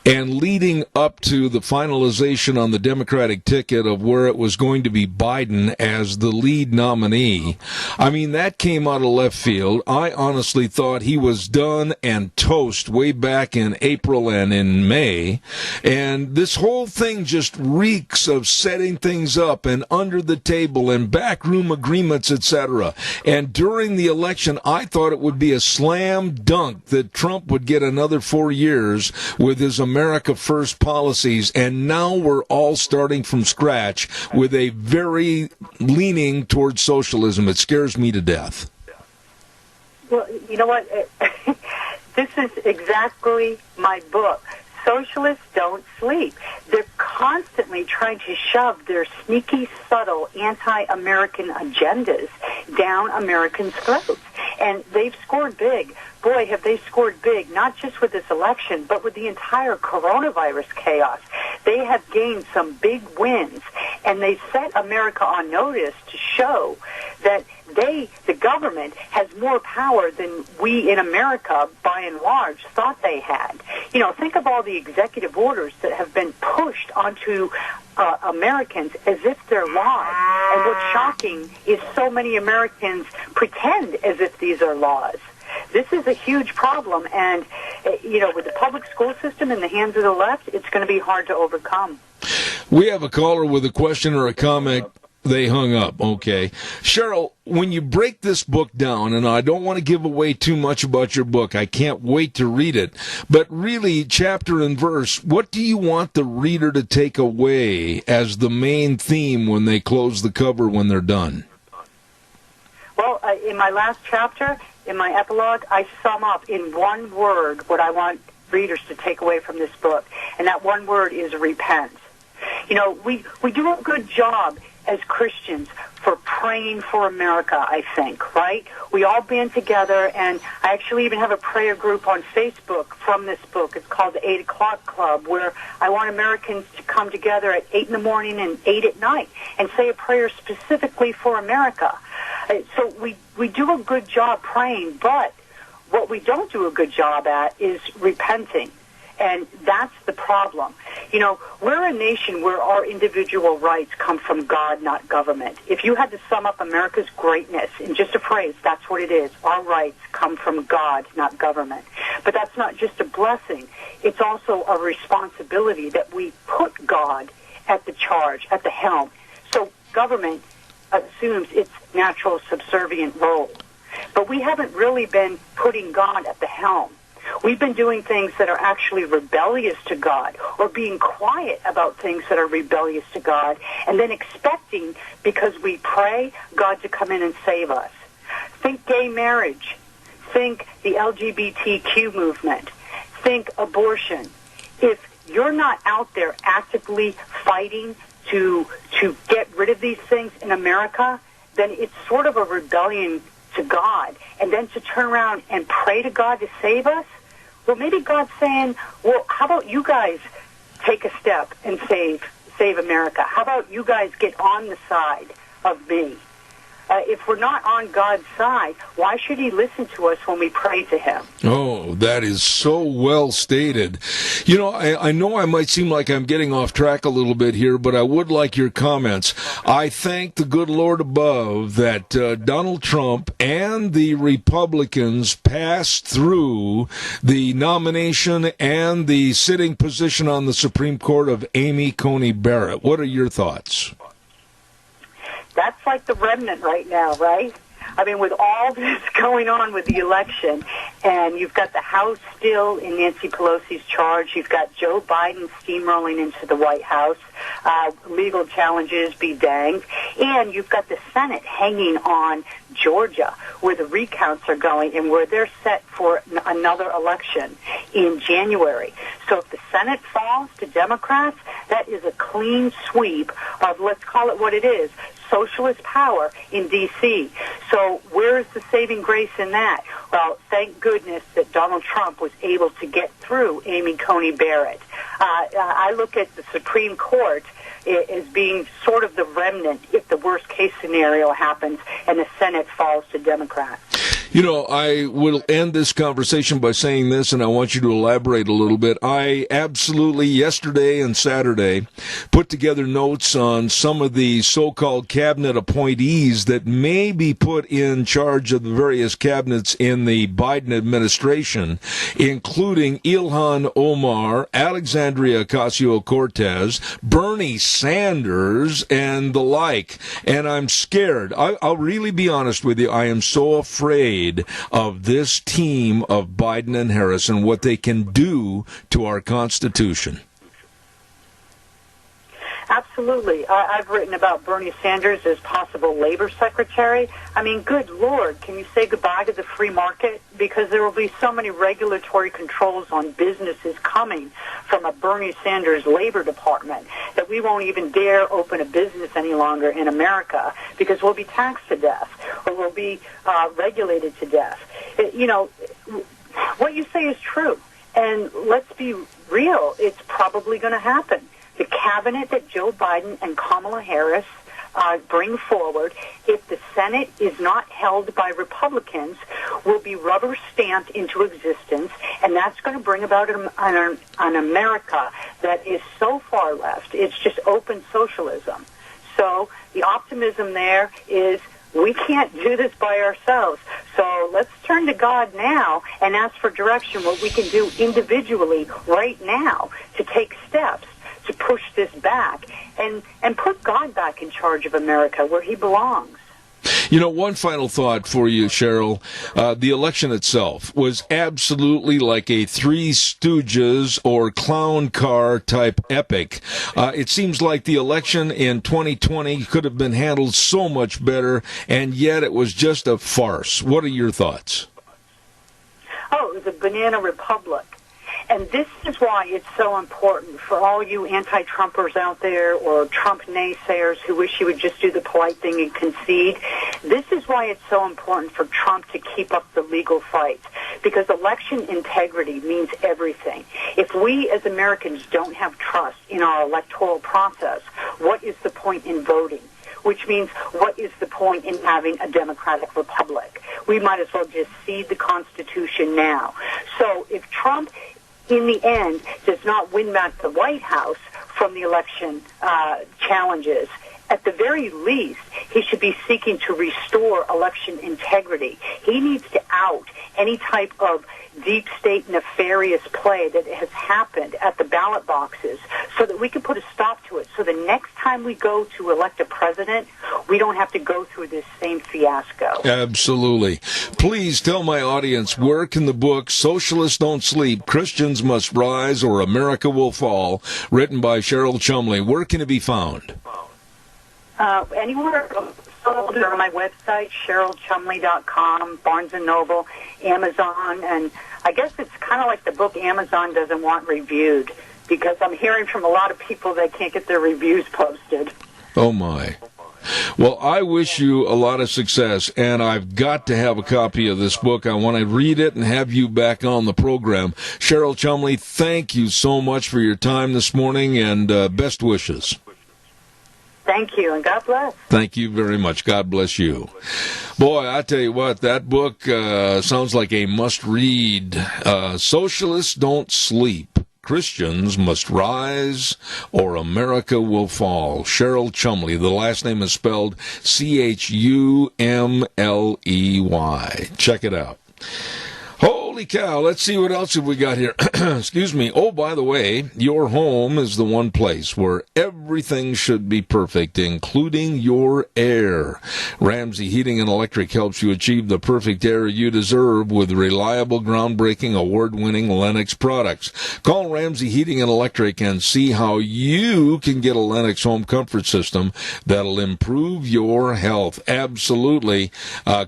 and leading up to the finalization on the Democratic ticket of where it was going to be Biden as the lead nominee, I mean, that came out of left field. I honestly thought he was done and toast way back in April and in May, and this whole thing just reeks of setting things up and under the table and backroom agreements, etc. And during the election, I thought it would be a slam dunk that Trump would get another 4 years with his America First policies. And now we're all starting from scratch with a very leaning towards socialism. It scares me to death. Well, you know what? This is exactly my book. Socialists don't sleep. They're constantly trying to shove their sneaky, subtle, anti-American agendas down Americans' throats. And they've scored big. Boy, have they scored big, not just with this election, but with the entire coronavirus chaos. They have gained some big wins, and they set America on notice to show that the government, has more power than we in America, by and large, thought they had. You know, think of all the executive orders that have been pushed onto Americans as if they're laws. And what's shocking is so many Americans pretend as if these are laws. This is a huge problem, and, you know, with the public school system in the hands of the left, it's going to be hard to overcome. We have a caller with a question or a comment. They hung up. Okay. Cheryl, when you break this book down, and I don't want to give away too much about your book, I can't wait to read it, but really, chapter and verse, what do you want the reader to take away as the main theme when they close the cover when they're done? Well, in my last chapter, in my epilogue, I sum up in one word what I want readers to take away from this book, and that one word is repent. You know, we do a good job as Christians for praying for America, I think, right? We all band together, and I actually even have a prayer group on Facebook from this book. It's called the 8 O'Clock Club, where I want Americans to come together at 8 in the morning and 8 at night and say a prayer specifically for America. So we do a good job praying, but what we don't do a good job at is repenting. And that's the problem. You know, we're a nation where our individual rights come from God, not government. If you had to sum up America's greatness in just a phrase, that's what it is. Our rights come from God, not government. But that's not just a blessing. It's also a responsibility that we put God at the charge, at the helm. So government assumes its natural subservient role. But we haven't really been putting God at the helm. We've been doing things that are actually rebellious to God, or being quiet about things that are rebellious to God, and then expecting, because we pray, God to come in and save us. Think gay marriage. Think the LGBTQ movement. Think abortion. If you're not out there actively fighting to get rid of these things in America, then it's sort of a rebellion to God. And then to turn around and pray to God to save us? Well, maybe God's saying, well, how about you guys take a step and save America? How about you guys get on the side of me? If we're not on God's side, why should he listen to us when we pray to him? Oh, that is so well stated. You know I might seem like I'm getting off track a little bit here, but I would like your comments. I thank the good Lord above that Donald Trump and the Republicans passed through the nomination and the sitting position on the Supreme Court of Amy Coney Barrett. What are your thoughts? That's like the remnant right now, right? I mean, with all this going on with the election, and you've got the House still in Nancy Pelosi's charge, you've got Joe Biden steamrolling into the White House, legal challenges be danged, and you've got the Senate hanging on Georgia, where the recounts are going and where they're set for another election in January. So if the Senate falls to Democrats, that is a clean sweep of, let's call it what it is, socialist power in D.C. So where's the saving grace in that? Well, thank goodness that Donald Trump was able to get through Amy Coney Barrett. I look at the Supreme Court, as being sort of the remnant if the worst case scenario happens and the Senate falls to Democrats. You know, I will end this conversation by saying this, and I want you to elaborate a little bit. I absolutely, yesterday and Saturday, put together notes on some of the so-called cabinet appointees that may be put in charge of the various cabinets in the Biden administration, including Ilhan Omar, Alexandria Ocasio-Cortez, Bernie Sanders, and the like. And I'm scared. I'll really be honest with you. I am so afraid of this team of Biden and Harris and what they can do to our Constitution. Absolutely. I've written about Bernie Sanders as possible labor secretary. I mean, good Lord, can you say goodbye to the free market? Because there will be so many regulatory controls on businesses coming from a Bernie Sanders labor department that we won't even dare open a business any longer in America because we'll be taxed to death or we'll be regulated to death. You know, what you say is true. And let's be real, it's probably going to happen. The cabinet that Joe Biden and Kamala Harris bring forward, if the Senate is not held by Republicans, will be rubber stamped into existence, and that's going to bring about an America that is so far left. It's just open socialism. So the optimism there is we can't do this by ourselves. So let's turn to God now and ask for direction, what we can do individually right now to take steps to push this back and put God back in charge of America where he belongs. You know, one final thought for you, Cheryl. The election itself was absolutely like a Three Stooges or clown car type epic. It seems like the election in 2020 could have been handled so much better, and yet it was just a farce. What are your thoughts? Oh, it was a banana republic. And this is why it's so important for all you anti-Trumpers out there or Trump naysayers who wish he would just do the polite thing and concede. This is why it's so important for Trump to keep up the legal fight, because election integrity means everything. If we as Americans don't have trust in our electoral process, what is the point in voting? Which means, what is the point in having a democratic republic? We might as well just cede the Constitution now. So if Trump in the end does not win back the White House from the election challenges, at the very least, he should be seeking to restore election integrity. He needs to out any type of deep state nefarious play that has happened at the ballot boxes so that we can put a stop to it. So the next time we go to elect a president, we don't have to go through this same fiasco. Absolutely. Please tell my audience, where can the book Socialists Don't Sleep, Christians Must Rise or America Will Fall, written by Cheryl Chumley, where can it be found? Anywhere sold on my website, CherylChumley.com, Barnes & Noble, Amazon, and I guess it's kind of like the book Amazon doesn't want reviewed, because I'm hearing from a lot of people that can't get their reviews posted. Oh, my. Well, I wish you a lot of success, and I've got to have a copy of this book. I want to read it and have you back on the program. Cheryl Chumley, thank you so much for your time this morning, and best wishes. Thank you, and God bless. Thank you very much. God bless you. Boy, I tell you what, that book sounds like a must-read. Socialists Don't Sleep. Christians Must Rise or America Will Fall. Cheryl Chumley. The last name is spelled Chumley. Check it out. Holy cow, let's see what else have we got here. Excuse me. Oh, by the way, your home is the one place where everything should be perfect, including your air. Ramsey Heating and Electric helps you achieve the perfect air you deserve with reliable, groundbreaking, award-winning Lennox products. Call Ramsey Heating and Electric and see how you can get a Lennox home comfort system that'll improve your health. Absolutely.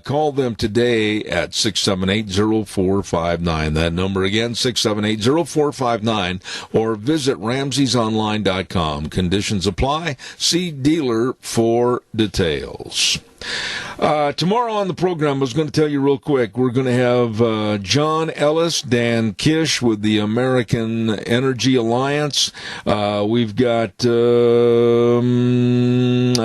Call them today at 678-0459. That number again, 678-0459, or visit RamseysOnline.com. Conditions apply. See dealer for details. Tomorrow on the program, I was going to tell you real quick, we're going to have John Ellis, Dan Kish with the American Energy Alliance. We've got, I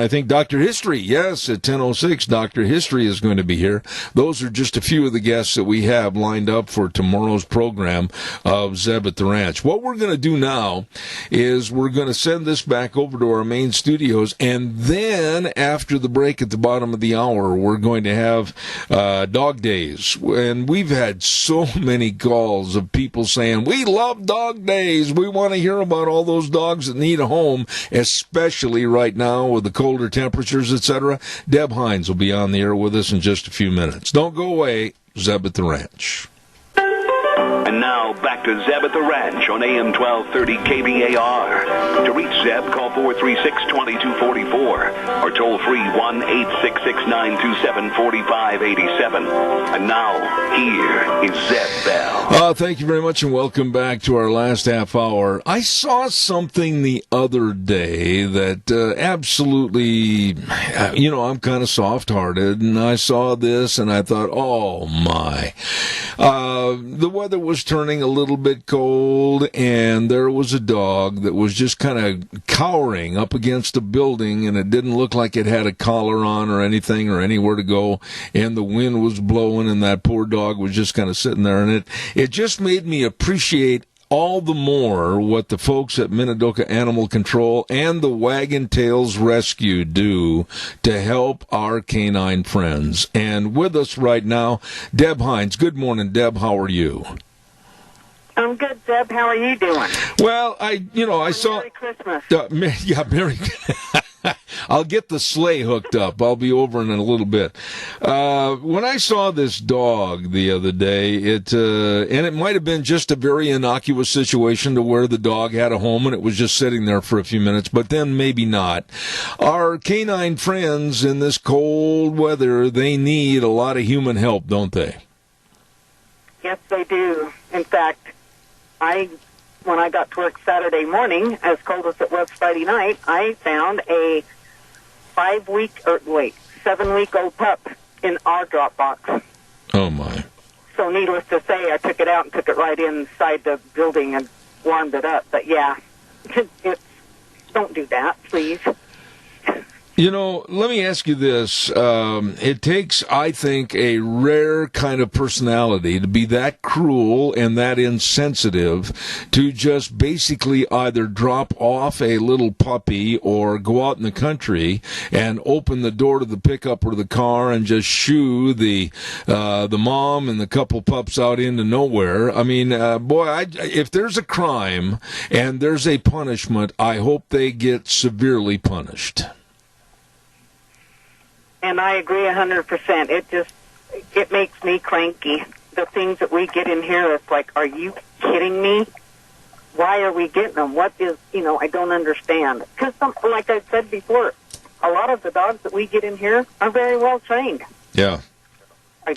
think, Dr. History. Yes, at 10:06, Dr. History is going to be here. Those are just a few of the guests that we have lined up for tomorrow's program of Zeb at the Ranch. What we're going to do now is we're going to send this back over to our main studios, and then after the break at the bottom of the hour, we're going to have dog days. And we've had so many calls of people saying, we love dog days. We want to hear about all those dogs that need a home, especially right now with the colder temperatures, etc. Deb Hines will be on the air with us in just a few minutes. Don't go away. Zeb at the Ranch. And now, back to Zeb at the Ranch on AM 1230 KBAR. To reach Zeb, call 436-2244 or toll free 1-866-927-4587. And now, here is Zeb Bell. Thank you very much and welcome back to our last half hour. I saw something the other day that absolutely, I'm kind of soft-hearted, and I saw this and I thought, oh my. The weather was turning a little bit cold, and there was a dog that was just kind of cowering up against a building, and it didn't look like it had a collar on or anything or anywhere to go, and the wind was blowing, and that poor dog was just kind of sitting there, and it just made me appreciate all the more what the folks at Minidoka Animal Control and the Wagon Tails Rescue do to help our canine friends. And with us right now, Deb Hines. Good morning, Deb. How are you? I'm good, Zeb. How are you doing? Well, I saw... Merry Christmas. Merry I'll get the sleigh hooked up. I'll be over in a little bit. When I saw this dog the other day, and it might have been just a very innocuous situation to where the dog had a home and it was just sitting there for a few minutes, but then maybe not. Our canine friends in this cold weather, they need a lot of human help, don't they? Yes, they do. In fact, when I got to work Saturday morning, as cold as it was Friday night, I found a 7-week-old pup in our drop box. Oh, my. So needless to say, I took it out and took it right inside the building and warmed it up. But, yeah, don't do that, please. Let me ask you this. It takes, I think, a rare kind of personality to be that cruel and that insensitive to just basically either drop off a little puppy or go out in the country and open the door to the pickup or the car and just shoo the mom and the couple pups out into nowhere. I mean, if there's a crime and there's a punishment, I hope they get severely punished. And I agree 100%. It makes me cranky. The things that we get in here, it's like, are you kidding me? Why are we getting them? What is, I don't understand. Because, like I said before, a lot of the dogs that we get in here are very well trained. Yeah. I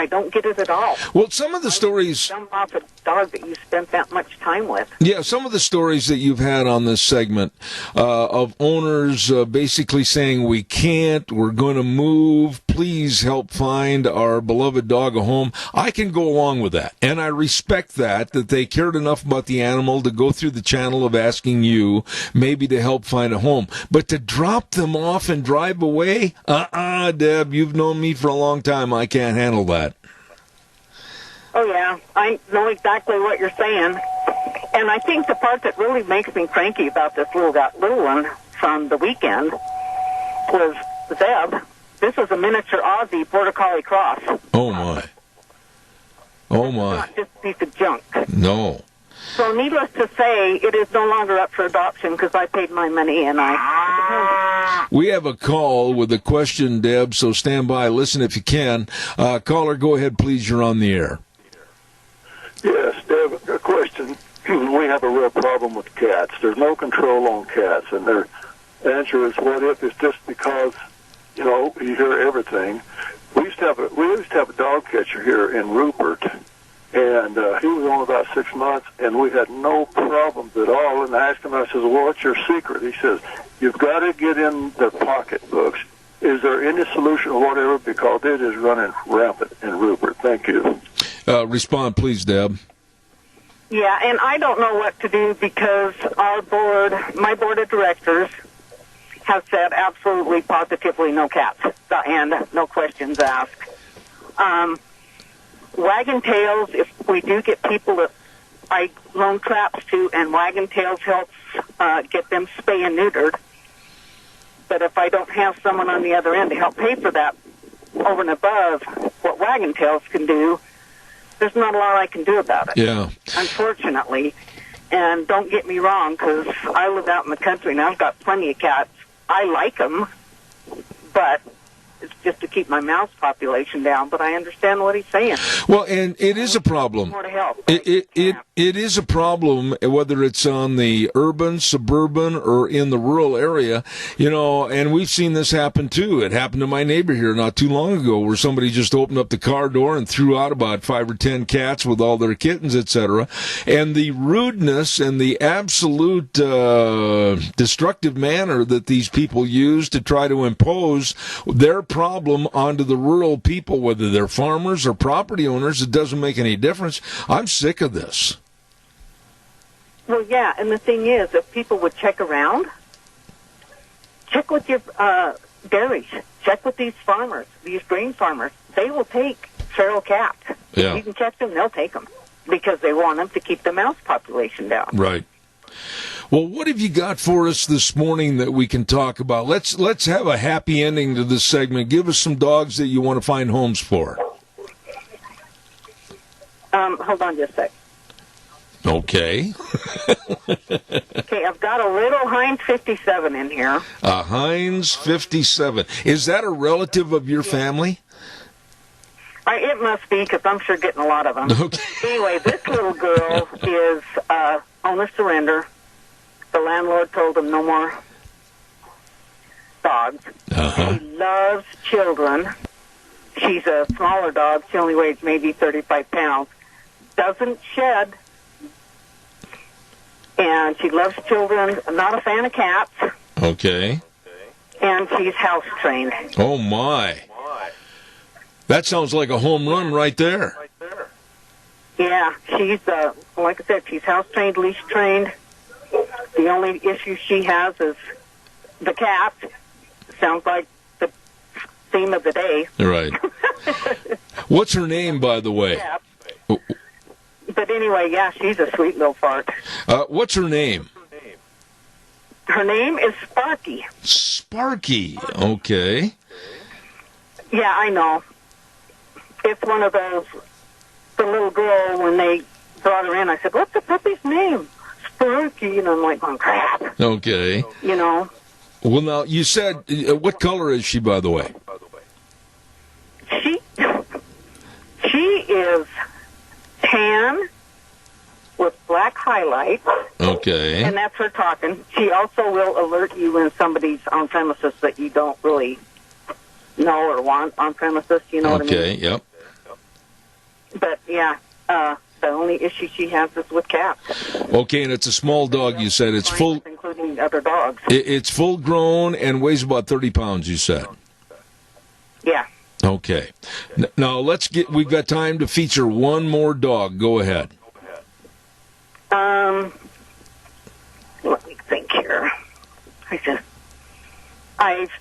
don't get it at all. Well, some of the stories... Jump off a dog that you spent that much time with. Yeah, some of the stories that you've had on this segment of owners basically saying, we can't, we're going to move, please help find our beloved dog a home. I can go along with that. And I respect that they cared enough about the animal to go through the channel of asking you maybe to help find a home. But to drop them off and drive away? Deb, you've known me for a long time. I can't handle that. Oh, yeah. I know exactly what you're saying. And I think the part that really makes me cranky about this little one from the weekend was Zeb. This is a miniature Aussie Border Collie cross. Oh, my. Oh, my. It's not just a piece of junk. No. So needless to say, it is no longer up for adoption because I paid my money and We have a call with a question, Deb, so stand by. Listen if you can. Caller, go ahead, please. You're on the air. Yes, Deb, a question. We have a real problem with cats. There's no control on cats, and their answer is, what if it's just because, you hear everything. We used to have a dog catcher here in Rupert, and he was only about 6 months, and we had no problems at all. And I asked him, I says, well, what's your secret? He says, you've got to get in their pocketbooks Is there any solution or whatever? Because it is running rampant in Rupert. Thank you. Respond, please, Deb. Yeah, and I don't know what to do because my board of directors, has said absolutely, positively no cats, and no questions asked. Wagon tails, if we do get people that I loan traps to, and wagon tails helps get them spay and neutered. But if I don't have someone on the other end to help pay for that over and above what wagon tails can do, there's not a lot I can do about it. Yeah. Unfortunately. And don't get me wrong, because I live out in the country and I've got plenty of cats. I like them, but it's just to keep my mouse population down. But I understand what he's saying. Well, and it is a problem. More to help. It is a problem, whether it's on the urban, suburban, or in the rural area, and we've seen this happen too. It happened to my neighbor here not too long ago, where somebody just opened up the car door and threw out about 5 or 10 cats with all their kittens, etc. And the rudeness and the absolute destructive manner that these people use to try to impose their problem onto the rural people, whether they're farmers or property owners, it doesn't make any difference. I'm sick of this. Well, yeah, and the thing is, if people would check around, check with your dairies, check with these farmers, these grain farmers. They will take feral cats. Yeah. If you can catch them, they'll take them because they want them to keep the mouse population down. Right. Well, what have you got for us this morning that we can talk about? Let's have a happy ending to this segment. Give us some dogs that you want to find homes for. Hold on just a sec. Okay. Okay, I've got a little Heinz 57 in here. A Heinz 57. Is that a relative of your family? It must be, because I'm sure getting a lot of them. Okay. Anyway, this little girl is on the surrender. The landlord told him no more dogs. Uh-huh. She loves children. She's a smaller dog. She only weighs maybe 35 pounds. Doesn't shed. And she loves children. Not a fan of cats. Okay. And she's house trained. Oh, my. That sounds like a home run right there. Yeah, she's, like I said, she's house trained, leash trained. The only issue she has is the cat. Sounds like the theme of the day. Right. What's her name, by the way? Yeah. But anyway, yeah, she's a sweet little fart. What's her name? Her name is Sparky. Sparky. Okay. Yeah, I know. It's one of those, the little girl, when they brought her in, I said, what's the puppy's name? Sparky. And I'm like, oh, crap. Okay. Well, now, you said, what color is she, by the way? She is tan with black highlights. Okay. And that's her talking. She also will alert you when somebody's on premises that you don't really know or want on premises, you know what I mean? Okay, yep. But, yeah, the only issue she has is with cats. Okay, and it's a small dog, you said. It's full... Including other dogs. It's full grown and weighs about 30 pounds, you said. Yeah. Okay. Now, we've got time to feature one more dog. Go ahead. Let me think here. I've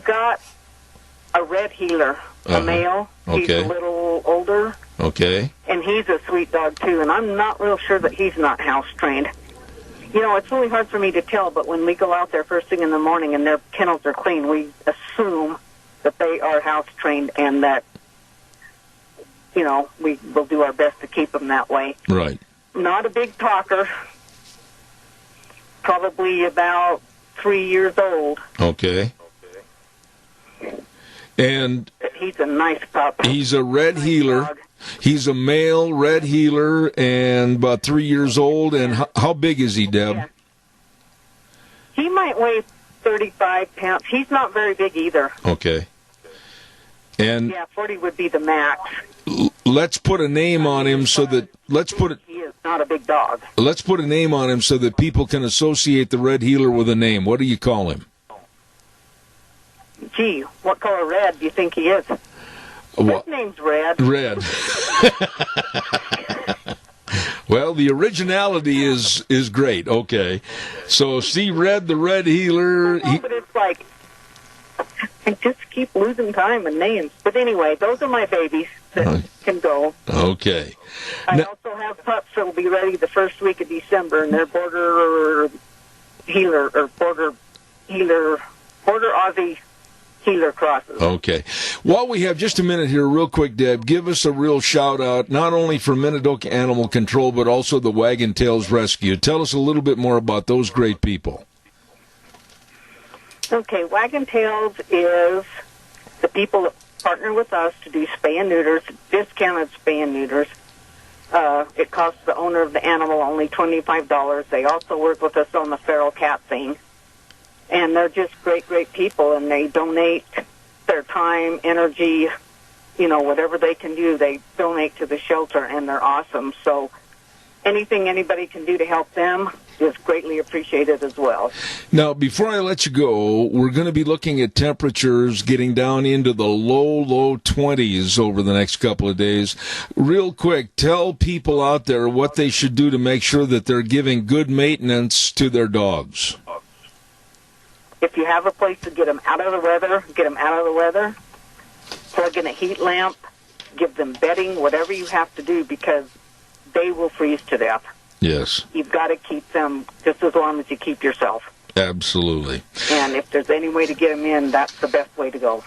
got a red heeler, a male. He's Okay. a little older. Okay. And he's a sweet dog, too, and I'm not real sure that he's not house-trained. It's really hard for me to tell, but when we go out there first thing in the morning and their kennels are clean, we assume that they are house-trained and that, we will do our best to keep them that way. Right. Not a big talker, probably about 3 years old. Okay. And he's a nice pup. He's a red heeler. Dog. He's a male red heeler and about 3 years old. And how big is he, Deb? Yeah. He might weigh 35 pounds. He's not very big either. Okay. And yeah, 40 would be the max. Let's put a name on him so that He is not a big dog. Let's put a name on him so that people can associate the red heeler with a name. What do you call him? Gee, what color red do you think he is? What? His name's Red. Red. Well, the originality is great. Okay. So, see Red, the Red Healer. But it's like, I just keep losing time and names. But anyway, those are my babies that can go. Okay. I also have pups that will be ready the first week of December, and they're border Aussie healer crosses. Okay. While we have just a minute here, real quick, Deb, give us a real shout-out, not only for Minidoka Animal Control, but also the Wagon Tails Rescue. Tell us a little bit more about those great people. Okay, Wagon Tails is the people that partner with us to do spay and neuters, discounted spay and neuters. It costs the owner of the animal only $25. They also work with us on the feral cat thing. And they're just great, great people, and they donate their time, energy, whatever they can do, they donate to the shelter, and they're awesome. So anything anybody can do to help them is greatly appreciated as well. Now, before I let you go, we're going to be looking at temperatures getting down into the low 20s over the next couple of days. Real quick, tell people out there what they should do to make sure that they're giving good maintenance to their dogs. If you have a place to get them out of the weather, get them out of the weather. Plug in a heat lamp, give them bedding, whatever you have to do, because they will freeze to death. Yes. You've got to keep them just as long as you keep yourself. Absolutely. And if there's any way to get them in, that's the best way to go.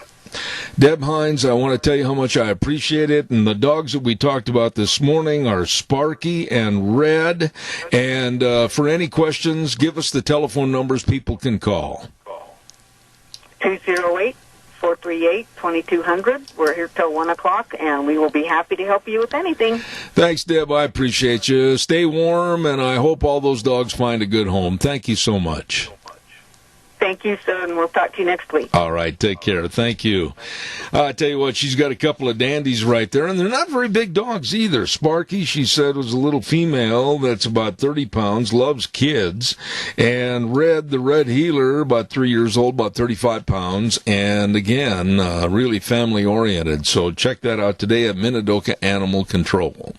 Deb Hines, I want to tell you how much I appreciate it. And the dogs that we talked about this morning are Sparky and Red. And for any questions, give us the telephone numbers people can call. 208-438-2200. We're here till 1 o'clock, and we will be happy to help you with anything. Thanks, Deb. I appreciate you. Stay warm, and I hope all those dogs find a good home. Thank you so much. Thank you, sir, and we'll talk to you next week. All right, take care. Thank you. I tell you what, she's got a couple of dandies right there, and they're not very big dogs either. Sparky, she said, was a little female that's about 30 pounds, loves kids. And Red, the Red Healer, about 3 years old, about 35 pounds. And again, really family-oriented. So check that out today at Minidoka Animal Control.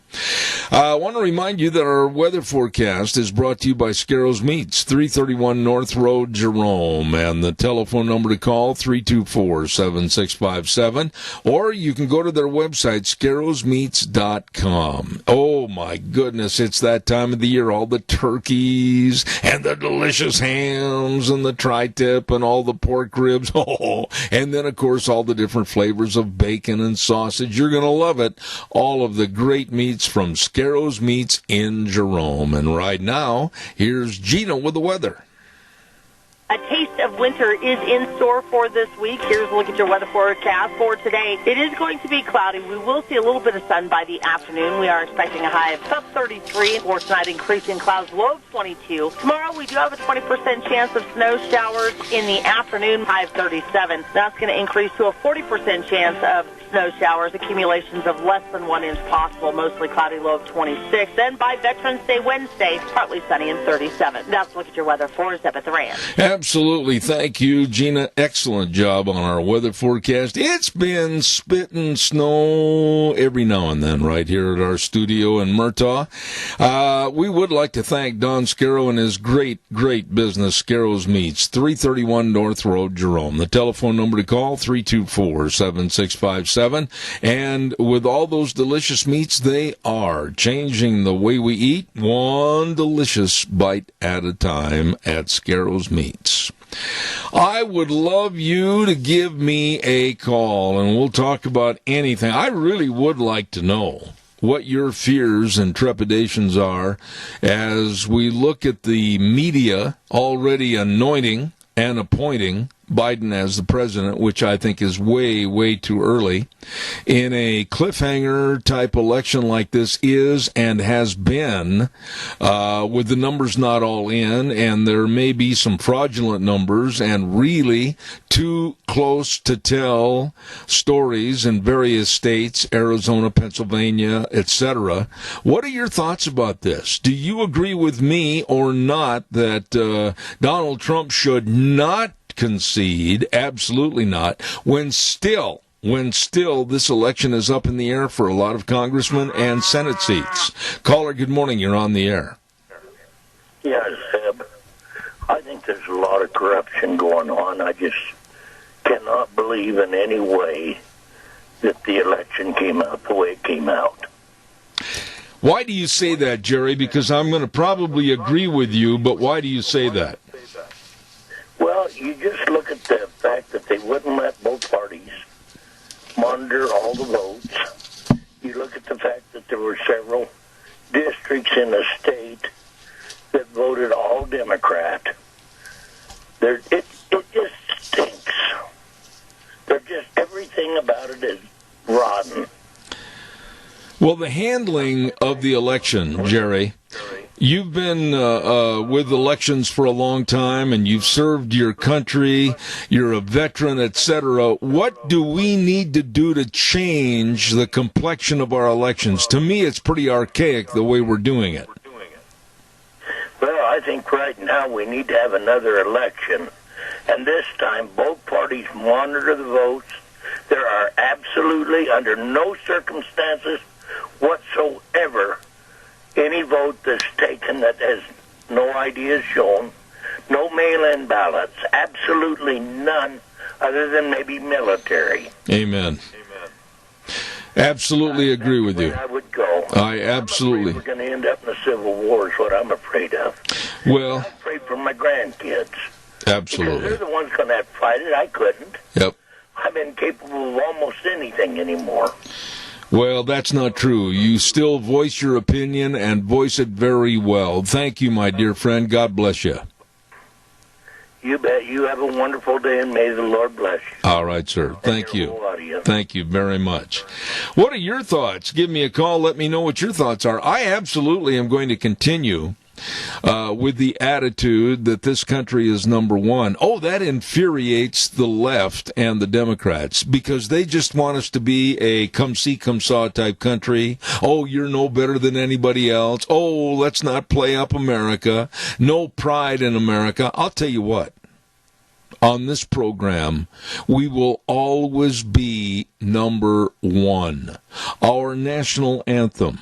I want to remind you that our weather forecast is brought to you by Scarrows Meats, 331 North Road, Jerome. And the telephone number to call, 324-7657. Or you can go to their website, scarrowsmeats.com. Oh, my goodness, it's that time of the year. All the turkeys and the delicious hams and the tri-tip and all the pork ribs. Oh, and then, of course, all the different flavors of bacon and sausage. You're going to love it. All of the great meats from Scarrows Meats in Jerome. And right now, here's Gina with the weather. A taste of winter is in store for this week. Here's a look at your weather forecast for today. It is going to be cloudy. We will see a little bit of sun by the afternoon. We are expecting a high of sub 33. For tonight, increasing clouds, low of 22. Tomorrow, we do have a 20% chance of snow showers in the afternoon, high of 37. That's going to increase to a 40% chance of snow showers, accumulations of less than 1 inch possible, mostly cloudy, low of 26. Then by Veterans Day Wednesday, partly sunny and 37. That's a look at your weather for Zeb at the Ranch. Absolutely. Thank you, Gina. Excellent job on our weather forecast. It's been spitting snow every now and then right here at our studio in Murtaugh. We would like to thank Don Scarrow and his great business, Scarrow's Meats, 331 North Road, Jerome. The telephone number to call, 324-7657. And with all those delicious meats, they are changing the way we eat, one delicious bite at a time at Scarrow's Meats. I would love you to give me a call, and we'll talk about anything. I really would like to know what your fears and trepidations are as we look at the media already anointing and appointing Biden as the president, which I think is way too early. In a cliffhanger-type election like this is and has been, with the numbers not all in, and there may be some fraudulent numbers, and really too close to tell stories in various states, Arizona, Pennsylvania, etc. What are your thoughts about this? Do you agree with me or not that Donald Trump should not concede, absolutely not, when still this election is up in the air for a lot of congressmen and Senate seats. Caller, good morning. You're on the air. Yeah, Zeb. I think there's a lot of corruption going on. I just cannot believe in any way that the election came out the way it came out. Why do you say that, Jerry? Because I'm going to probably agree with you, but why do you say that? Well, you just look at the fact that they wouldn't let both parties monitor all the votes. You look at the fact that there were several districts in the state that voted all Democrat. It just stinks. Everything about it is rotten. Well, the handling of the election, Jerry, you've been with elections for a long time, and you've served your country, you're a veteran, etc. What do we need to do to change the complexion of our elections? To me, it's pretty archaic the way we're doing it. Well, I think right now we need to have another election, and this time both parties monitor the votes. There are absolutely, under no circumstances whatsoever, any vote that's taken that has no ideas shown, no mail-in ballots, absolutely none, other than maybe military. Amen. Absolutely agree with you. I would go. I absolutely. We're going to end up in a civil war is what I'm afraid of. Well, I'm afraid for my grandkids. Absolutely. Because they're the ones going to have to fight it. I couldn't. Yep. I'm incapable of almost anything anymore. Well, that's not true. You still voice your opinion and voice it very well. Thank you, my dear friend. God bless you. You bet. You have a wonderful day, and may the Lord bless you. All right, sir. Thank you. Thank you very much. What are your thoughts? Give me a call. Let me know what your thoughts are. I absolutely am going to continue with the attitude that this country is number one. Oh, that infuriates the left and the Democrats because they just want us to be a come see, come saw type country. Oh, you're no better than anybody else. Oh, let's not play up America. No pride in America. I'll tell you what. On this program, we will always be number one. Our national anthem,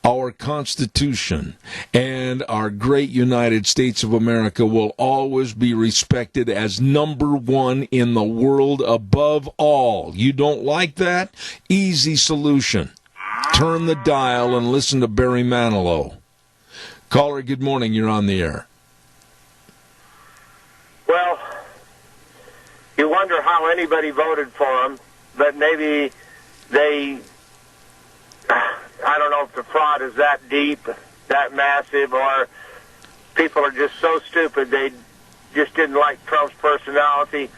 our Constitution, and our great United States of America will always be respected as number one in the world above all. You don't like that? Easy solution. Turn the dial and listen to Barry Manilow. Caller, good morning. You're on the air. Well, you wonder how anybody voted for him, but maybe they... I don't know if the fraud is that deep, that massive, or people are just so stupid they just didn't like Trump's personality,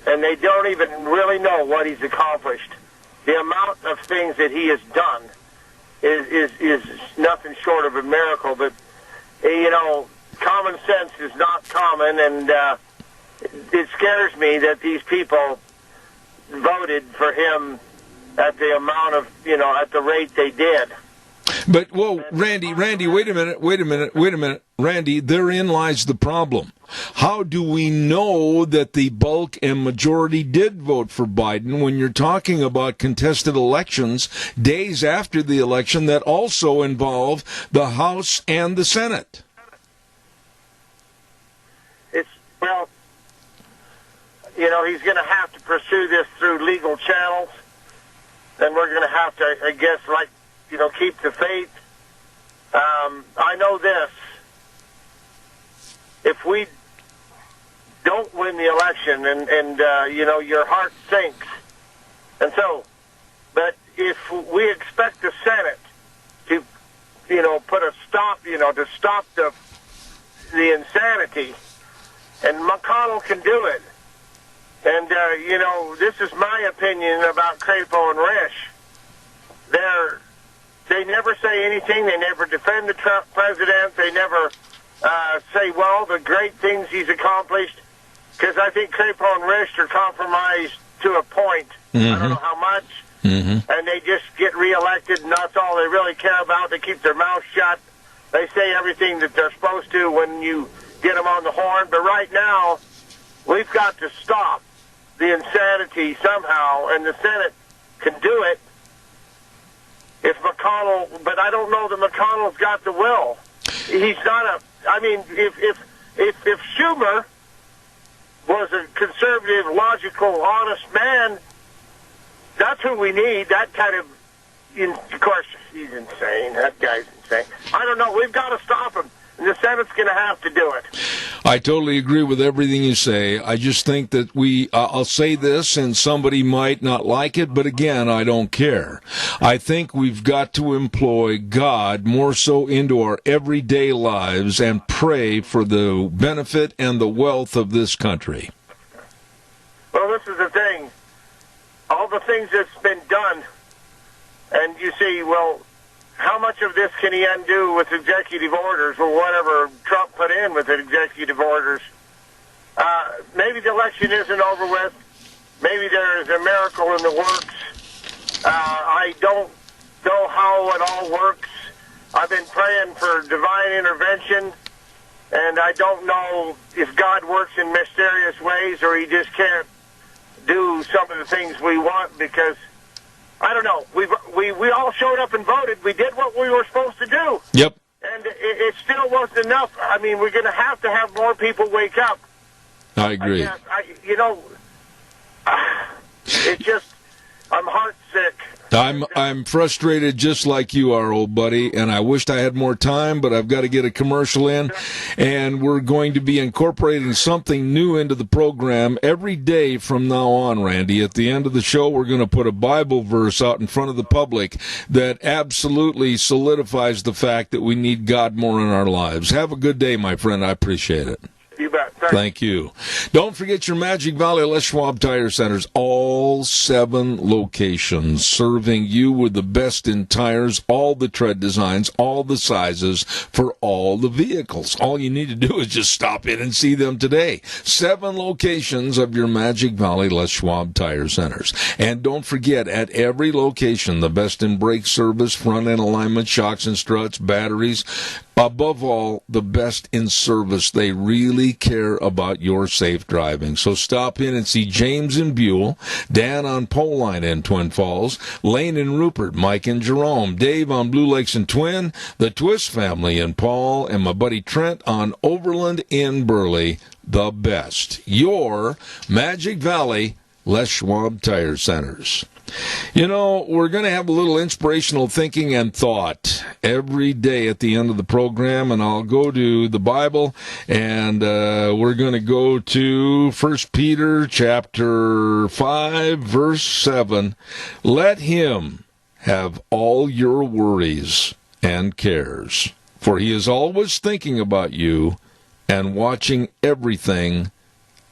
and they don't even really know what he's accomplished. The amount of things that he has done is nothing short of a miracle, but, you know, common sense is not common, and it scares me that these people voted for him at the amount of, at the rate they did. But, whoa, Randy, wait a minute. Randy, therein lies the problem. How do we know that the bulk and majority did vote for Biden when you're talking about contested elections days after the election that also involve the House and the Senate? Well, he's going to have to pursue this through legal channels. Then we're going to have to, I guess, keep the faith. I know this. If we don't win the election and your heart sinks. And so, but if we expect the Senate to, put a stop, to stop the insanity, and McConnell can do it. And, this is my opinion about Crapo and Risch. They never say anything. They never defend the Trump president. They never say, well, the great things he's accomplished. Because I think Crapo and Risch are compromised to a point. Mm-hmm. I don't know how much. Mm-hmm. And they just get reelected, and that's all they really care about. They keep their mouth shut. They say everything that they're supposed to when you get them on the horn. But right now, we've got to stop the insanity somehow, and the Senate can do it if McConnell, but I don't know that McConnell's got the will. He's not if Schumer was a conservative, logical, honest man, that's who we need. That kind of, of course, he's insane. That guy's insane. I don't know. We've got to stop him. And the Senate's going to have to do it. I totally agree with everything you say. I just think that I'll say this, and somebody might not like it, but again, I don't care. I think we've got to employ God more so into our everyday lives and pray for the benefit and the wealth of this country. Well, this is the thing. All the things that's been done, and you see, well, how much of this can he undo with executive orders or whatever Trump put in with the executive orders? Maybe the election isn't over with. Maybe there is a miracle in the works. I don't know how it all works. I've been praying for divine intervention, and I don't know if God works in mysterious ways or he just can't do some of the things we want because I don't know. We all showed up and voted. We did what we were supposed to do. Yep. And it still wasn't enough. I mean, we're going to have more people wake up. I agree. It's just, I'm heartsick. I'm frustrated just like you are, old buddy, and I wished I had more time, but I've got to get a commercial in, and we're going to be incorporating something new into the program every day from now on, Randy. At the end of the show, we're going to put a Bible verse out in front of the public that absolutely solidifies the fact that we need God more in our lives. Have a good day, my friend. I appreciate it. You bet. Thank you. Don't forget your Magic Valley Les Schwab Tire Centers. All 7 locations serving you with the best in tires, all the tread designs, all the sizes for all the vehicles. All you need to do is just stop in and see them today. 7 locations of your Magic Valley Les Schwab Tire Centers. And don't forget, at every location, the best in brake service, front end alignment, shocks and struts, batteries. Above all, the best in service. They really care about your safe driving. So stop in and see James in Buell, Dan on Pole Line in Twin Falls, Lane in Rupert, Mike in Jerome, Dave on Blue Lakes and Twin, the Twist family in Paul, and my buddy Trent on Overland in Burley. The best. Your Magic Valley Les Schwab Tire Centers. You know, we're going to have a little inspirational thinking and thought every day at the end of the program, and I'll go to the Bible, and we're going to go to 1 Peter chapter 5, verse 7. Let him have all your worries and cares, for he is always thinking about you and watching everything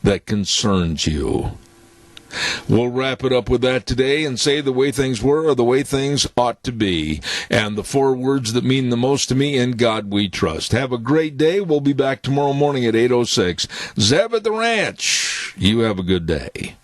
that concerns you. We'll wrap it up with that today and say the way things were or the way things ought to be. And the 4 words that mean the most to me: in God we trust. Have a great day. We'll be back tomorrow morning at 8:06. Zeb at the Ranch. You have a good day.